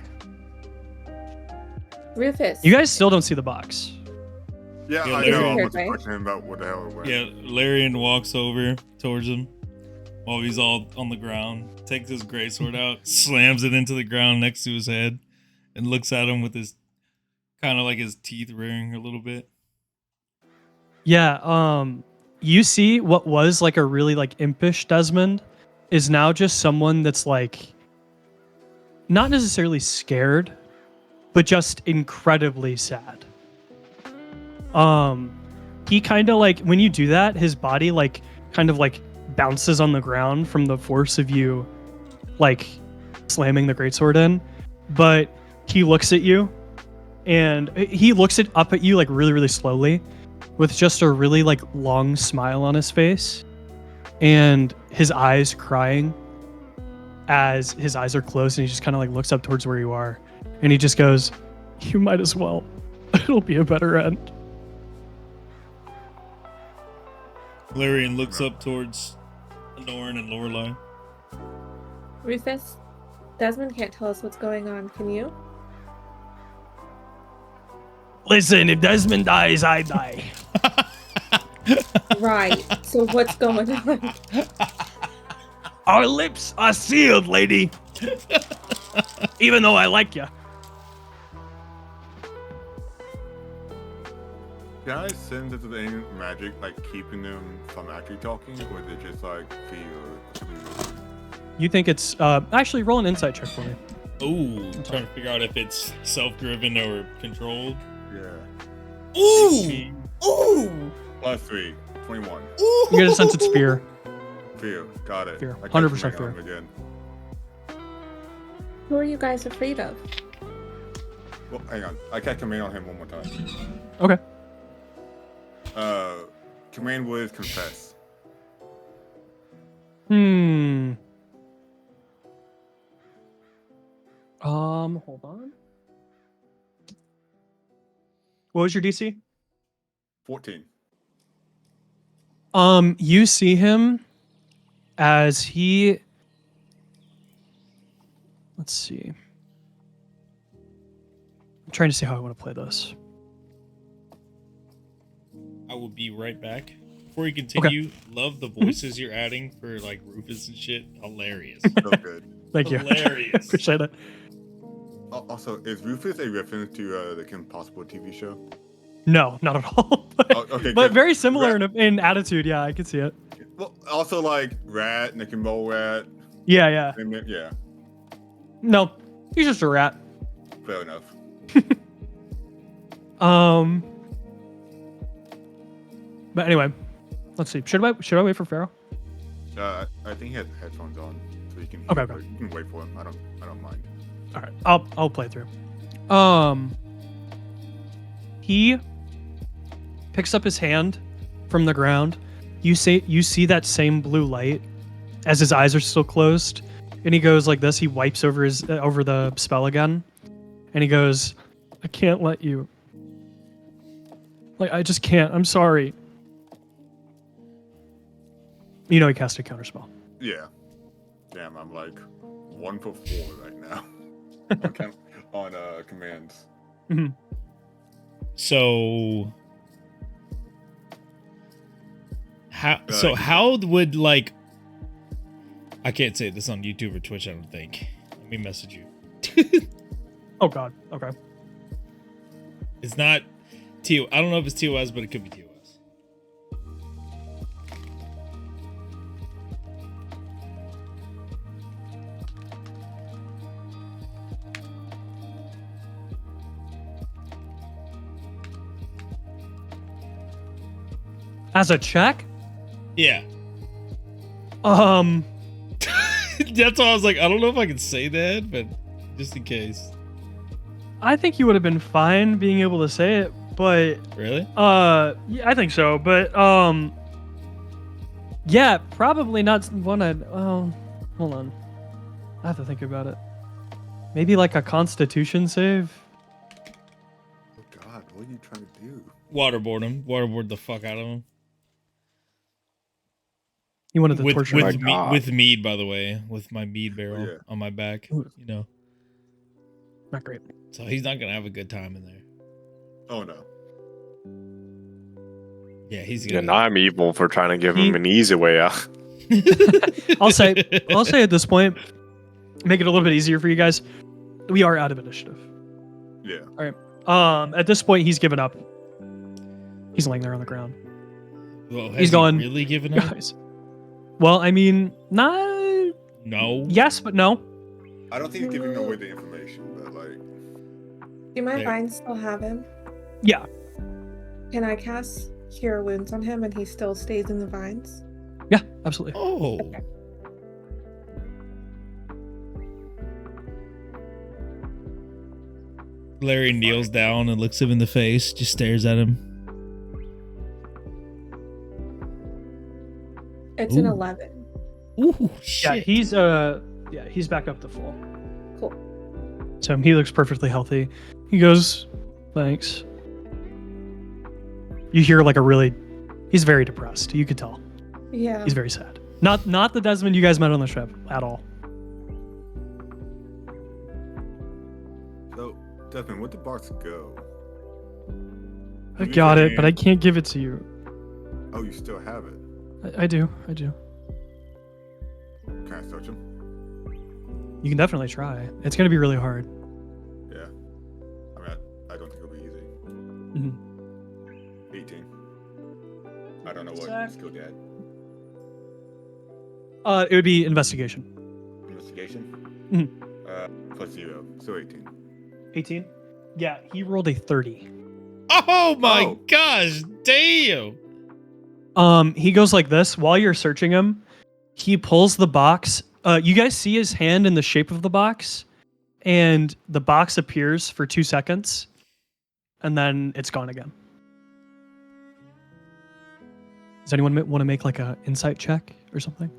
Rufus. You guys still don't see the box. Yeah, Yeah, I Larry- know. I'm Is it just okay? questioning about what the hell it was. Yeah, Larian walks over towards him. while he's all on the ground, takes his greatsword out, slams it into the ground next to his head, and looks at him with his kind of like his teeth rearing a little bit. Yeah, you see what was like a really like impish Desmond is now just someone that's like not necessarily scared, but just incredibly sad. He kind of like when you do that, his body like kind of like bounces on the ground from the force of you like slamming the greatsword in, but he looks at you and he looks up at you like really, really slowly with just a really like long smile on his face and his eyes crying as his eyes are closed, and he just kind of like looks up towards where you are and he just goes, "You might as well. It'll be a better end." Larian looks up towards Anorin and Lorelei. Rufus, Desmond can't tell us what's going on. Can you? Listen, if Desmond dies, I die. Right. So what's going on? Our lips are sealed, lady. Even though I like you. Can I sense if there's any magic like keeping them from actually talking, or is it just like fear? You think it's actually roll an insight check for me. Ooh, I'm trying to figure out if it's self-driven or controlled. Yeah. Ooh! Ooh! +3, 21. Ooh! You get a sense it's fear. Fear, got it. Fear, I 100% can't fear. remember again. Who are you guys afraid of? Well, hang on. I can't command on him one more time. Okay. Command was confess. Hold on. What was your DC? 14. You see him as he. Let's see. I'm trying to see how I want to play this. I will be right back. Before you continue, love the voices you're adding for like Rufus and shit. Hilarious. So good. Thank you. Hilarious. Appreciate it. Also, is Rufus a reference to the Kim Possible TV show? No, not at all. but, Okay, but good. very similar in attitude. Yeah, I can see it. Well, also like Rat, Nick and Mole Rat. Yeah, yeah. Yeah, No, he's just a rat. fair enough. But anyway, let's see. Should I wait for Farraoh? I think he has headphones on, so you can. Okay. You can wait for him. I don't mind. All right, I'll play through. He picks up his hand from the ground. You see that same blue light as his eyes are still closed, and he goes like this. He wipes over the spell again, and he goes, "I can't let you. Like I just can't. I'm sorry." You know he cast a counterspell. Yeah. Damn, I'm like 1 for 4 right now. on commands. Mm-hmm. So how would like I can't say this on YouTube or Twitch, I don't think. Let me message you. Oh god. Okay. It's not T. I don't know if it's TOS, but it could be TOS. As a check? Yeah. Um, That's why I was like, I don't know if I can say that, but just in case. I think you would have been fine being able to say it, but Really? yeah, I think so, but yeah, probably not one I'd. Oh, hold on, I have to think about it. Maybe like a Constitution save. Oh God, what are you trying to do? Waterboard him. Waterboard the fuck out of him. You wanted to torture my him. God. With mead, by the way, with my mead barrel Yeah. on my back. Ooh. You know, Not great. so he's not gonna have a good time in there. Oh no. Yeah, he's And gonna. I'm evil for trying to give him an easy way out. I'll say at this point, make it a little bit easier for you guys. We are out of initiative. Yeah. All right. At this point, he's given up. He's laying there on the ground. Well, has He's going. really given up? Guys. Well, I mean, not. No. Yes, but no. I don't think he's giving away the information, but like. Do my There. vines still have him? Yeah. Can I cast Cure Wounds on him and he still stays in the vines? Yeah. Absolutely. Oh. Okay. Larry kneels down and looks him in the face, just stares at him. It's an Ooh. 11. Ooh, Yeah. shit. He's back up to full. Cool. So he looks perfectly healthy. He goes, thanks. You hear like a really. He's very depressed. You could tell. Yeah. He's very sad. Not the Desmond you guys met on the trip at all. So, Desmond, where'd the box go? I You got it, saying- but I can't give it to you. Oh, you still have it. I do. Can I search him? You can definitely try. It's gonna be really hard. Yeah. I mean, I don't think it'll be easy. Mhm. 18. I don't know what Zach? skill you had. It would be investigation. Investigation? Mhm. Plus 0, so 18. 18. Yeah, he rolled a 30. Oh my Oh. gosh, damn. He goes like this while you're searching him. He pulls the box. You guys see his hand in the shape of the box, and the box appears for 2 seconds, and then it's gone again. Does anyone want to make like a insight check or something?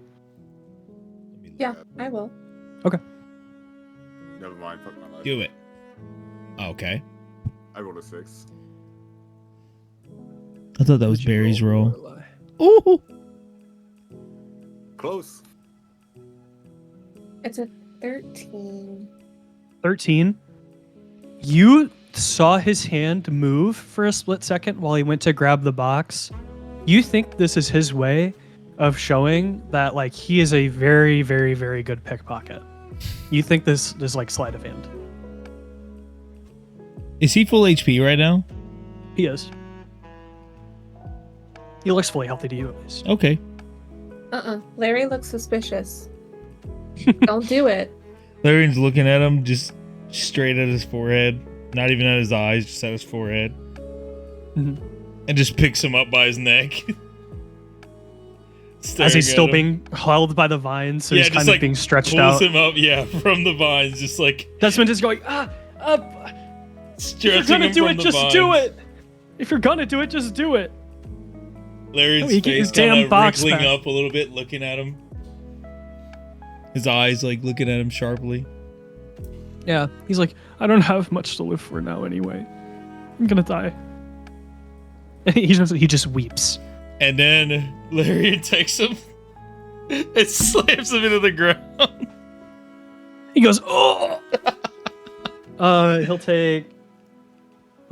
Yeah, I will. Never mind, fuck my life. Do it. Okay. I rolled a 6. I thought that was What'd you Barry's roll. Lorelei? Ooh. Close. It's a 13. 13. You saw his hand move for a split second while he went to grab the box. You think this is his way of showing that like he is a very, very, very good pickpocket. You think this is like sleight of hand. Is he full HP right now? He is. He looks fully healthy to you at least. Okay. Larry looks suspicious. Don't do it. Larry's looking at him just straight at his forehead, not even at his eyes, just at his forehead, Mhm. and just picks him up by his neck. As he's Staring still at him. being held by the vines, so he's just, kind of like, being stretched pulls out. him up, yeah, from the vines, just like Desmond is going, if stretching you're gonna him do from it, the just vines. do it. If you're gonna do it, just do it. Larry's Oh, he get his face damn kind of box wrinkling back. up a little bit, looking at him. His eyes like looking at him sharply. Yeah, he's like, I don't have much to live for now anyway. I'm gonna die. And he just weeps. And then Larry takes him and slams him into the ground. He goes, oh. He'll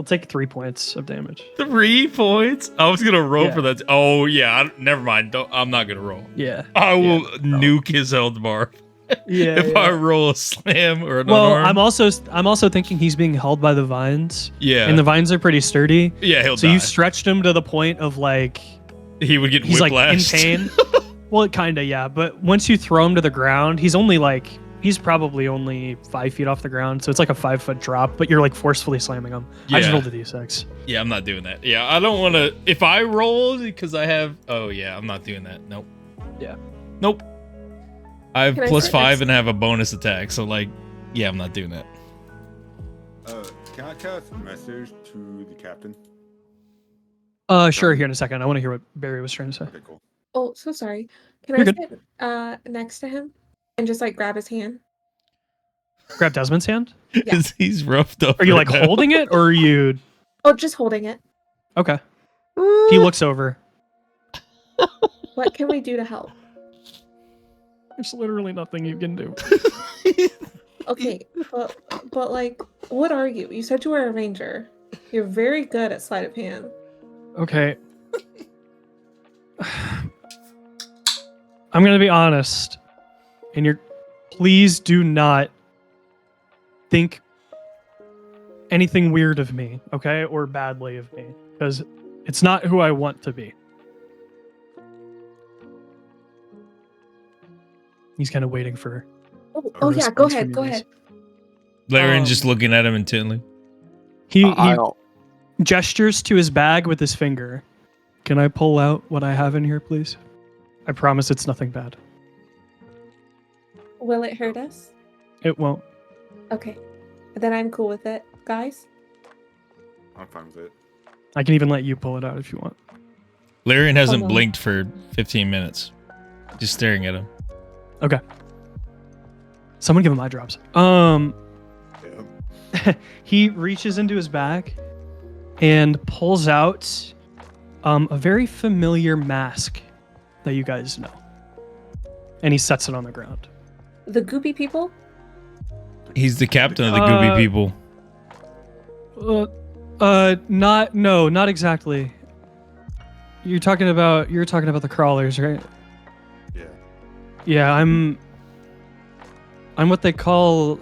take 3 points of damage. 3 points. I was gonna roll Yeah. for that. Oh yeah, never mind. I'm not gonna roll. Yeah. I will no. nuke his health bar Yeah. if I roll a slam or an Well, unarmed. I'm also thinking he's being held by the vines, Yeah, and the vines are pretty sturdy. yeah, he'll So die. you stretched him to the point of like He would get he's like in whiplashed. pain. Well, kinda, yeah. But once you throw him to the ground, he's probably only 5 feet off the ground, so it's like a 5-foot drop. But you're like forcefully slamming him. I just Yeah. rolled a d6. Yeah, I'm not doing that. Yeah, I don't want to. If I roll because I have. Oh yeah, I'm not doing that. Nope. Yeah. Nope. I have Can I plus sit 5 next- and I have a bonus attack. So like, yeah, I'm not doing that. Can I cast a message to the captain? Sure. Here in a second. I want to hear what Barry was trying to say. Okay, cool. Oh, so sorry. Can You're I good. sit next to him and just like grab his hand? Grab Desmond's hand. Yeah. Because he's roughed up. Are you right like now. holding it, or are you? Oh, just holding it. Okay. He looks over. What can we do to help? There's literally nothing you can do. Okay, but like, what are you? You said you were a ranger. You're very good at sleight of hand. Okay. I'm going to be honest. And please do not think anything weird of me, okay? Or badly of me. Because it's not who I want to be. He's kind of waiting for. Oh yeah, go ahead, go ahead. Larian just looking at him intently. He I'll- gestures to his bag with his finger. Can I pull out what I have in here, please? I promise it's nothing bad. Will it hurt us? It won't. Okay. Then I'm cool with it. Guys? I'm fine with it. I can even let you pull it out if you want. Larian hasn't Hold on. blinked for 15 minutes. Just staring at him. Okay. Someone give him eye drops. Yeah. He reaches into his bag and pulls out a very familiar mask that you guys know. And he sets it on the ground. The goopy people? He's the captain of the Goopy people. Not exactly. You're talking about the crawlers, right? Yeah. Yeah, I'm what they call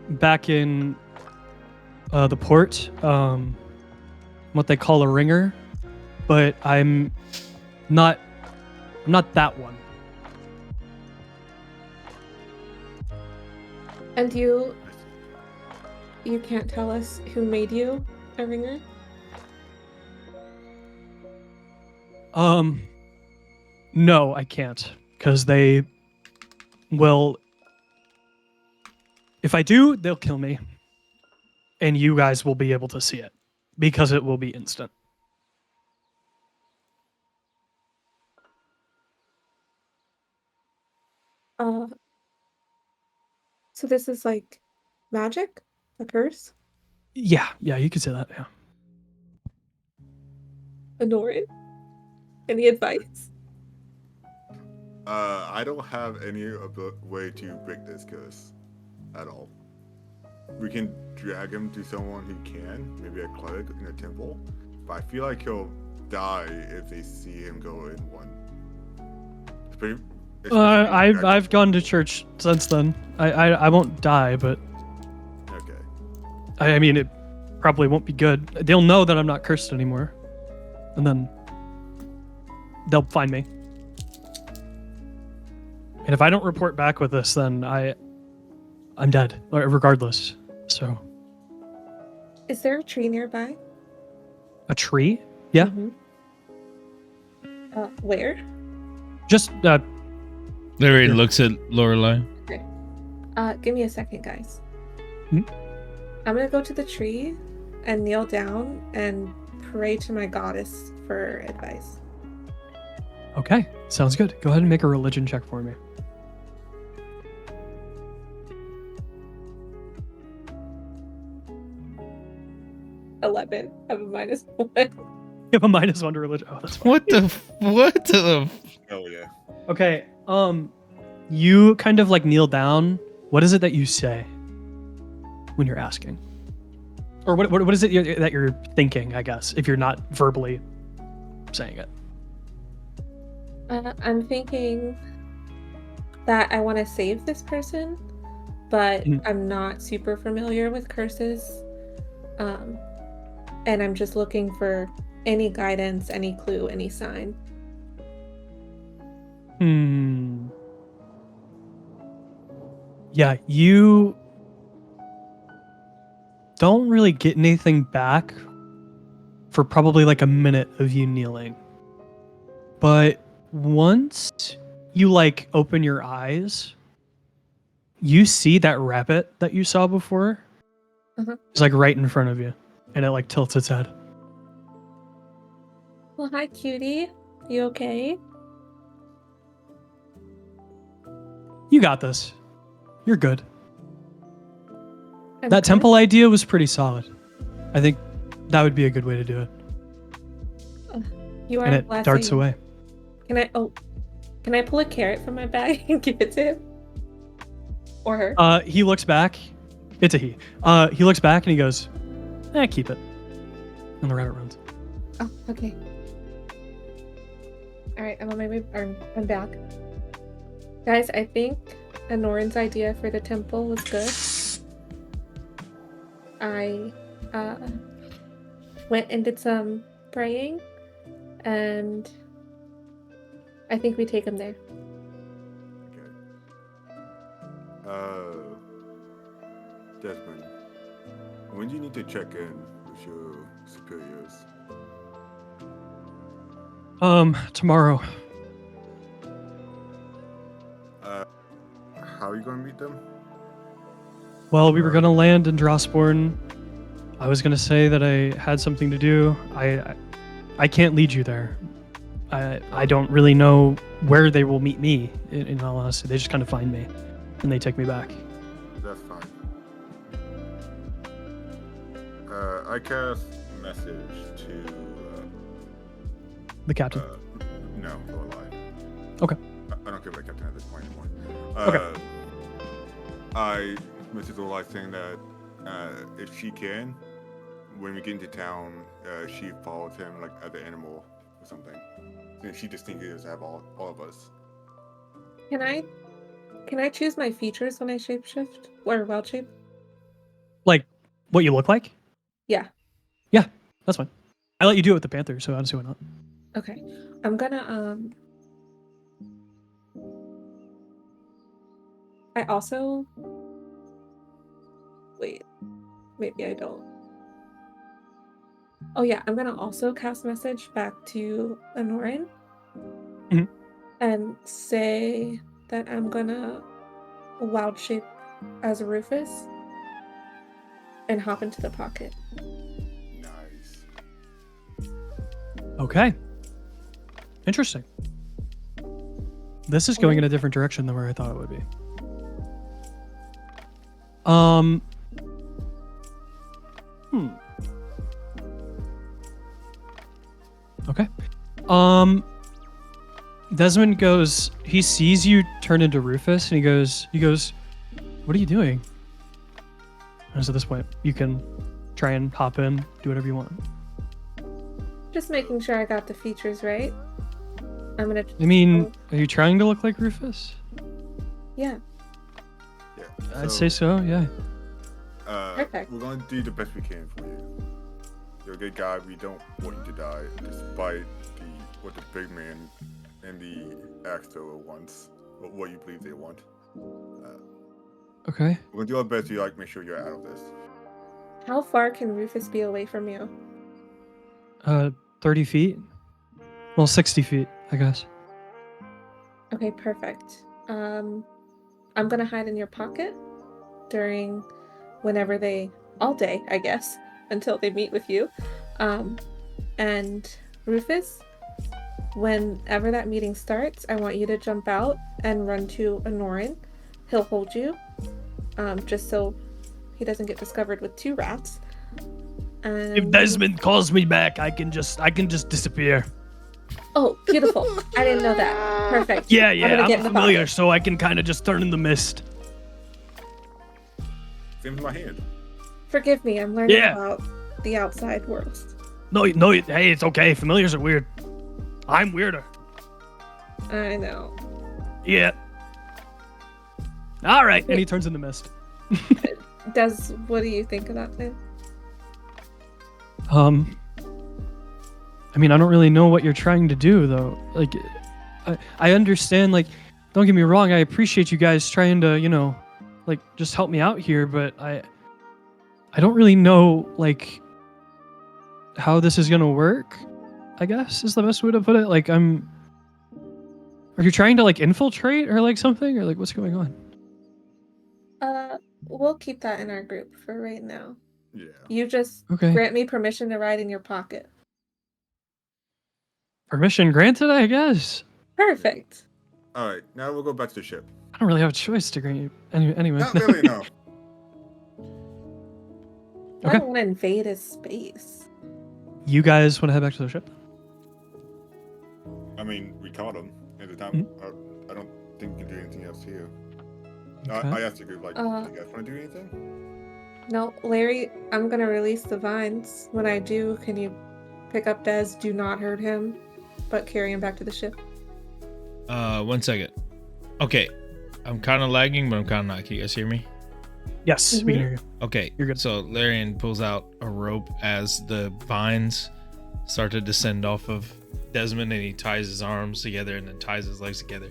back in the port what they call a ringer, but I'm not that one. And you can't tell us who made you a ringer? No, I can't, because they will. If I do, they'll kill me, and you guys will be able to see it because it will be instant. So this is like magic? A curse? Yeah, you could say that. Yeah. Anorin? Any advice? I don't have any way to break this curse at all. We can drag him to someone who can, maybe a cleric in a temple, but I feel like he'll die if they see him go in one. I've gone to church since then. I won't die, but Okay. I mean it probably won't be good. They'll know that I'm not cursed anymore, and then they'll find me. And if I don't report back with this, then I'm dead, regardless. So. Is there a tree nearby? A tree? Yeah. Mhm. Where? Just Larian Here. looks at Lorelei. Give me a second, guys. Hmm? I'm gonna go to the tree and kneel down and pray to my goddess for advice. okay. Sounds good. Go ahead and make a religion check for me. $11. I have a -1. You have a -1 to religion. Oh, that's fine. What the Oh yeah. Okay. You kind of like kneel down. What is it that you say when you're asking? Or what is it that you're thinking, I guess, if you're not verbally saying it? I'm thinking that I want to save this person, but I'm not super familiar with curses. And I'm just looking for any guidance, any clue, any sign. Yeah, you don't really get anything back for probably like a minute of you kneeling. But once you like open your eyes, you see that rabbit that you saw before. It's like right in front of you, and it like tilts its head. Well, hi, cutie. You okay? You got this. You're good. I'm That good. temple idea was pretty solid. I think that would be a good way to do it. You are And it blessing. darts away. Can I pull a carrot from my bag and give it to him? Or her? He looks back. It's a he. He looks back and he goes, keep it. And the rabbit runs. Oh, okay. All right, I'm on my way. I'm back. Guys, I think Anorin's idea for the temple was good. I went and did some praying, and I think we take him there. Okay. Desmond, when do you need to check in with your superiors? Tomorrow. How are you going to meet them? Well, we were gonna land in Drossborn. I was gonna say that I had something to do. I can't lead you there. I don't really know where they will meet me. In all honesty, they just kind of find me, and they take me back. That's fine. I cast message to The captain. no, Lorelei. Okay. I don't care about captain at this point anymore. Okay. I messaged Lorelei saying that if she can, when we get into town, she follows him like as an animal or something. And she distinguishes to have all of us. Can I choose my features when I shapeshift or wild shape? Like, what you look like? Yeah. Yeah, that's fine. I let you do it with the panther, so I don't see why not. Okay. I'm gonna I also wait. Maybe I don't. Oh yeah, I'm gonna also cast message back to Anorin. Mhm. And say that I'm gonna wild shape as Rufus and hop into the pocket. Nice. Okay. Interesting. This is going in a different direction than where I thought it would be. Okay. Desmond goes, he sees you turn into Rufus, and he goes, what are you doing? And so at this point, you can try and hop in, do whatever you want. Just making sure I got the features right. I'm gonna. I mean, are you trying to look like Rufus? Yeah. Yeah. I'd say so, yeah. Perfect. We're going to do the best we can for you. You're a good guy. We don't want you to die, despite what the big man and the Axo wants, what you believe they want. Okay. We're gonna do our best to make sure you're out of this. How far can Rufus be away from you? 30 feet? Well, 60 feet, I guess. Okay, perfect. I'm gonna hide in your pocket during whenever all day, I guess, until they meet with you. And Rufus, whenever that meeting starts, I want you to jump out and run to Anorin. He'll hold you, just so he doesn't get discovered with 2 rats. And If Desmond calls me back, I can just disappear. oh, beautiful! I didn't know that. Perfect. Yeah, I'm familiar, so I can kind of just turn in the mist. Same with my hand. Forgive me, I'm learning about the outside world. No, hey, it's okay. Familiars are weird. I'm weirder. I know. Yeah. All right, and he turns in the mist. What do you think of that thing? I mean, I don't really know what you're trying to do, though. Like, I understand, like, don't get me wrong, I appreciate you guys trying to, just help me out here, but I don't really know, like, how this is gonna work, I guess, is the best way to put it. Like, are you trying to, like, infiltrate or, like, something? Or, like, what's going on? We'll keep that in our group for right now. Yeah. You just grant me permission to ride in your pocket. Permission granted, I guess. Perfect. All right, now we'll go back to the ship. I don't really have a choice to grant you. Anyway. Not really, no. I don't want to invade his space. You guys want to head back to the ship? I mean, we caught him at the time. I don't think we can do anything else here. Okay. I asked the group, do you guys want to do anything? No, Larry, I'm going to release the vines. When I do, can you pick up Des? Do not hurt him, but carry him back to the ship. 1 second. Okay, I'm kind of lagging, but I'm kind of not. Can you guys hear me? Yes, we can hear you. Okay, You're good. So Larian pulls out a rope as the vines start to descend off of Desmond, and he ties his arms together and then ties his legs together.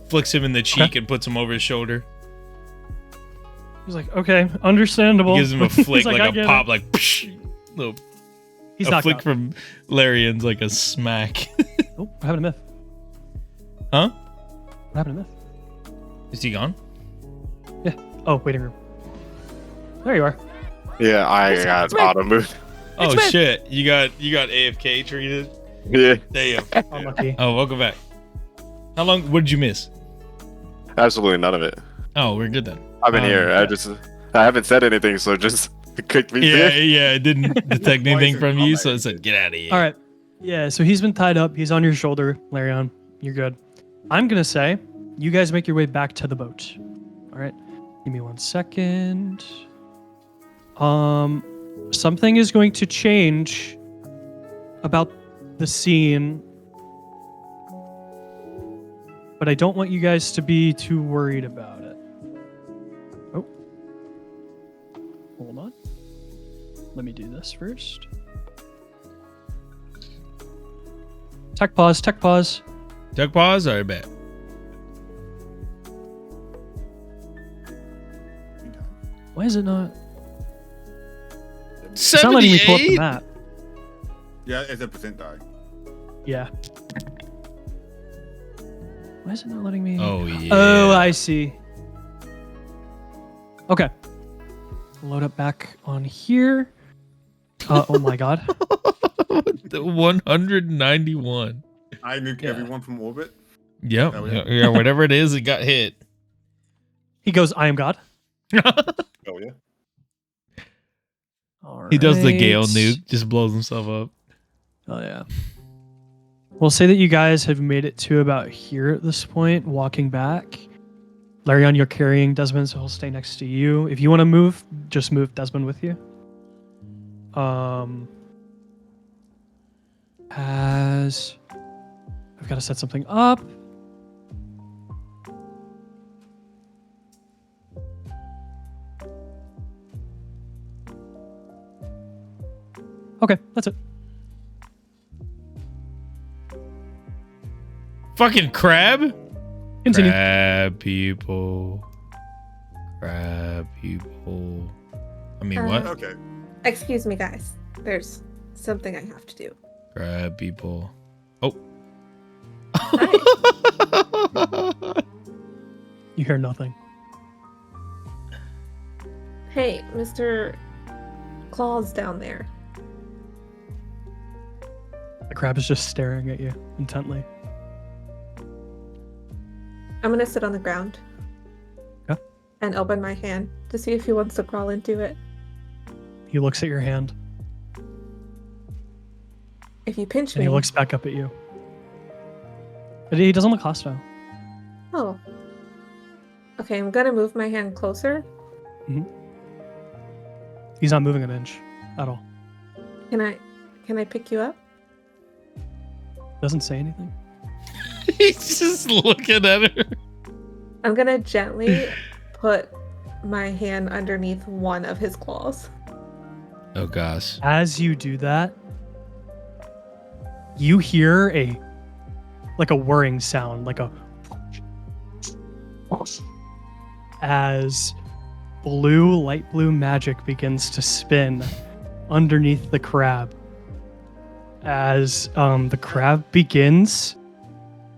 Flicks him in the cheek and puts him over his shoulder. He's like, okay, understandable. He gives him a flick, He's like "I a get pop, it." like psh, little. He's A knocked flick out. from Larian's like a smack. Oh, what happened to Myth? Huh? What happened to Myth? Is he gone? Yeah. Oh, waiting room. There you are. Yeah, I got me. auto move. Oh Myth. shit! You got AFK treated. Yeah, Damn. Unlucky. Oh, welcome back. How long? What did you miss? absolutely none of it. Oh, we're good then. I've been here. yeah. I haven't said anything, so just kicked me. Yeah, through. yeah. It didn't detect anything from you, so it said, Automated. "Get out of here." All right. Yeah, so he's been tied up. He's on your shoulder, Larion. You're good. I'm going to say you guys make your way back to the boat. All right. Give me 1 second. Something is going to change about the scene, but I don't want you guys to be too worried about it. Oh. Hold on. Let me do this first. Tech pause, tech pause. Duck pause. All right, bet. Why is it not? It's not letting me pull up the 78? map. Yeah, it's a percent die. Yeah. Why is it not letting me? Oh yeah. Oh, I see. Okay. Load up back on here. Oh my god. The 191. I nuked Yeah. everyone from orbit. Yep. Oh, yeah. Yeah. Whatever it is, it got hit. He goes, I am God. Oh yeah. He does the Gale Alright. nuke, just blows himself up. Oh yeah. We'll say that you guys have made it to about here at this point, walking back. Larion, you're carrying Desmond, so he'll stay next to you. If you want to move, just move Desmond with you. As I've got to set something up. Okay, that's it. Fucking crab. Continue. Crab people. Crab people. I mean, what? Okay. Excuse me, guys. There's something I have to do. Crab people. Oh. You hear nothing. Hey, Mr. Claws down there. The crab is just staring at you intently. I'm gonna sit on the ground. Yeah. And open my hand to see if he wants to crawl into it. He looks at your hand If you pinch and me. he looks back up at you. But he doesn't look hostile. Oh. Okay, I'm gonna move my hand closer. He's not moving an inch at all. Can I pick you up? Doesn't say anything. He's just looking at her. I'm gonna gently put my hand underneath one of his claws. Oh gosh. As you do that, you hear a whirring sound, like a as light blue magic begins to spin underneath the crab. As the crab begins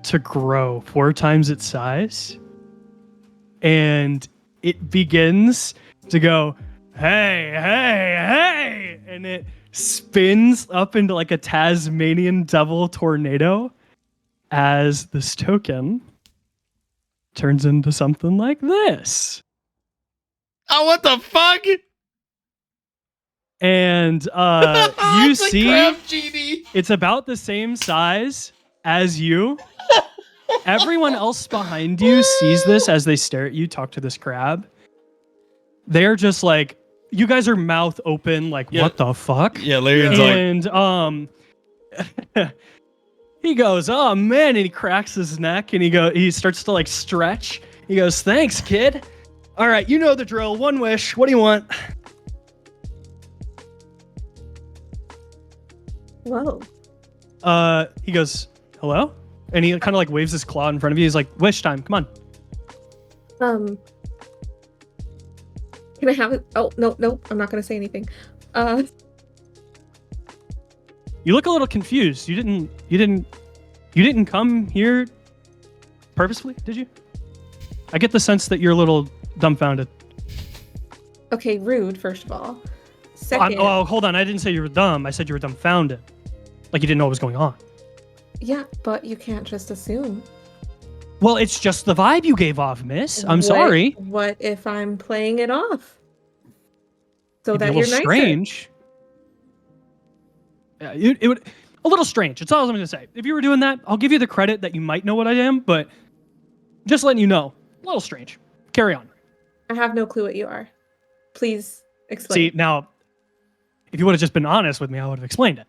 to grow 4 times its size, and it begins to go, hey, hey, hey, and it spins up into like a Tasmanian devil tornado as this token turns into something like this. Oh, what the fuck? And you It's a see crab genie. it's about the same size as you. Everyone else behind you sees this as they stare at you, talk to this crab. They're just like, you guys are mouth open, like, Yeah. what the fuck? Yeah, Larion's like, And He goes, oh man, and he cracks his neck and he starts to like stretch. He goes, thanks, kid. All right, you know the drill. One wish. What do you want? Whoa. He goes, hello? And he kind of like waves his claw in front of you. He's like, wish time. Come on. Can I have it? Oh, no, I'm not going to say anything. You look a little confused. You didn't come here purposefully, did you? I get the sense that you're a little dumbfounded. Okay, rude, first of all. Second. Oh, hold on. I didn't say you were dumb. I said you were dumbfounded. Like you didn't know what was going on. Yeah, but you can't just assume. Well, it's just the vibe you gave off, miss. I'm sorry. What if I'm playing it off? So It'd that be a you're little nicer. strange. Yeah, it would a little strange. That's all I'm gonna say. If you were doing that, I'll give you the credit that you might know what I am, but just letting you know, a little strange. Carry on. I have no clue what you are. Please explain. See, now, if you would have just been honest with me, I would have explained it.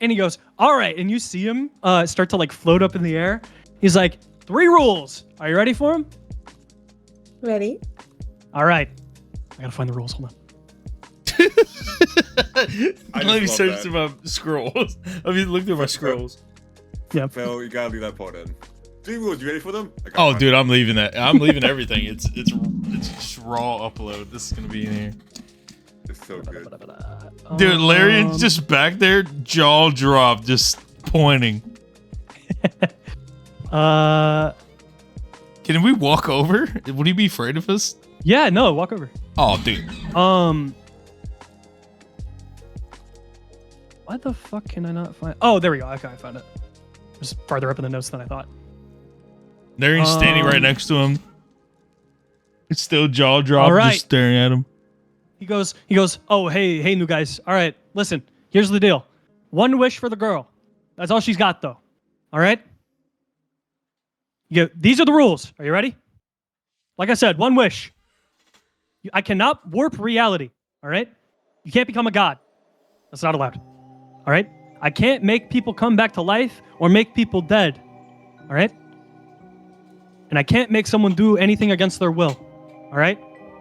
And he goes, all right, and you see him start to like float up in the air. He's like, 3 rules. Are you ready for him? Ready? All right. I gotta find the rules. Hold on. Let me love search that. through my scrolls. I mean, look through my scrolls. Yeah. Phil, you gotta leave that part in. 3 rules, you ready for them? I got Oh, one. dude, I'm leaving that. I'm leaving everything. It's just raw upload. This is gonna be in here. It's so good. Dude, Larian's just back there, jaw dropped, just pointing. Can we walk over? Would he be afraid of us? Yeah, no, walk over. Oh, dude. Why the fuck can I not find? Oh, there we go. Okay, I found it. It was farther up in the notes than I thought. Larian's standing right next to him. It's still jaw dropped, All right. just staring at him. He goes, oh, hey, new guys. All right, listen, here's the deal. 1 wish for the girl. That's all she's got, though. All right? These are the rules. Are you ready? Like I said, 1 wish. I cannot warp reality. All right? You can't become a god. That's not allowed. All right? I can't make people come back to life or make people dead. All right? And I can't make someone do anything against their will. All right?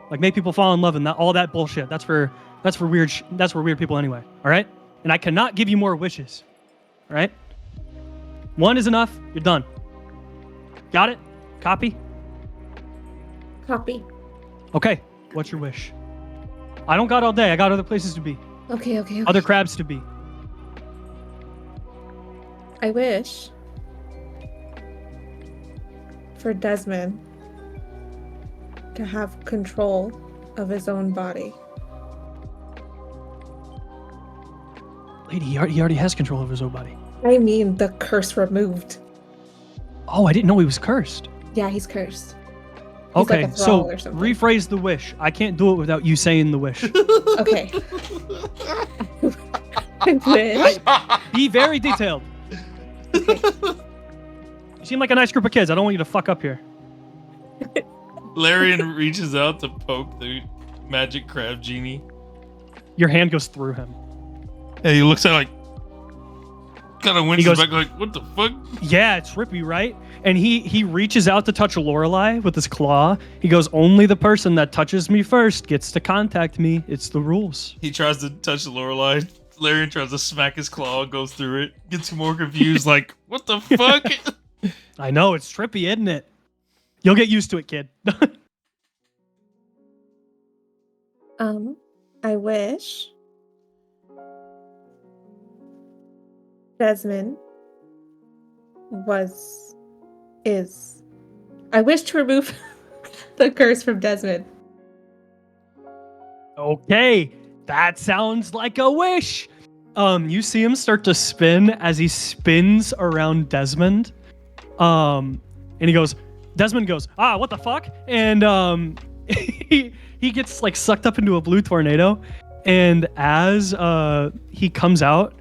Like make people fall in love and all that bullshit. That's for weird people anyway. All right? And I cannot give you more wishes. All right? 1 is enough. You're done. Got it? Copy? Copy. Okay. What's your wish? I don't got all day. I got other places to be. Okay. Other crabs to be. I wish for Desmond to have control of his own body. Lady, he already has control of his own body. I mean, the curse removed. Oh, I didn't know he was cursed. Yeah, he's cursed. He's Okay, like a thrall so or something. rephrase the wish. I can't do it without you saying the wish. Okay. I wish. Be very detailed. Okay. You seem like a nice group of kids. I don't want you to fuck up here. Larian reaches out to poke the magic crab genie. Your hand goes through him. And he looks at it like, kind of winces goes- back like, what the fuck? Yeah, it's trippy, right? And he reaches out to touch Lorelei with his claw. He goes, only the person that touches me first gets to contact me. It's the rules. He tries to touch Lorelei. Larian tries to smack his claw, goes through it, gets more confused, like, what the fuck? I know, it's trippy, isn't it? You'll get used to it, kid. I wish Desmond is. I wish to remove the curse from Desmond. Okay, that sounds like a wish. You see him start to spin as he spins around Desmond. And Desmond goes, what the fuck? And he gets like sucked up into a blue tornado. And as he comes out,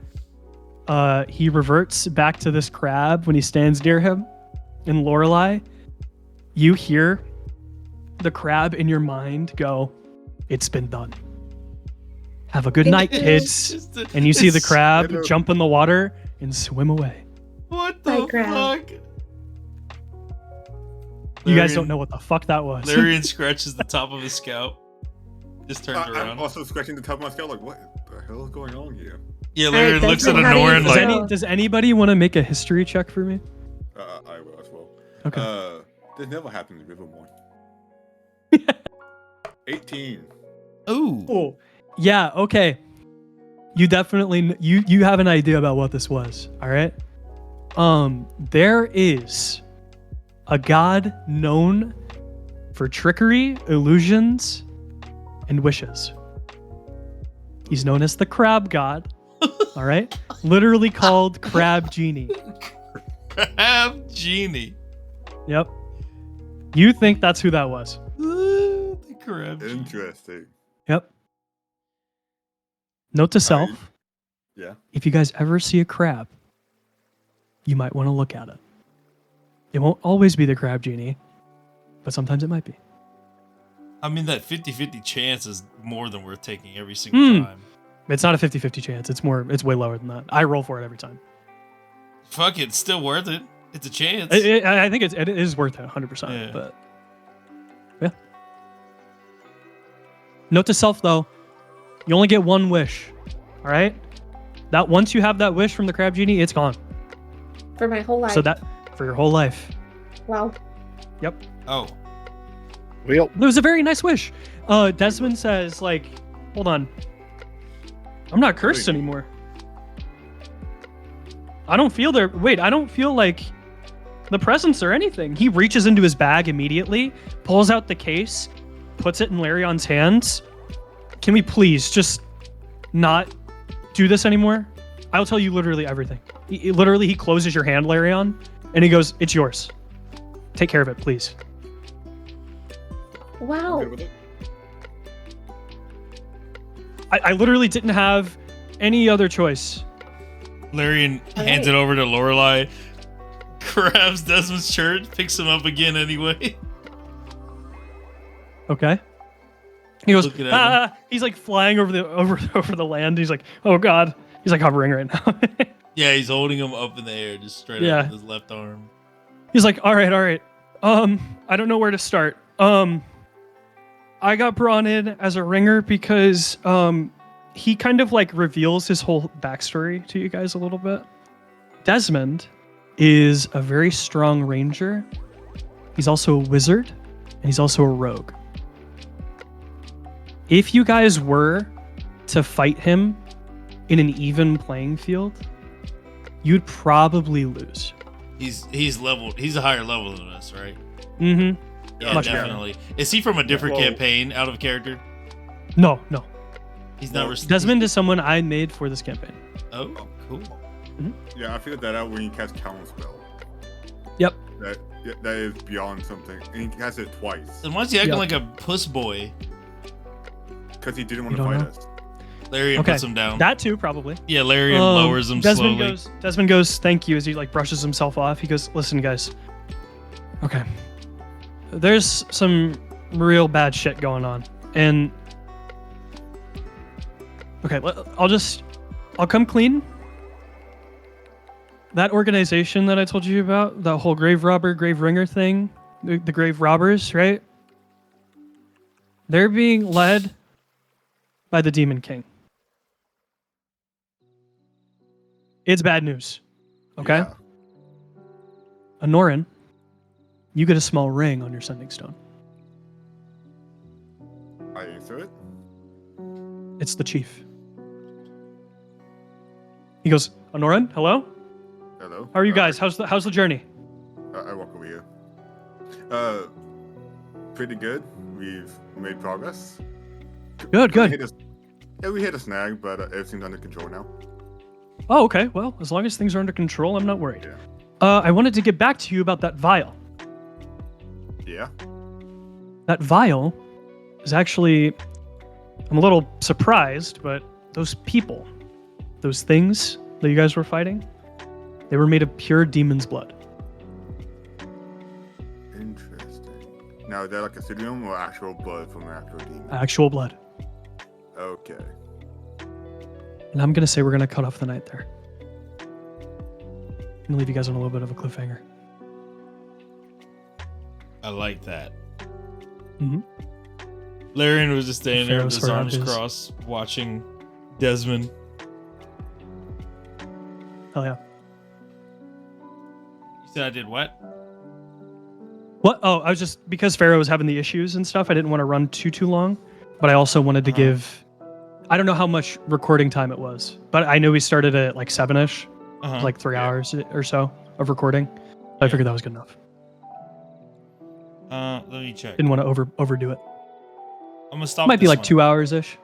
he reverts back to this crab when he stands near him. And Lorelei, you hear the crab in your mind go, it's been done. Have a good night, kids. And you see the crab jump in the water and swim away. What Bye, the Crab. fuck? You guys don't know what the fuck that was. Larian scratches the top of his scalp. Just turns I'm around. also scratching the top of my scalp, like, what the hell is going on here? Yeah, Alright, Larian looks at Desmond, how do you Anorin feel? like, Does anybody want to make a history check for me? I will as well. Okay. This never happened in Rivermore. 18. ooh. Oh, yeah. Okay. You definitely you have an idea about what this was. All right. There is a god known for trickery, illusions, and wishes. He's known as the crab god. All right. Literally called Crab Genie. Crab Genie. Yep. You think that's who that was? The crab genie. Interesting. Yep. Note to self. Yeah. If you guys ever see a crab, you might want to look at it. It won't always be the Crab Genie, but sometimes it might be. I mean, that 50-50 chance is more than worth taking every single time. It's not a 50-50 chance. It's way lower than that. I roll for it every time. Fuck it, it's still worth it. It's a chance. I think it is worth it 100%. Yeah. But yeah. Note to self though, you only get one wish. All right? That once you have that wish from the Crab Genie, it's gone. For my whole life. So that for your whole life. Wow. Yep. Oh. Well, It was a very nice wish. Desmond says, like, hold on. I'm not cursed anymore. I don't feel there. Wait, I don't feel like the presence or anything. He reaches into his bag immediately, pulls out the case, puts it in Larion's hands. Can we please just not do this anymore? I'll tell you literally everything. He closes your hand, Larion, and he goes, "It's yours. Take care of it, please." Wow. Good with it? I literally didn't have any other choice. Larian hands it over to Lorelei, grabs Desmond's shirt, picks him up again anyway. Okay. He goes, Looking at him. He's like flying over the land. He's like, oh God. He's like hovering right now. Yeah, he's holding him up in the air, just straight Yeah. up with his left arm. He's like, all right. I don't know where to start. I got brought in as a ringer because he kind of like reveals his whole backstory to you guys a little bit. Desmond is a very strong ranger. He's also a wizard, and he's also a rogue. If you guys were to fight him in an even playing field, you'd probably lose. He's leveled. He's a higher level than us, right? Mm-hmm. Yeah, Much definitely. Is he from a different Well- campaign, out of character? No. He's not. Well, Desmond is someone I made for this campaign. Oh, cool. Yeah, I figured that out when you cast Counterspell. Yep. That is beyond something. And he casts it twice. Then why is he acting Yeah. like a puss boy? Because he didn't want You to don't fight know? us. Larian Okay. puts him down. That too, probably. Yeah, Larian lowers him Desmond slowly. Desmond goes, thank you, as he like brushes himself off. He goes, listen, guys. Okay. There's some real bad shit going on. And okay, I'll come clean. That organization that I told you about, that whole grave ringer thing, the grave robbers, right? They're being led by the Demon King. It's bad news. Okay? Yeah. Anorin, you get a small ring on your sending stone. I answer it. It's the chief. He goes, Anorin, hello? Hello. How are you guys? How's the journey? I walk over here. Pretty good. We've made progress. Good. We hit a snag, but everything's under control now. Oh, okay. Well, as long as things are under control, I'm not worried. Yeah. I wanted to get back to you about that vial. Yeah. That vial is actually, I'm a little surprised, but those people, those things that you guys were fighting, they were made of pure demon's blood. Interesting. Now, is that like a pseudonym or actual blood from an actual demon? Actual blood. gonna leave you guys on a little bit of a cliffhanger. I like that. Mhm. Larian was just standing there with his Farraoh's arms his- crossed, watching Desmond. Hell yeah. You said I did what? What? Oh, I was just because Farraoh was having the issues and stuff. I didn't want to run too long, but I also wanted to give. I don't know how much recording time it was, but I know we started at like 7ish, like 3 hours or so of recording. So I figured that was good enough. Let me check. Didn't want to overdo it. I'm gonna stop. Might be this like one. 2 hours ish.